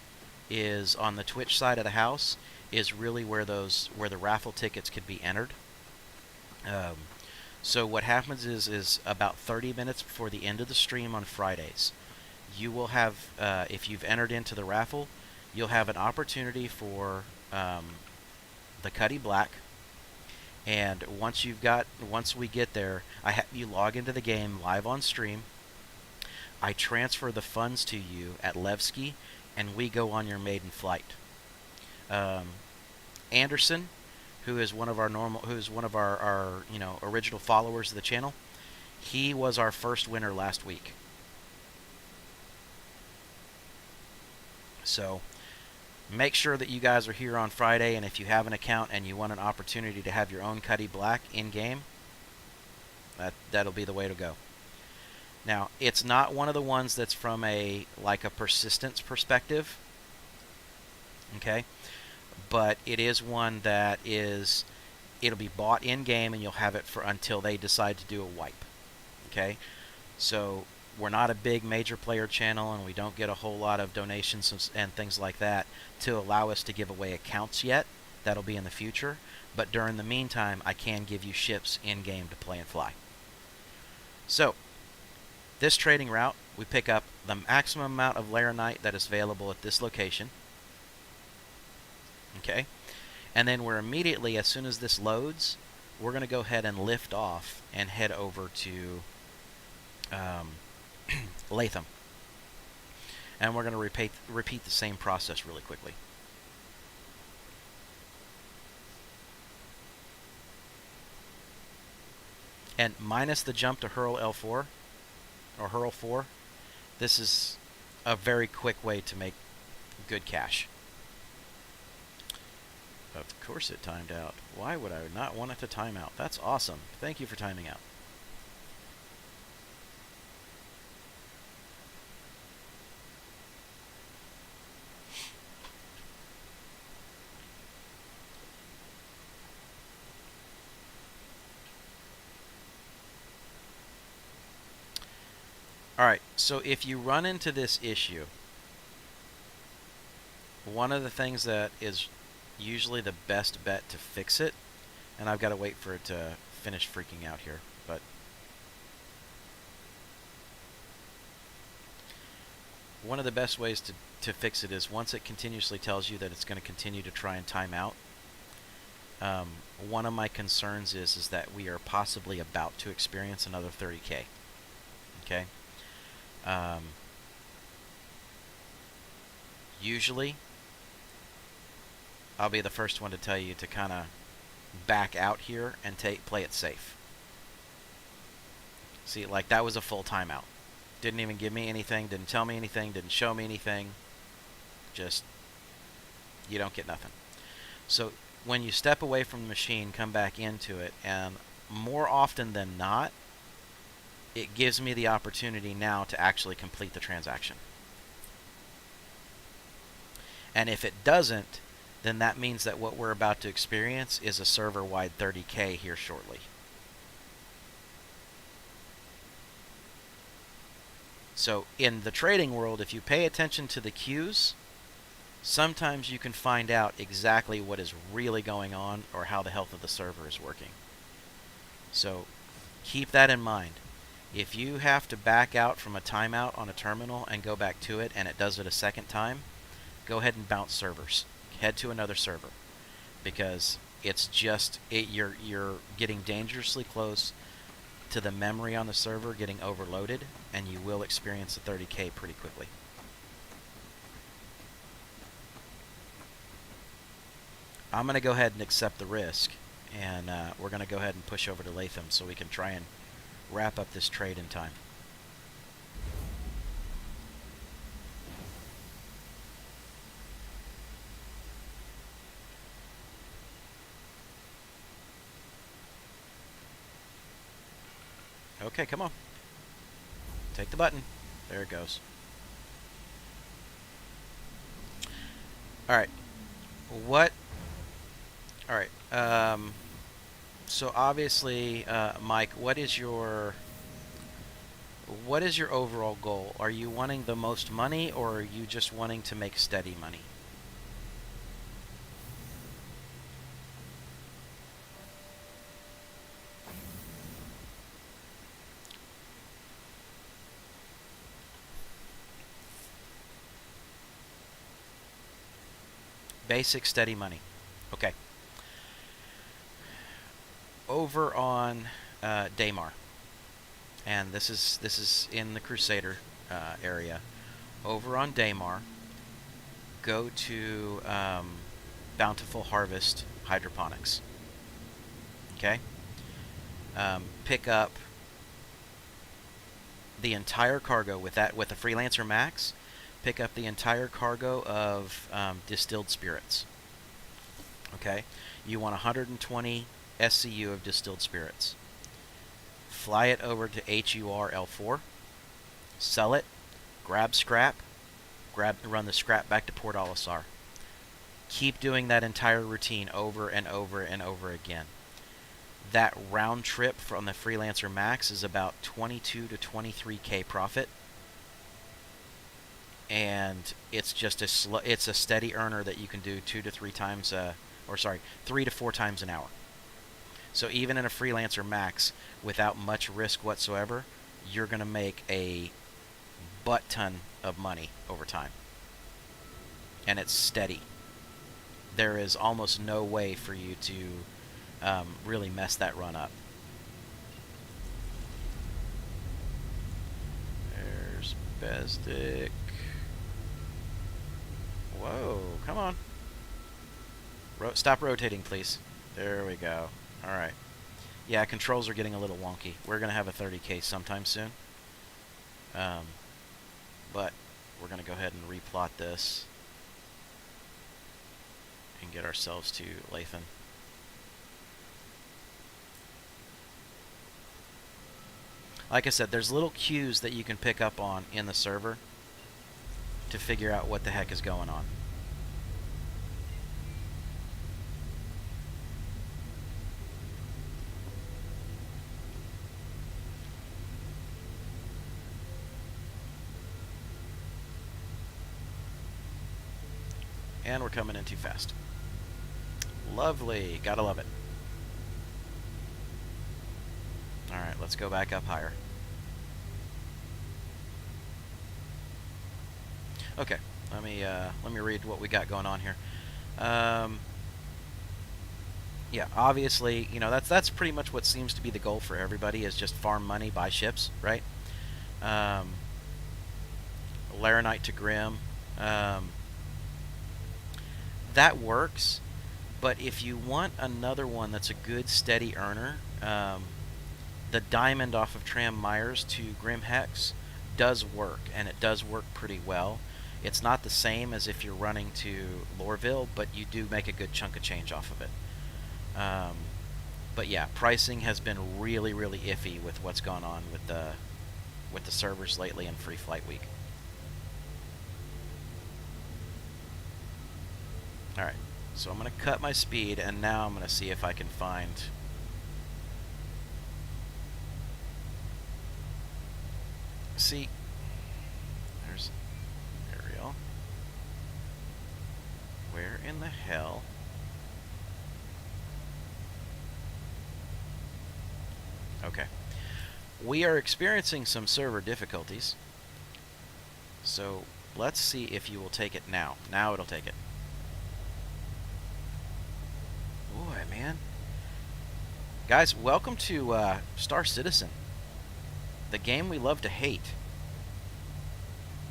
is, on the Twitch side of the house, is really where the raffle tickets could be entered. So what happens is about 30 minutes before the end of the stream on Fridays, you will have, if you've entered into the raffle, you'll have an opportunity for the Cuddy Black. And once we get there, I have you log into the game live on stream. I transfer the funds to you at Levski, and we go on your maiden flight. Anderson, who is one of our original followers of the channel, he was our first winner last week. So make sure that you guys are here on Friday, and if you have an account and you want an opportunity to have your own Cuddy Black in-game, that'll be the way to go. Now, it's not one of the ones that's from a persistence perspective, okay? But it is one that it'll be bought in-game, and you'll have it for until they decide to do a wipe, okay? So we're not a big major player channel, and we don't get a whole lot of donations and things like that to allow us to give away accounts yet. That'll be in the future. But during the meantime, I can give you ships in-game to play and fly. So, this trading route, we pick up the maximum amount of Laranite that is available at this location. Okay? And then we're immediately, as soon as this loads, we're going to go ahead and lift off and head over to Latham. And we're going to repeat the same process really quickly. And minus the jump to Hurl L4, or Hurl 4, this is a very quick way to make good cash. Of course it timed out. Why would I not want it to time out? That's awesome. Thank you for timing out. Alright, so if you run into this issue, one of the things that is usually the best bet to fix it, and I've got to wait for it to finish freaking out here, but one of the best ways to fix it is once it continuously tells you that it's going to continue to try and time out, one of my concerns is that we are possibly about to experience another 30K. Okay? Um, usually, I'll be the first one to tell you to kind of back out here and play it safe. See, like that was a full timeout. Didn't even give me anything, didn't tell me anything, didn't show me anything. Just, you don't get nothing. So when you step away from the machine, come back into it, and more often than not, it gives me the opportunity now to actually complete the transaction. And if it doesn't, then that means that what we're about to experience is a server-wide 30K here shortly. So in the trading world, if you pay attention to the cues, sometimes you can find out exactly what is really going on or how the health of the server is working. So keep that in mind. If you have to back out from a timeout on a terminal and go back to it, and it does it a second time, go ahead and bounce servers. Head to another server, because it's just you're getting dangerously close to the memory on the server getting overloaded, and you will experience a 30K pretty quickly. I'm going to go ahead and accept the risk, and we're going to go ahead and push over to Latham so we can try and wrap up this trade in time. Okay, come on. Take the button. There it goes. Alright. What? Alright. So obviously, Mike, what is your overall goal? Are you wanting the most money, or are you just wanting to make steady money? Basic steady money. Okay. Over on Daymar, and this is in the Crusader area. Over on Daymar, go to Bountiful Harvest Hydroponics. Okay. Pick up the entire cargo with the Freelancer Max. Pick up the entire cargo of distilled spirits. Okay, you want 120 SCU of distilled spirits. Fly it over to HUR-L4, sell it, grab scrap, run the scrap back to Port Olisar. Keep doing that entire routine over and over and over again. That round trip from the Freelancer Max is about 22 to 23K profit. And it's just it's a steady earner that you can do 3 to 4 times an hour. So even in a Freelancer Max, without much risk whatsoever, you're going to make a butt ton of money over time. And it's steady. There is almost no way for you to really mess that run up. There's Besdick. Whoa, come on. Stop rotating, please. There we go. Alright. Yeah, controls are getting a little wonky. We're going to have a 30K sometime soon. But we're going to go ahead and replot this and get ourselves to Lathan. Like I said, there's little cues that you can pick up on in the server to figure out what the heck is going on. And we're coming in too fast. Lovely. Gotta love it. Alright, let's go back up higher. Okay, let me read what we got going on here. Yeah, obviously, you know, that's pretty much what seems to be the goal for everybody, is just farm money, buy ships, right? Laranite to Grim. That works, but if you want another one that's a good steady earner, the Diamond off of Tram Myers to Grim Hex does work, and it does work pretty well. It's not the same as if you're running to Lorville, but you do make a good chunk of change off of it. But yeah, pricing has been really, really iffy with what's gone on with the servers lately in Free Flight Week. Alright, so I'm going to cut my speed, and now I'm going to see if I can find... See, there's Ariel. Where in the hell? Okay. We are experiencing some server difficulties. So let's see if you will take it now. Now it'll take it. Boy, man. Guys, welcome to Star Citizen. The game we love to hate.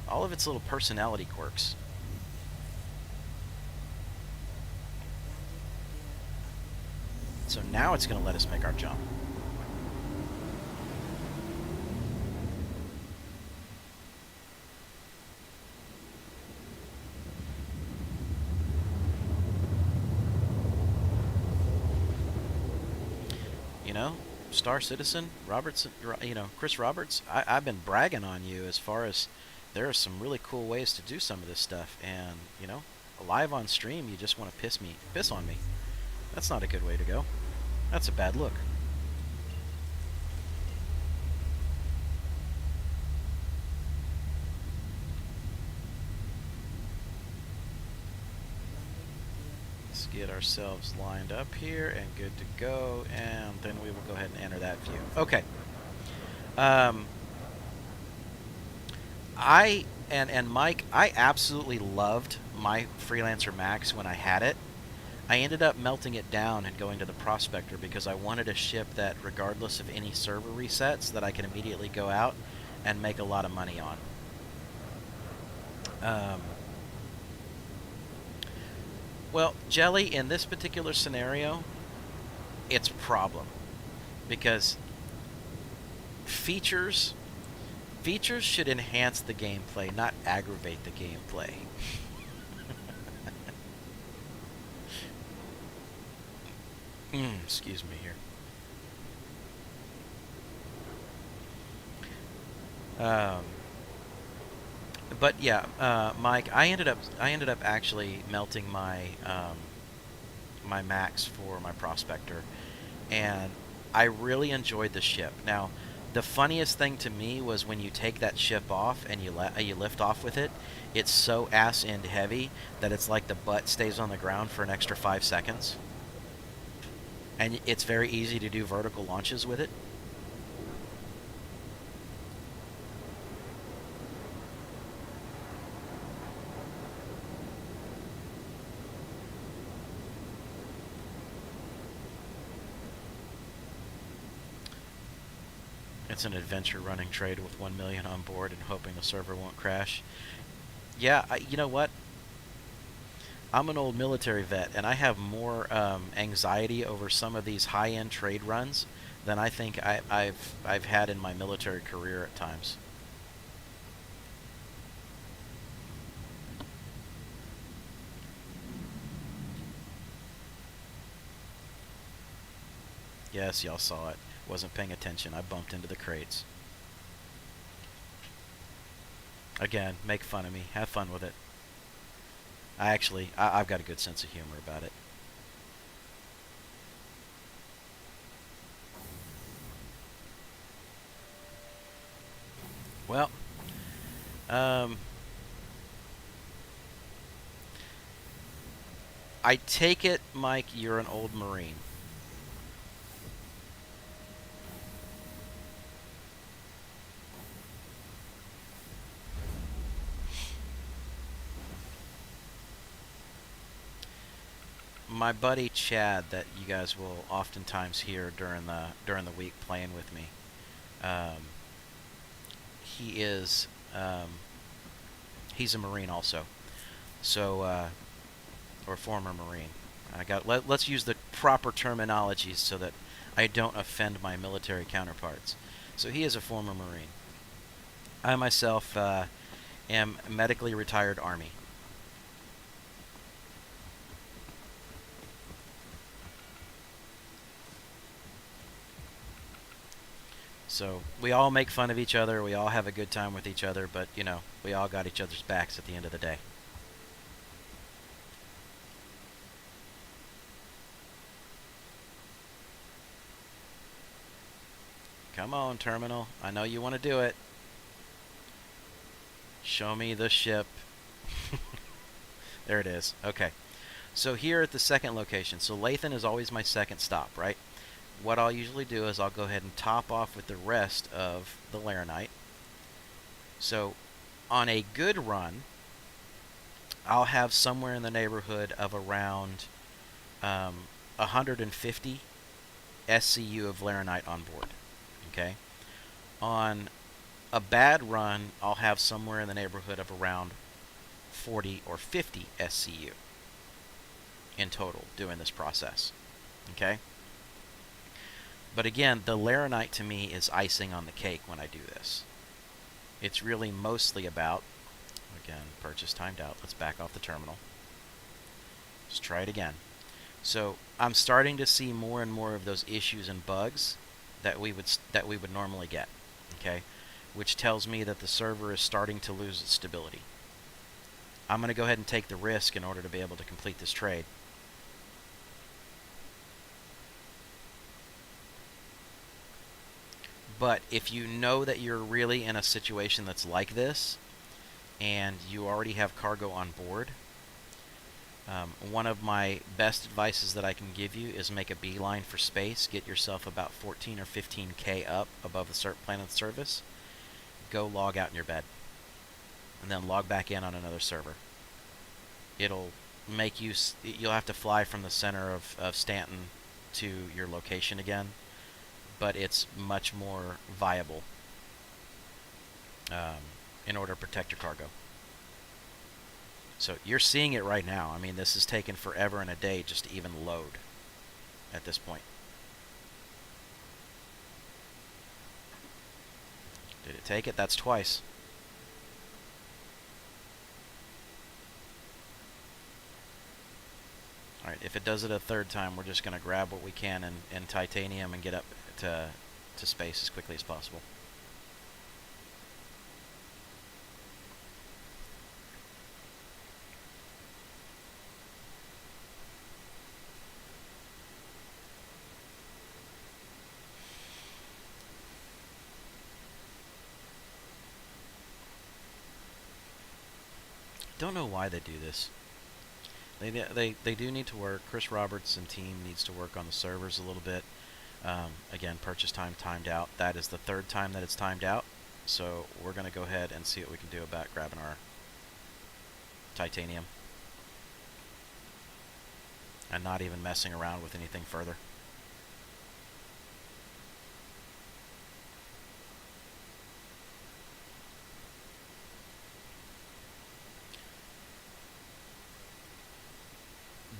All of its little personality quirks. So now it's going to let us make our jump. You know, Star Citizen, Robertson, you know, Chris Roberts, I've been bragging on you as far as there are some really cool ways to do some of this stuff, and, you know, live on stream, you just want to piss on me. That's not a good way to go. That's a bad look. Let's get ourselves lined up here and good to go, and then we will go ahead and enter that view. Okay. And Mike, I absolutely loved my Freelancer Max when I had it. I ended up melting it down and going to the Prospector because I wanted a ship that, regardless of any server resets, that I can immediately go out and make a lot of money on. Well, Jelly, in this particular scenario, it's a problem because features should enhance the gameplay, not aggravate the gameplay. Excuse me here. But yeah, Mike, I ended up actually melting my my Max for my Prospector, and I really enjoyed the ship. Now, the funniest thing to me was when you take that ship off and you lift off with it. It's so ass end heavy that it's like the butt stays on the ground for an extra 5 seconds, and it's very easy to do vertical launches with it. It's an adventure running trade with 1 million on board and hoping the server won't crash. Yeah, you know what? I'm an old military vet, and I have more anxiety over some of these high-end trade runs than I think I've had in my military career at times. Yes, y'all saw it. Wasn't paying attention. I bumped into the crates. Again, make fun of me. Have fun with it. I've got a good sense of humor about it. Well, I take it, Mike, you're an old Marine. My buddy Chad, that you guys will oftentimes hear during the week playing with me, he is He's a Marine also. So, or former Marine. Let's use the proper terminologies so that I don't offend my military counterparts. So he is a former Marine. I myself am medically retired Army. So we all make fun of each other. We all have a good time with each other, but you know, we all got each other's backs at the end of the day. Come on, Terminal. I know you want to do it. Show me the ship. There it is. Okay. So here at the second location, so Lathan is always my second stop, right? What I'll usually do is I'll go ahead and top off with the rest of the Laranite. So on a good run, I'll have somewhere in the neighborhood of around 150 SCU of Laranite on board. Okay? On a bad run, I'll have somewhere in the neighborhood of around 40 or 50 SCU in total doing this process. Okay? But again, the Laranite to me is icing on the cake when I do this. It's really mostly about, again, purchase timed out. Let's back off the terminal. Let's try it again. So I'm starting to see more and more of those issues and bugs that we would normally get. Okay? Which tells me that the server is starting to lose its stability. I'm going to go ahead and take the risk in order to be able to complete this trade. But if you know that you're really in a situation that's like this, and you already have cargo on board, one of my best advices that I can give you is make a beeline for space. Get yourself about 14 or 15K up above the planet service. Go log out in your bed. And then log back in on another server. It'll make you... You'll have to fly from the center of Stanton to your location again. But it's much more viable in order to protect your cargo. So you're seeing it right now. I mean, this has taken forever and a day just to even load at this point. Did it take it? That's twice. Alright, if it does it a third time, we're just going to grab what we can in titanium and get up to space as quickly as possible. Don't know why they do this. They do need to work. Chris Roberts and team needs to work on the servers a little bit. Again, purchase time timed out. That is the third time that it's timed out. So we're going to go ahead and see what we can do about grabbing our titanium. And not even messing around with anything further.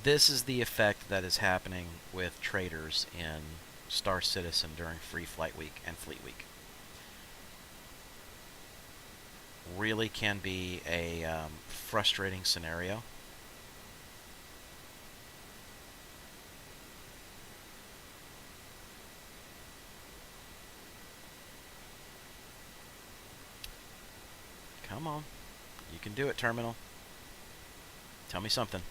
This is the effect that is happening with traders in Star Citizen during Free Flight Week and Fleet Week. Really can be a frustrating scenario. Come on. You can do it, Terminal. Tell me something.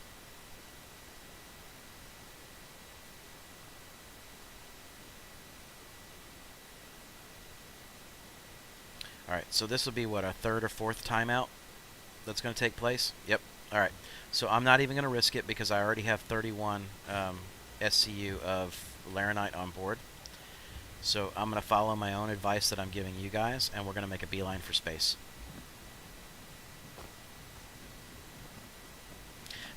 Alright, so this will be, what, a third or fourth timeout that's going to take place? Yep. Alright, so I'm not even going to risk it because I already have 31 SCU of Laranite on board. So I'm going to follow my own advice that I'm giving you guys, and we're going to make a beeline for space.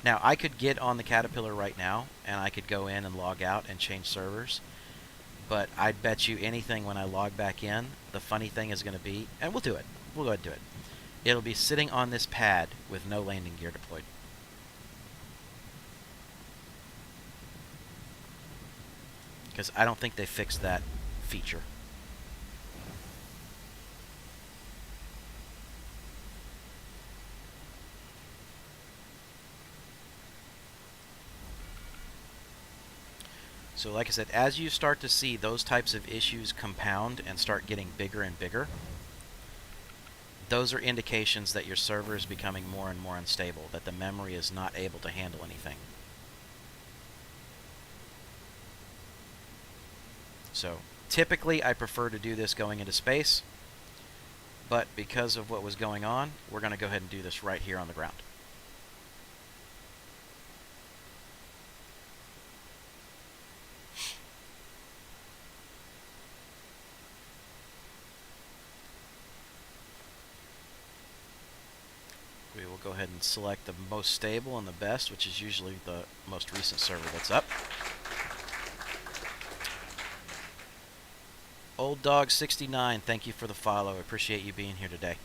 Now, I could get on the Caterpillar right now, and I could go in and log out and change servers. But I'd bet you anything when I log back in, the funny thing is going to be, and we'll do it. We'll go ahead and do it. It'll be sitting on this pad with no landing gear deployed. Because I don't think they fixed that feature. So like I said, as you start to see those types of issues compound and start getting bigger and bigger, those are indications that your server is becoming more and more unstable, that the memory is not able to handle anything. So typically I prefer to do this going into space, but because of what was going on, we're going to go ahead and do this right here on the ground. We will go ahead and select the most stable and the best, which is usually the most recent server that's up. Old Dog 69, thank you for the follow. I appreciate you being here today.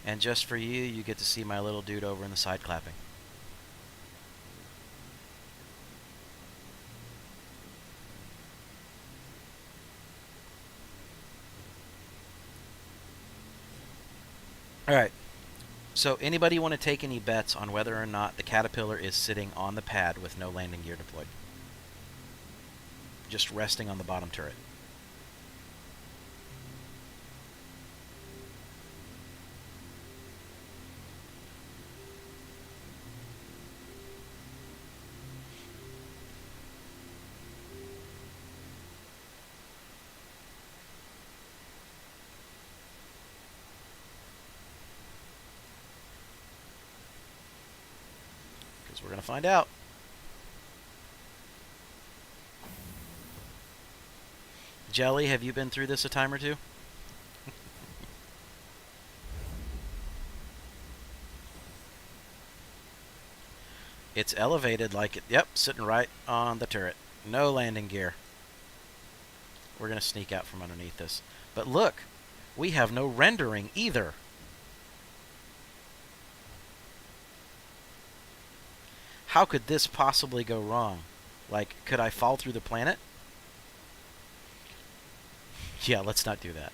And just for you, you get to see my little dude over in the side clapping. Alright, so anybody want to take any bets on whether or not the Caterpillar is sitting on the pad with no landing gear deployed? Just resting on the bottom turret. Because we're going to find out. Jelly, have you been through this a time or two? It's elevated like it. Yep, sitting right on the turret. No landing gear. We're going to sneak out from underneath this. But look, we have no rendering either. How could this possibly go wrong? Like, could I fall through the planet? Yeah, let's not do that.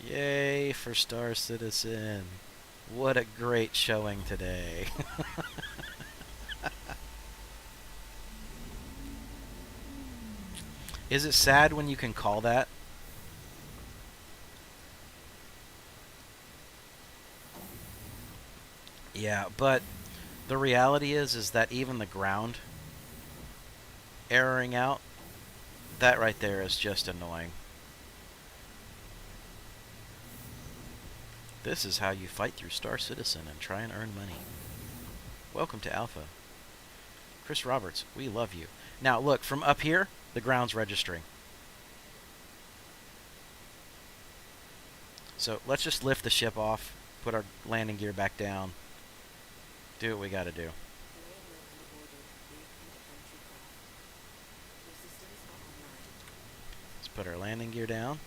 Yay for Star Citizen. What a great showing today. Is it sad when you can call that? Yeah, but the reality is that even the ground erroring out, that right there is just annoying. This is how you fight through Star Citizen and try and earn money. Welcome to Alpha. Chris Roberts, we love you. Now look, from up here, the ground's registering. So let's just lift the ship off, put our landing gear back down, do what we gotta do. Let's put our landing gear down.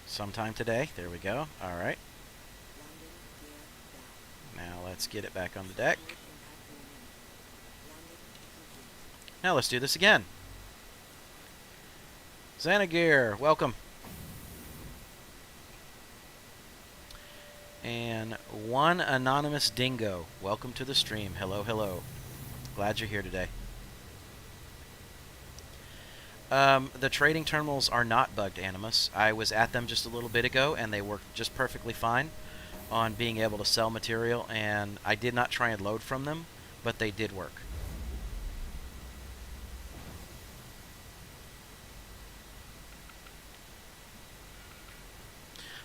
Sometime today. There we go. Alright. Now let's get it back on the deck. Now let's do this again. Xanagear, welcome. And one anonymous dingo, welcome to the stream. Hello, hello. Glad you're here today. The trading terminals are not bugged, Animus. I was at them just a little bit ago, and they worked just perfectly fine on being able to sell material, and I did not try and load from them, but they did work.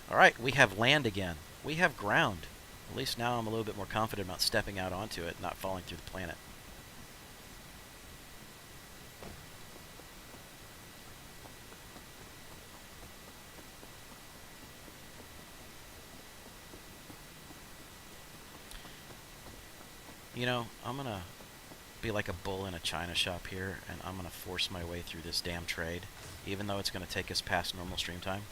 Alright, we have land again. We have ground. At least now I'm a little bit more confident about stepping out onto it, not falling through the planet. You know, I'm gonna be like a bull in a china shop here, and I'm going to force my way through this damn trade, even though it's going to take us past normal stream time.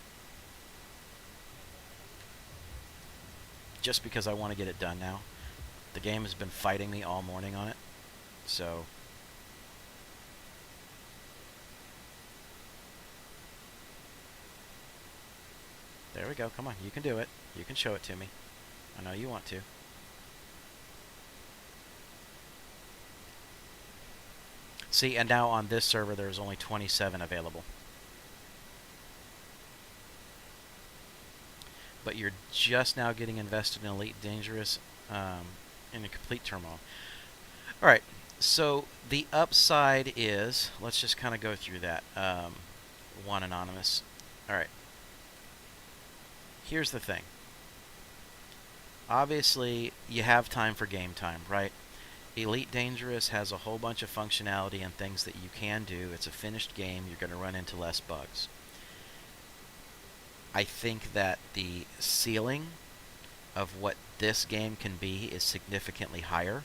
Just because I want to get it done now. The game has been fighting me all morning on it, so... There we go. Come on, you can do it. You can show it to me. I know you want to. See, and now on this server there's only 27 available. But you're just now getting invested in Elite Dangerous in a complete turmoil. Alright, so the upside is, let's just kind of go through that. One anonymous. Alright. Here's the thing. Obviously, you have time for game time, right? Elite Dangerous has a whole bunch of functionality and things that you can do. It's a finished game. You're going to run into less bugs. I think that the ceiling of what this game can be is significantly higher,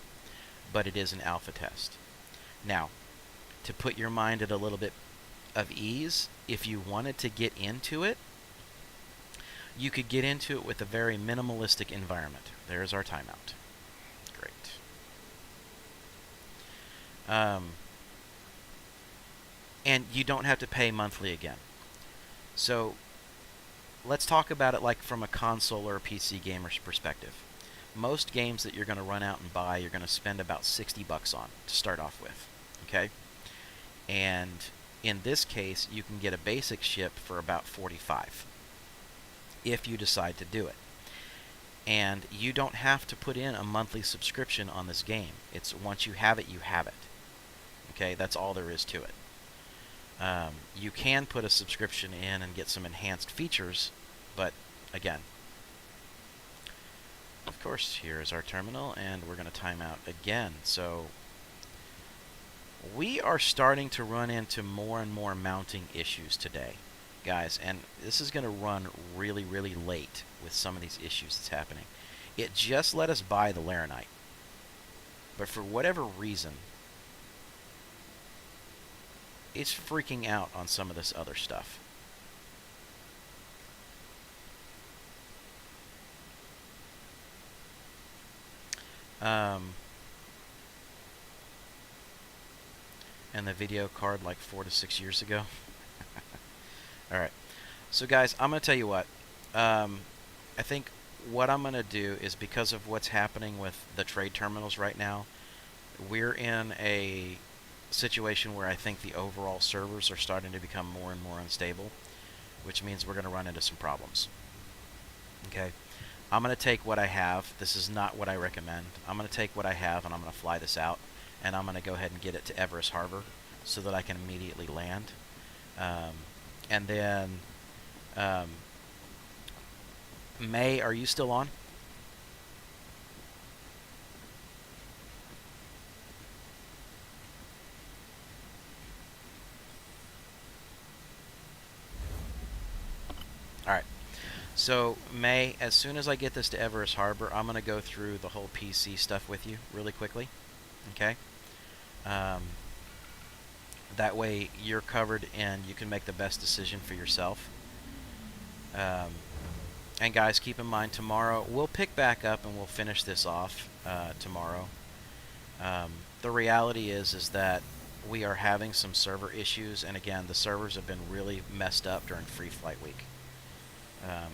but it is an alpha test. Now, to put your mind at a little bit of ease, if you wanted to get into it, you could get into it with a very minimalistic environment. There's our timeout. Great. And you don't have to pay monthly again. So let's talk about it like from a console or a PC gamer's perspective. Most games that you're going to run out and buy, you're going to spend about $60 on to start off with. Okay? And in this case, you can get a basic ship for about $45 if you decide to do it. And you don't have to put in a monthly subscription on this game. It's once you have it, you have it. Okay, that's all there is to it. You can put a subscription in and get some enhanced features, but again, of course, here is our terminal, and we're going to time out again. So we are starting to run into more and more mounting issues today, guys, and this is going to run really, really late with some of these issues that's happening. It just let us buy the Laranite, but for whatever reason, it's freaking out on some of this other stuff. And the video card like 4 to 6 years ago. Alright. So guys, I'm going to tell you what. I think what I'm going to do is, because of what's happening with the trade terminals right now, we're in a situation where I think the overall servers are starting to become more and more unstable, which means we're going to run into some problems. Okay? I'm going to take what I have. This is not what I recommend. I'm going to take what I have and I'm going to fly this out, and I'm going to go ahead and get it to Everest Harbor so that I can immediately land. And then, May, are you still on? Alright. So, May, as soon as I get this to Everest Harbor, I'm going to go through the whole PC stuff with you really quickly. Okay? That way you're covered and you can make the best decision for yourself. And guys, keep in mind, tomorrow we'll pick back up and we'll finish this off tomorrow. The reality is that we are having some server issues, and again, the servers have been really messed up during Free Flight Week.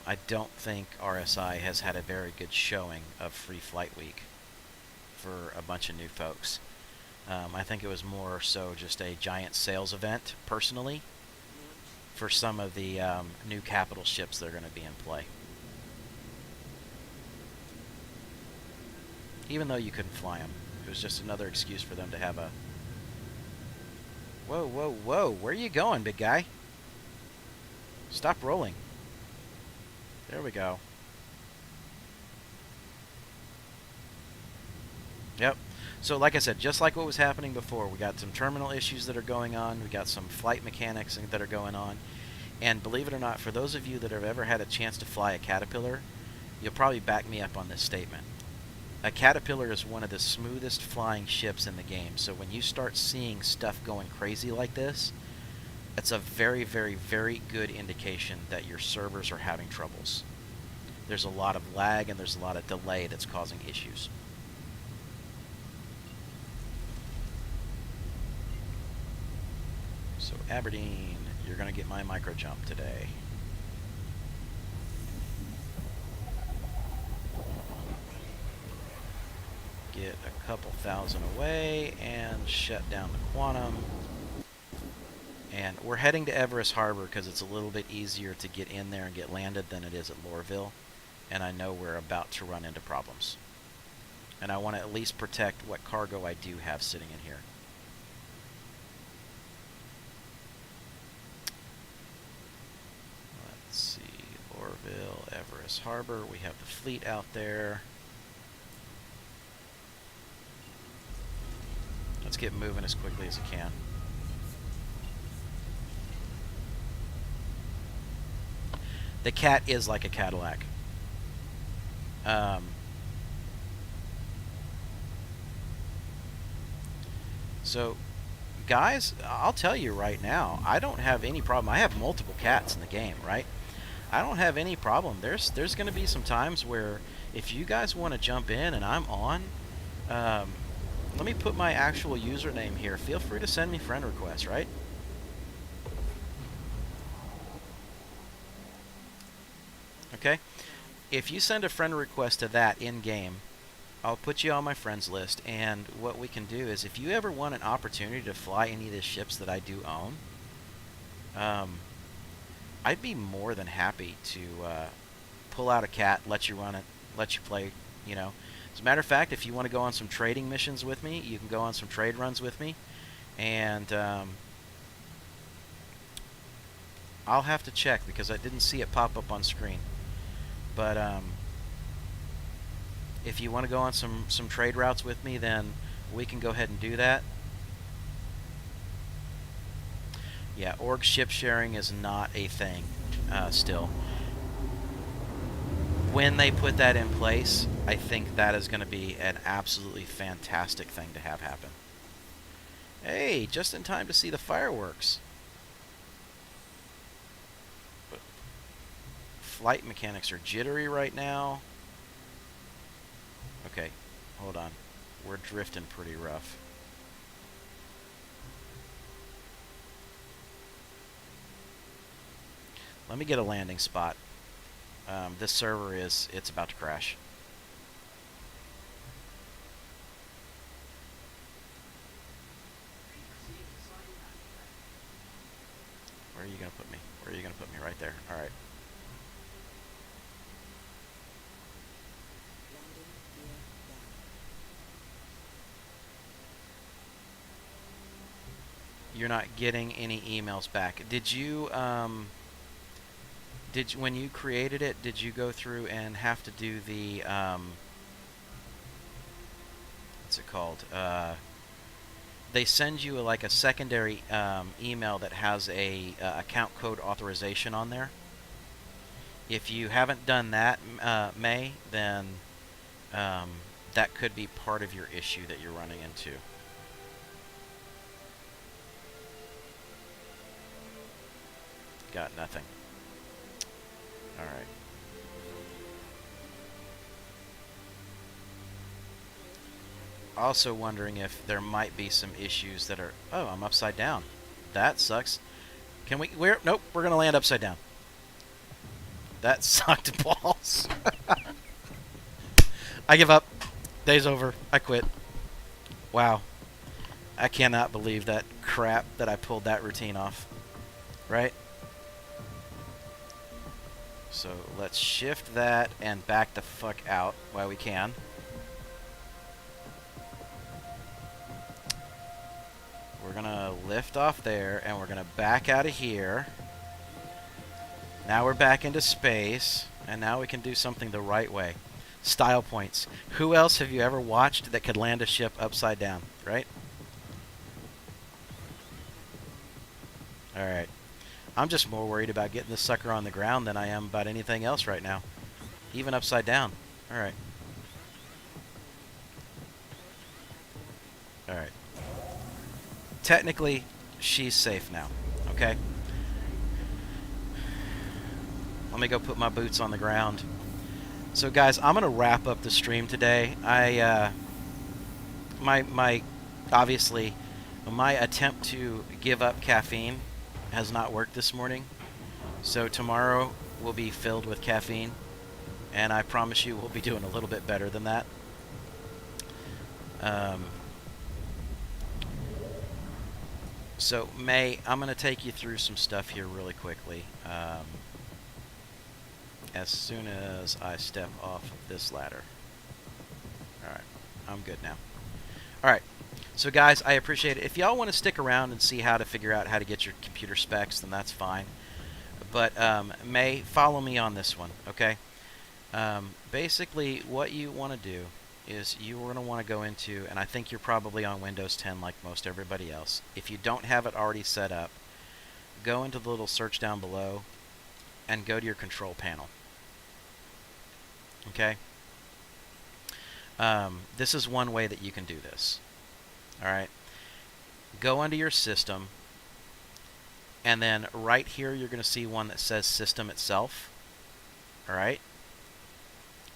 I don't think RSI has had a very good showing of Free Flight Week for a bunch of new folks. I think it was more so just a giant sales event, personally, for some of the new capital ships that are going to be in play. Even though you couldn't fly them. It was just another excuse for them to have a... Whoa, whoa, whoa. Where are you going, big guy? Stop rolling. There we go. Yep. So like I said, just like what was happening before, we got some terminal issues that are going on. We got some flight mechanics that are going on. And believe it or not, for those of you that have ever had a chance to fly a Caterpillar, you'll probably back me up on this statement. A Caterpillar is one of the smoothest flying ships in the game, so when you start seeing stuff going crazy like this, it's a very, very, very good indication that your servers are having troubles. There's a lot of lag and there's a lot of delay that's causing issues. So Aberdeen, you're going to get my micro jump today. Get a couple thousand away and shut down the Quantum. And we're heading to Everest Harbor because it's a little bit easier to get in there and get landed than it is at Lorville. And I know we're about to run into problems. And I want to at least protect what cargo I do have sitting in here. Let's see, Lorville, Everest Harbor. We have the fleet out there. Let's get moving as quickly as I can. The Cat is like a Cadillac. So, guys, I'll tell you right now, I don't have any problem. I have multiple cats in the game, right? I don't have any problem. There's going to be some times where if you guys want to jump in and I'm on, let me put my actual username here. Feel free to send me friend requests, right? Okay? If you send a friend request to that in-game, I'll put you on my friends list, and what we can do is if you ever want an opportunity to fly any of the ships that I do own, I'd be more than happy to pull out a cat, let you run it, let you play, you know. As a matter of fact, if you want to go on some trading missions with me, you can go on some trade runs with me, and I'll have to check because I didn't see it pop up on screen. But if you want to go on some trade routes with me, then we can go ahead and do that. Yeah, org ship sharing is not a thing still. When they put that in place, I think that is going to be an absolutely fantastic thing to have happen. Hey, just in time to see the fireworks. But flight mechanics are jittery right now. Okay, hold on. We're drifting pretty rough. Let me get a landing spot. This server it's about to crash. Where are you going to put me? Where are you going to put me? Right there. All right. You're not getting any emails back. Did you when you created it, did you go through and have to do the what's it called? They send you like a secondary email that has a account code authorization on there. If you haven't done that, May, then that could be part of your issue that you're running into. Got nothing. All right. Also wondering if there might be some issues that are... Oh, I'm upside down. That sucks. Can we... Nope, we're going to land upside down. That sucked balls. I give up. Day's over. I quit. Wow. I cannot believe that crap that I pulled that routine off. Right? So let's shift that and back the fuck out while we can. We're gonna lift off there and we're gonna back out of here. Now we're back into space and now we can do something the right way. Style points. Who else have you ever watched that could land a ship upside down, right? Alright. I'm just more worried about getting this sucker on the ground than I am about anything else right now. Even upside down. Alright. technically, she's safe now. Okay? Let me go put my boots on the ground. So, guys, I'm gonna wrap up the stream today. Obviously, my attempt to give up caffeine has not worked this morning. So tomorrow will be filled with caffeine, and I promise you we'll be doing a little bit better than that. So, May, I'm going to take you through some stuff here really quickly. As soon as I step off of this ladder. Alright, I'm good now. Alright, so guys, I appreciate it. If y'all want to stick around and see how to figure out how to get your computer specs, then that's fine. But, May, follow me on this one, okay? Basically, what you want to do is you're going to want to go into, and I think you're probably on Windows 10 like most everybody else. If you don't have it already set up, go into the little search down below and go to your control panel. Okay? This is one way that you can do this. Alright? Go into your system, and then right here you're going to see one that says System Itself. Alright?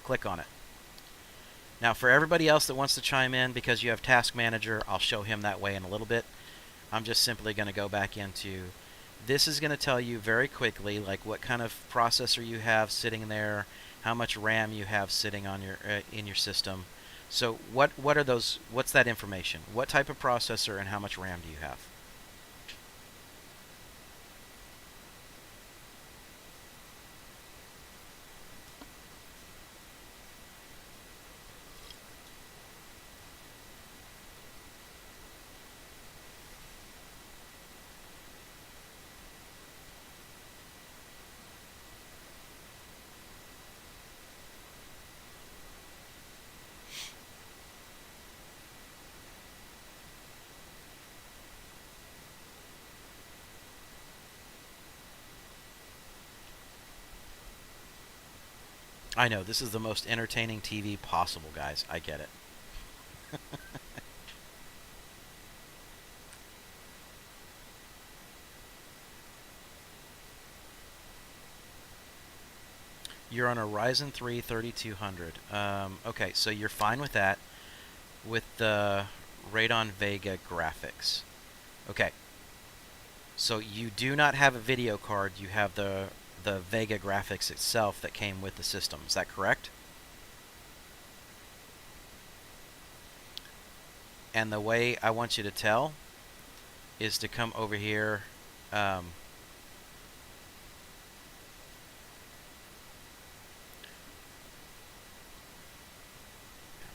Click on it. Now, for everybody else that wants to chime in, because you have Task Manager, I'll show him that way in a little bit. I'm just simply going to go back into... This is going to tell you very quickly, like, what kind of processor you have sitting there, how much RAM you have sitting on your in your system. So, what are those? What's that information? What type of processor and how much RAM do you have? I know, this is the most entertaining TV possible, guys. I get it. You're on a Ryzen 3 3200. Okay, so you're fine with that, with the Radeon Vega graphics. Okay, so you do not have a video card. You have the Vega graphics itself that came with the system. Is that correct? And the way I want you to tell is to come over here.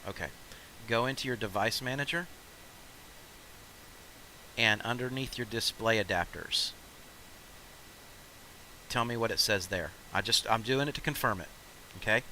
Okay. Go into your device manager, and underneath your display adapters, tell me what it says there. I'm doing it to confirm it. Okay?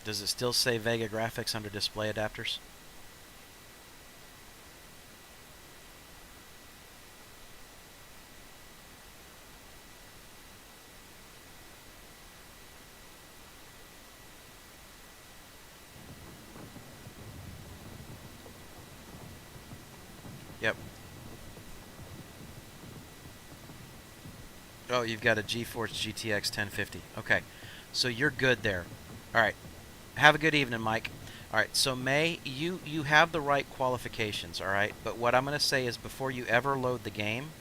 Does it still say Vega graphics under display adapters? Yep. Oh, you've got a GeForce GTX 1050. Okay. So you're good there. All right. Have a good evening, Mike. All right, so May, you have the right qualifications, all right? But what I'm going to say is before you ever load the game,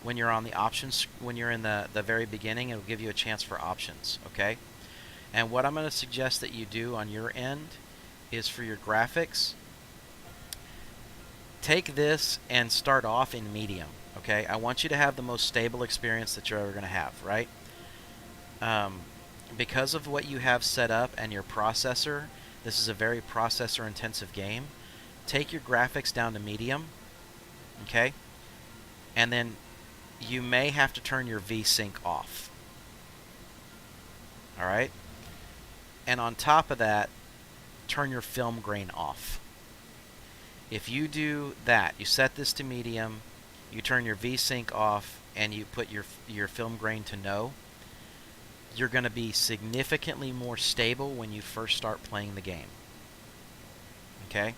when you're on the options, when you're in the very beginning, it'll give you a chance for options, okay? And what I'm going to suggest that you do on your end is for your graphics, take this and start off in medium, okay? I want you to have the most stable experience that you're ever going to have, right? because of what you have set up and your processor, this is a very processor intensive game. Take your graphics down to medium, okay? And then you may have to turn your VSync off. All right? And on top of that, turn your film grain off. If you do that, you set this to medium, you turn your VSync off, and you put your film grain to no, you're going to be significantly more stable when you first start playing the game. Okay?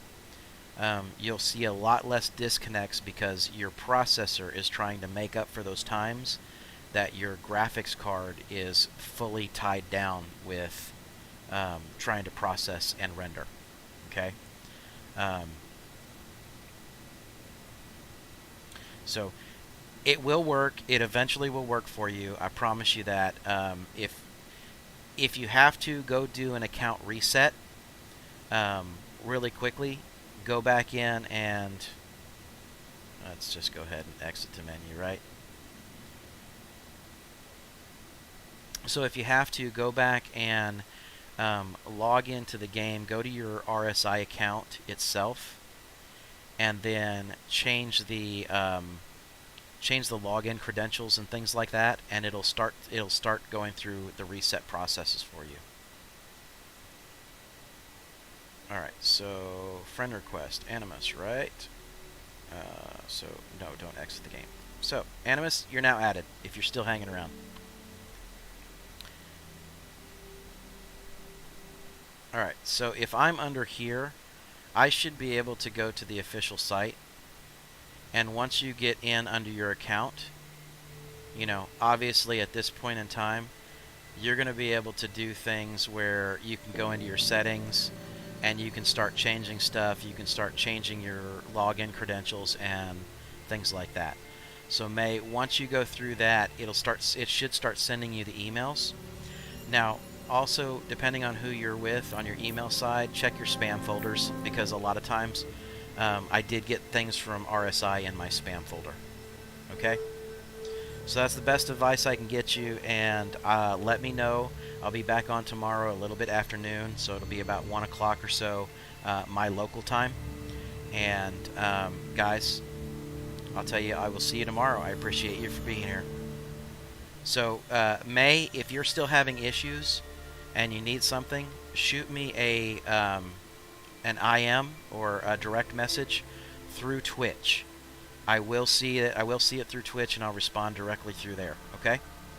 You'll see a lot less disconnects because your processor is trying to make up for those times that your graphics card is fully tied down with trying to process and render. Okay? So it will work. It eventually will work for you. I promise you that. If you have to go do an account reset really quickly, go back in and let's just go ahead and exit the menu, right? So if you have to, go back and log into the game, go to your RSI account itself, and then change the login credentials and things like that, and it'll start going through the reset processes for you. All right, so friend request, Animus, right? So no, don't exit the game. So Animus, you're now added if you're still hanging around. All right, so if I'm under here, I should be able to go to the official site. And once you get in under your account, you know, obviously at this point in time, you're going to be able to do things where you can go into your settings and you can start changing stuff. You can start changing your login credentials and things like that. So once you go through that, it should start sending you the emails. Now, also, depending on who you're with on your email side, check your spam folders, because a lot of times I did get things from RSI in my spam folder. Okay? So that's the best advice I can get you, and let me know. I'll be back on tomorrow a little bit afternoon, so it'll be about 1 o'clock or so my local time. And guys, I'll tell you, I will see you tomorrow. I appreciate you for being here. So May, if you're still having issues and you need something, shoot me an IM or a direct message through Twitch. I will see it through Twitch, and I'll respond directly through there. Okay?